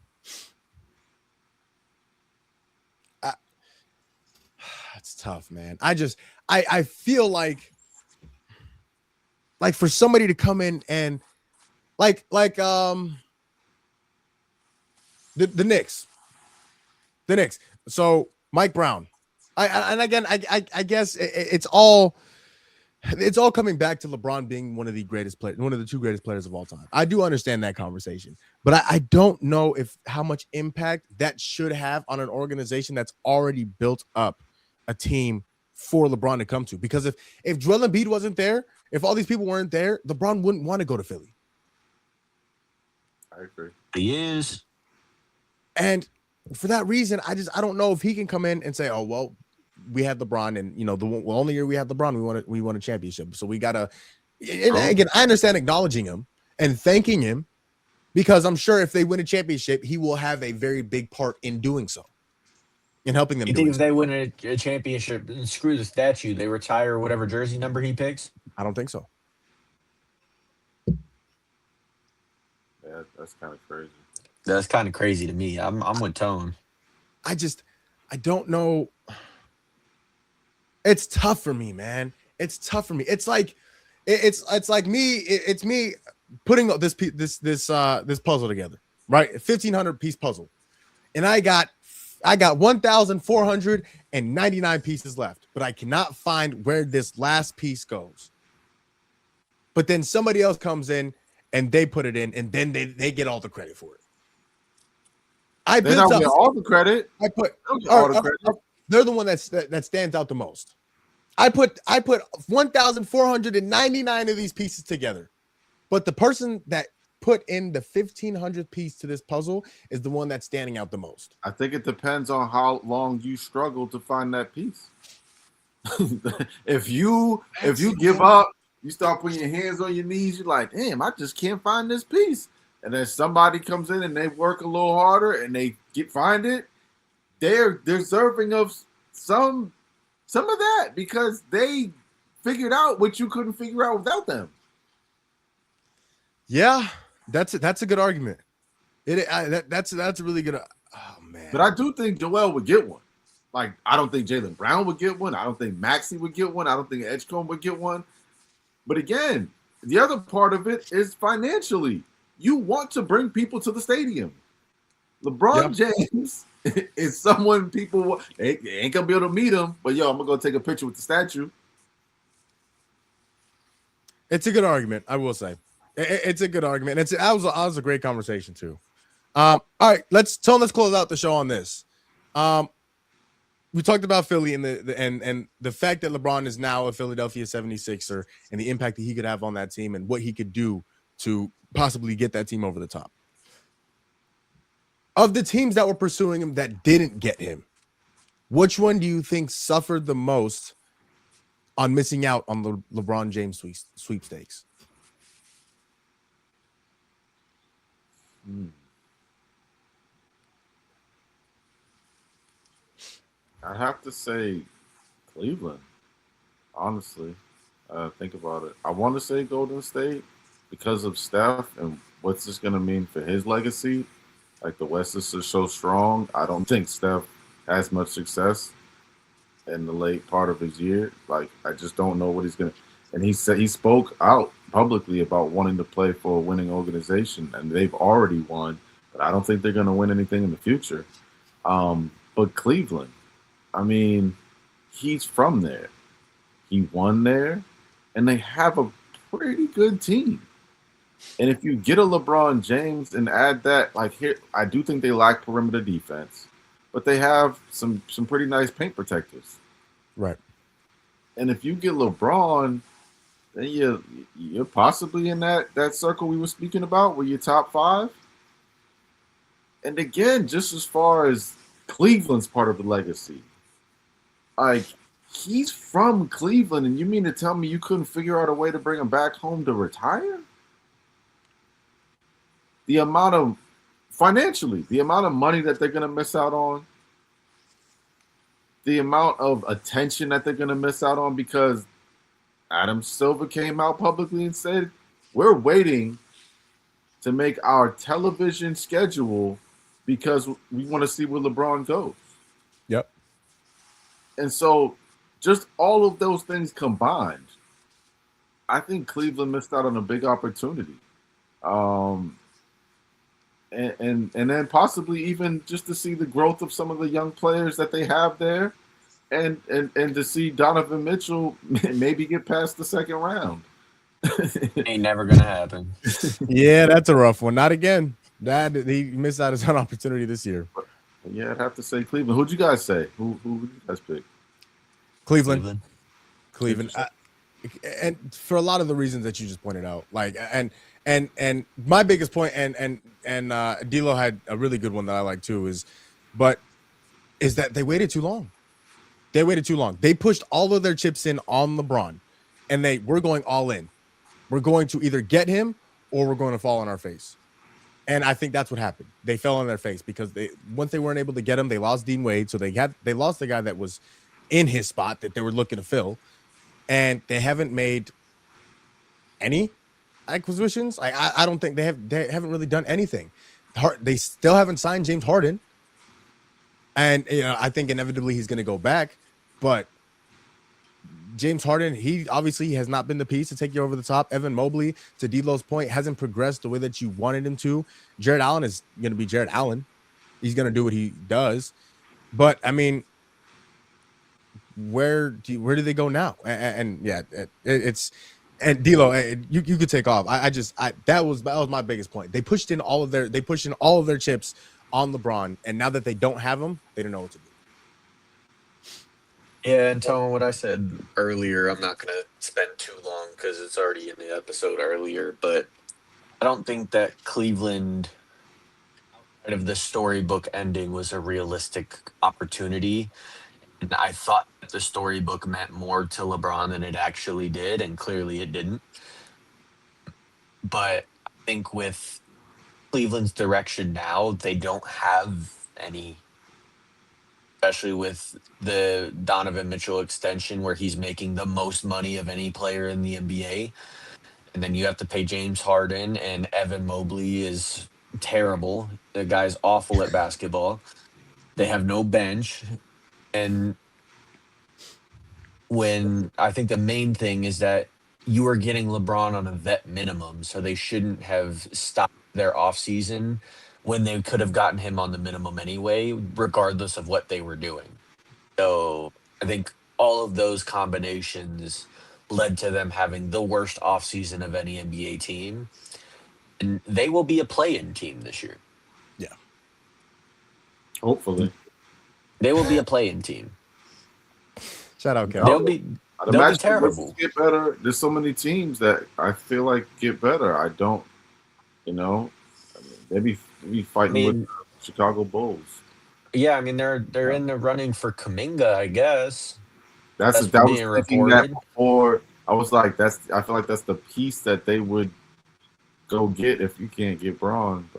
That's tough, man. I feel like for somebody to come in and like the Knicks. The Knicks. So Mike Brown. I guess it's all coming back to LeBron being one of the two greatest players of all time. I do understand that conversation, but I don't know how much impact that should have on an organization that's already built up a team for LeBron to come to. Because if Joel Embiid wasn't there, if all these people weren't there, LeBron wouldn't want to go to Philly. I agree. He is. And for that reason, I don't know if he can come in and say, oh, well, we had LeBron, and the only year we had LeBron, we won a championship. So we gotta. And again, I understand acknowledging him and thanking him, because I'm sure if they win a championship, he will have a very big part in doing so, in helping them. You think if they win a championship, screw the statue, they retire whatever jersey number he picks? I don't think so. Yeah, that's kind of crazy. That's kind of crazy to me. I'm with Tone. I don't know. It's tough for me, man. It's tough for me. It's like me putting this puzzle together, right? A 1,500 piece puzzle, and I got 1,499 pieces left, but I cannot find where this last piece goes. But then somebody else comes in and they put it in, and then they get all the credit for it. They don't get all the credit. They're the one that stands out the most. I put 1,499 of these pieces together, but the person that put in the 1,500th piece to this puzzle is the one that's standing out the most. I think it depends on how long you struggle to find that piece. If you give up, you start putting your hands on your knees, you're like, damn, I just can't find this piece. And then somebody comes in and they work a little harder and they find it, they're deserving of some of that, because they figured out what you couldn't figure out without them. Yeah, that's a good argument. That's a really good. Oh man! But I do think Joel would get one. Like, I don't think Jaylen Brown would get one. I don't think Maxey would get one. I don't think Edgecombe would get one. But again, the other part of it is financially. You want to bring people to the stadium. LeBron James is someone people they ain't gonna be able to meet him, but I'm gonna go take a picture with the statue. It's a good argument, I will say. It's a good argument. That was a great conversation too. All right, let's close out the show on this. We talked about Philly and the fact that LeBron is now a Philadelphia 76er and the impact that he could have on that team and what he could do to possibly get that team over the top. Of the teams that were pursuing him that didn't get him, which one do you think suffered the most on missing out on the LeBron James sweepstakes? I have to say Cleveland, honestly. Think about it. I want to say Golden State because of Steph and what's this going to mean for his legacy. Like, the West is so strong. I don't think Steph has much success in the late part of his year. Like, I just don't know what he's going to. And he spoke out publicly about wanting to play for a winning organization, and they've already won. But I don't think they're going to win anything in the future. But Cleveland, I mean, he's from there. He won there, and they have a pretty good team. And if you get a LeBron James and add that, like, here, I do think they lack perimeter defense, but they have some pretty nice paint protectors. Right. And if you get LeBron, then you're possibly in that circle we were speaking about, where you're top 5. And again, just as far as Cleveland's part of the legacy, like, he's from Cleveland, and you mean to tell me you couldn't figure out a way to bring him back home to retire? The amount of money that they're going to miss out on, the amount of attention that they're going to miss out on because Adam Silver came out publicly and said, we're waiting to make our television schedule because we want to see where LeBron goes. Yep. And so just all of those things combined, I think Cleveland missed out on a big opportunity. And then possibly even just to see the growth of some of the young players that they have there and to see Donovan Mitchell maybe get past the second round. Ain't never gonna happen. Yeah, that's a rough one. Not again. That he missed out his own opportunity this year. Yeah, I'd have to say Cleveland. Who'd you guys say? Who did you guys pick? Cleveland. And for a lot of the reasons that you just pointed out, like and my biggest point, and D'Lo had a really good one that I like too, is that they waited too long. They waited too long. They pushed all of their chips in on LeBron, and we're going all in. We're going to either get him or we're going to fall on our face. And I think that's what happened. They fell on their face because once they weren't able to get him, they lost Dean Wade, so they lost the guy that was in his spot that they were looking to fill, and they haven't made any acquisitions. I don't think they haven't really done anything. They still haven't signed James Harden, and I think inevitably he's going to go back, but James Harden, he obviously has not been the piece to take you over the top. Evan Mobley, to D'Lo's point, hasn't progressed the way that you wanted him to. Jared Allen is going to be Jared Allen. He's going to do what he does. But, I mean, where do they go now? And D'Lo, you could take off. That was my biggest point. They pushed in all of their chips on LeBron, and now that they don't have him, they don't know what to do. Yeah, and telling what I said earlier, I'm not going to spend too long because it's already in the episode earlier, but I don't think that Cleveland, outside of the storybook ending, was a realistic opportunity. And I thought that the storybook meant more to LeBron than it actually did, and clearly it didn't. But I think with Cleveland's direction now, they don't have any, especially with the Donovan Mitchell extension where he's making the most money of any player in the NBA. And then you have to pay James Harden, and Evan Mobley is terrible. The guy's awful at basketball. They have no bench. And when I think the main thing is that you are getting LeBron on a vet minimum, so they shouldn't have stopped their offseason when they could have gotten him on the minimum anyway, regardless of what they were doing. So I think all of those combinations led to them having the worst offseason of any NBA team. And they will be a play-in team this year. Yeah. Hopefully. They will be a play-in team. Shout out, Kevin. They'll be terrible. Get better. There's so many teams that I feel like get better. I don't, they be fighting with the Chicago Bulls. Yeah, I mean they're in the running for Kuminga, I guess. That was thinking that before. I was like, I feel like that's the piece that they would go get if you can't get Braun.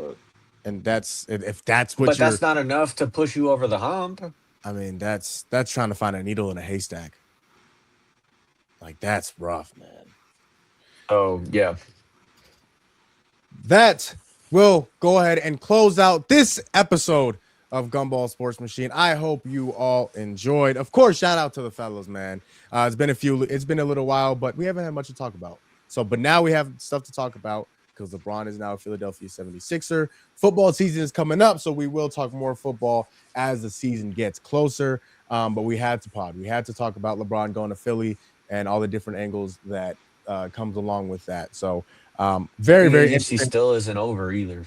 And that's if that's what. But that's not enough to push you over the hump. I mean, that's trying to find a needle in a haystack. Like, that's rough, man. Oh, yeah. That will go ahead and close out this episode of Gumball Sports Machine. I hope you all enjoyed. Of course, shout out to the fellows, man. It's been a little while, but we haven't had much to talk about. But now we have stuff to talk about because LeBron is now a Philadelphia 76er. Football season is coming up, so we will talk more football as the season gets closer. But we had to pod. We had to talk about LeBron going to Philly and all the different angles that comes along with that. So very agency still isn't over either.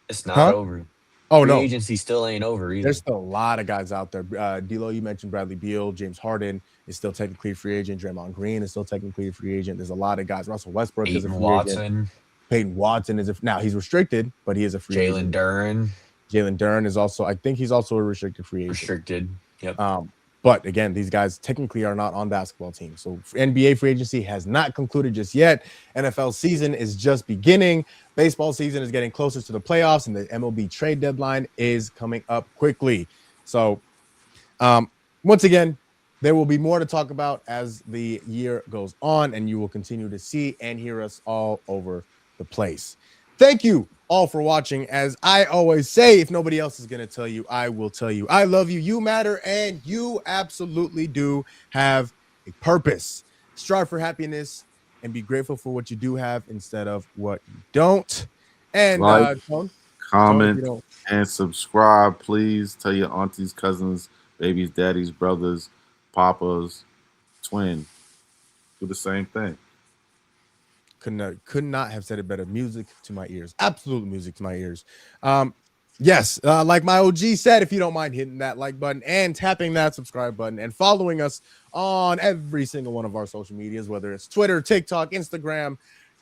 It's not over. Oh, no. Agency still ain't over either. There's still a lot of guys out there. D'Lo, you mentioned Bradley Beal. James Harden is still technically a free agent. Draymond Green is still technically a free agent. There's a lot of guys. Russell Westbrook is a free agent. Peyton Watson is now he's restricted, but he is a free agent. Jalen Duren is also, I think he's also a restricted free agent. Restricted. Yep. But again, these guys technically are not on basketball teams. So NBA free agency has not concluded just yet. NFL season is just beginning. Baseball season is getting closer to the playoffs, and the MLB trade deadline is coming up quickly. So once again, there will be more to talk about as the year goes on, and you will continue to see and hear us all over the place. Thank you all for watching. As I always say, if nobody else is going to tell you, I will tell you. I love you. You matter, and you absolutely do have a purpose. Strive for happiness and be grateful for what you do have instead of what you don't. And Like, Tone, if you comment, don't, and subscribe, please. Tell your aunties, cousins, babies, daddies, brothers, papas, twin. Do the same thing. could not have said it better. Music to my ears, absolute music to my ears. Yes, like my OG said, if you don't mind hitting that like button and tapping that subscribe button and following us on every single one of our social medias, whether it's Twitter, TikTok, Instagram,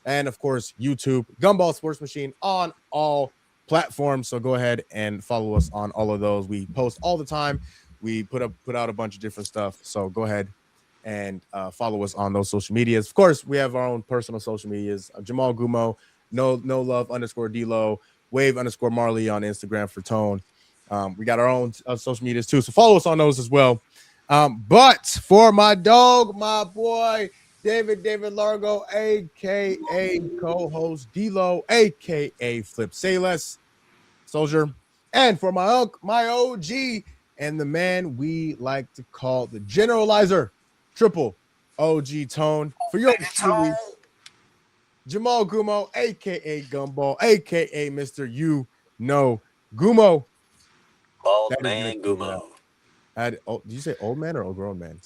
and of course YouTube, Gumball Sports Machine on all platforms. So go ahead and follow us on all of those. We post all the time. We put out a bunch of different stuff. So go ahead and follow us on those social medias. Of course, we have our own personal social medias. Jamal Gumo, no love _ D'Lo, Wave _ Marley on Instagram for Tone. We got our own social medias too, so follow us on those as well. But for my dog, my boy David Largo, aka co-host D'Lo, aka Flip Sayless Soldier, and for my OG and the man we like to call the generalizer, triple OG Tone, for your truly Jamal Gumo, aka Gumball, aka Mr. You Know Gumo. Bald That is gonna man keep it out. Gumo. Did you say old man or old grown man?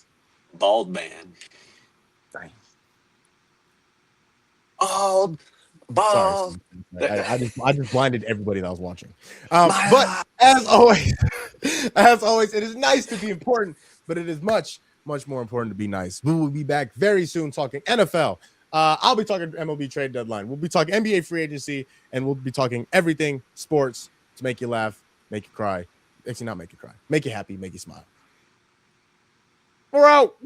Bald man. Dang. Bald. Sorry, Bald. I just blinded everybody that was watching. My But as always, as always, it is nice to be important, but it is much more important to be nice. We will be back very soon talking NFL. I'll be talking MLB trade deadline. We'll be talking NBA free agency, and we'll be talking everything sports to make you laugh, make you cry. Actually, not make you cry, make you happy, make you smile. We're out.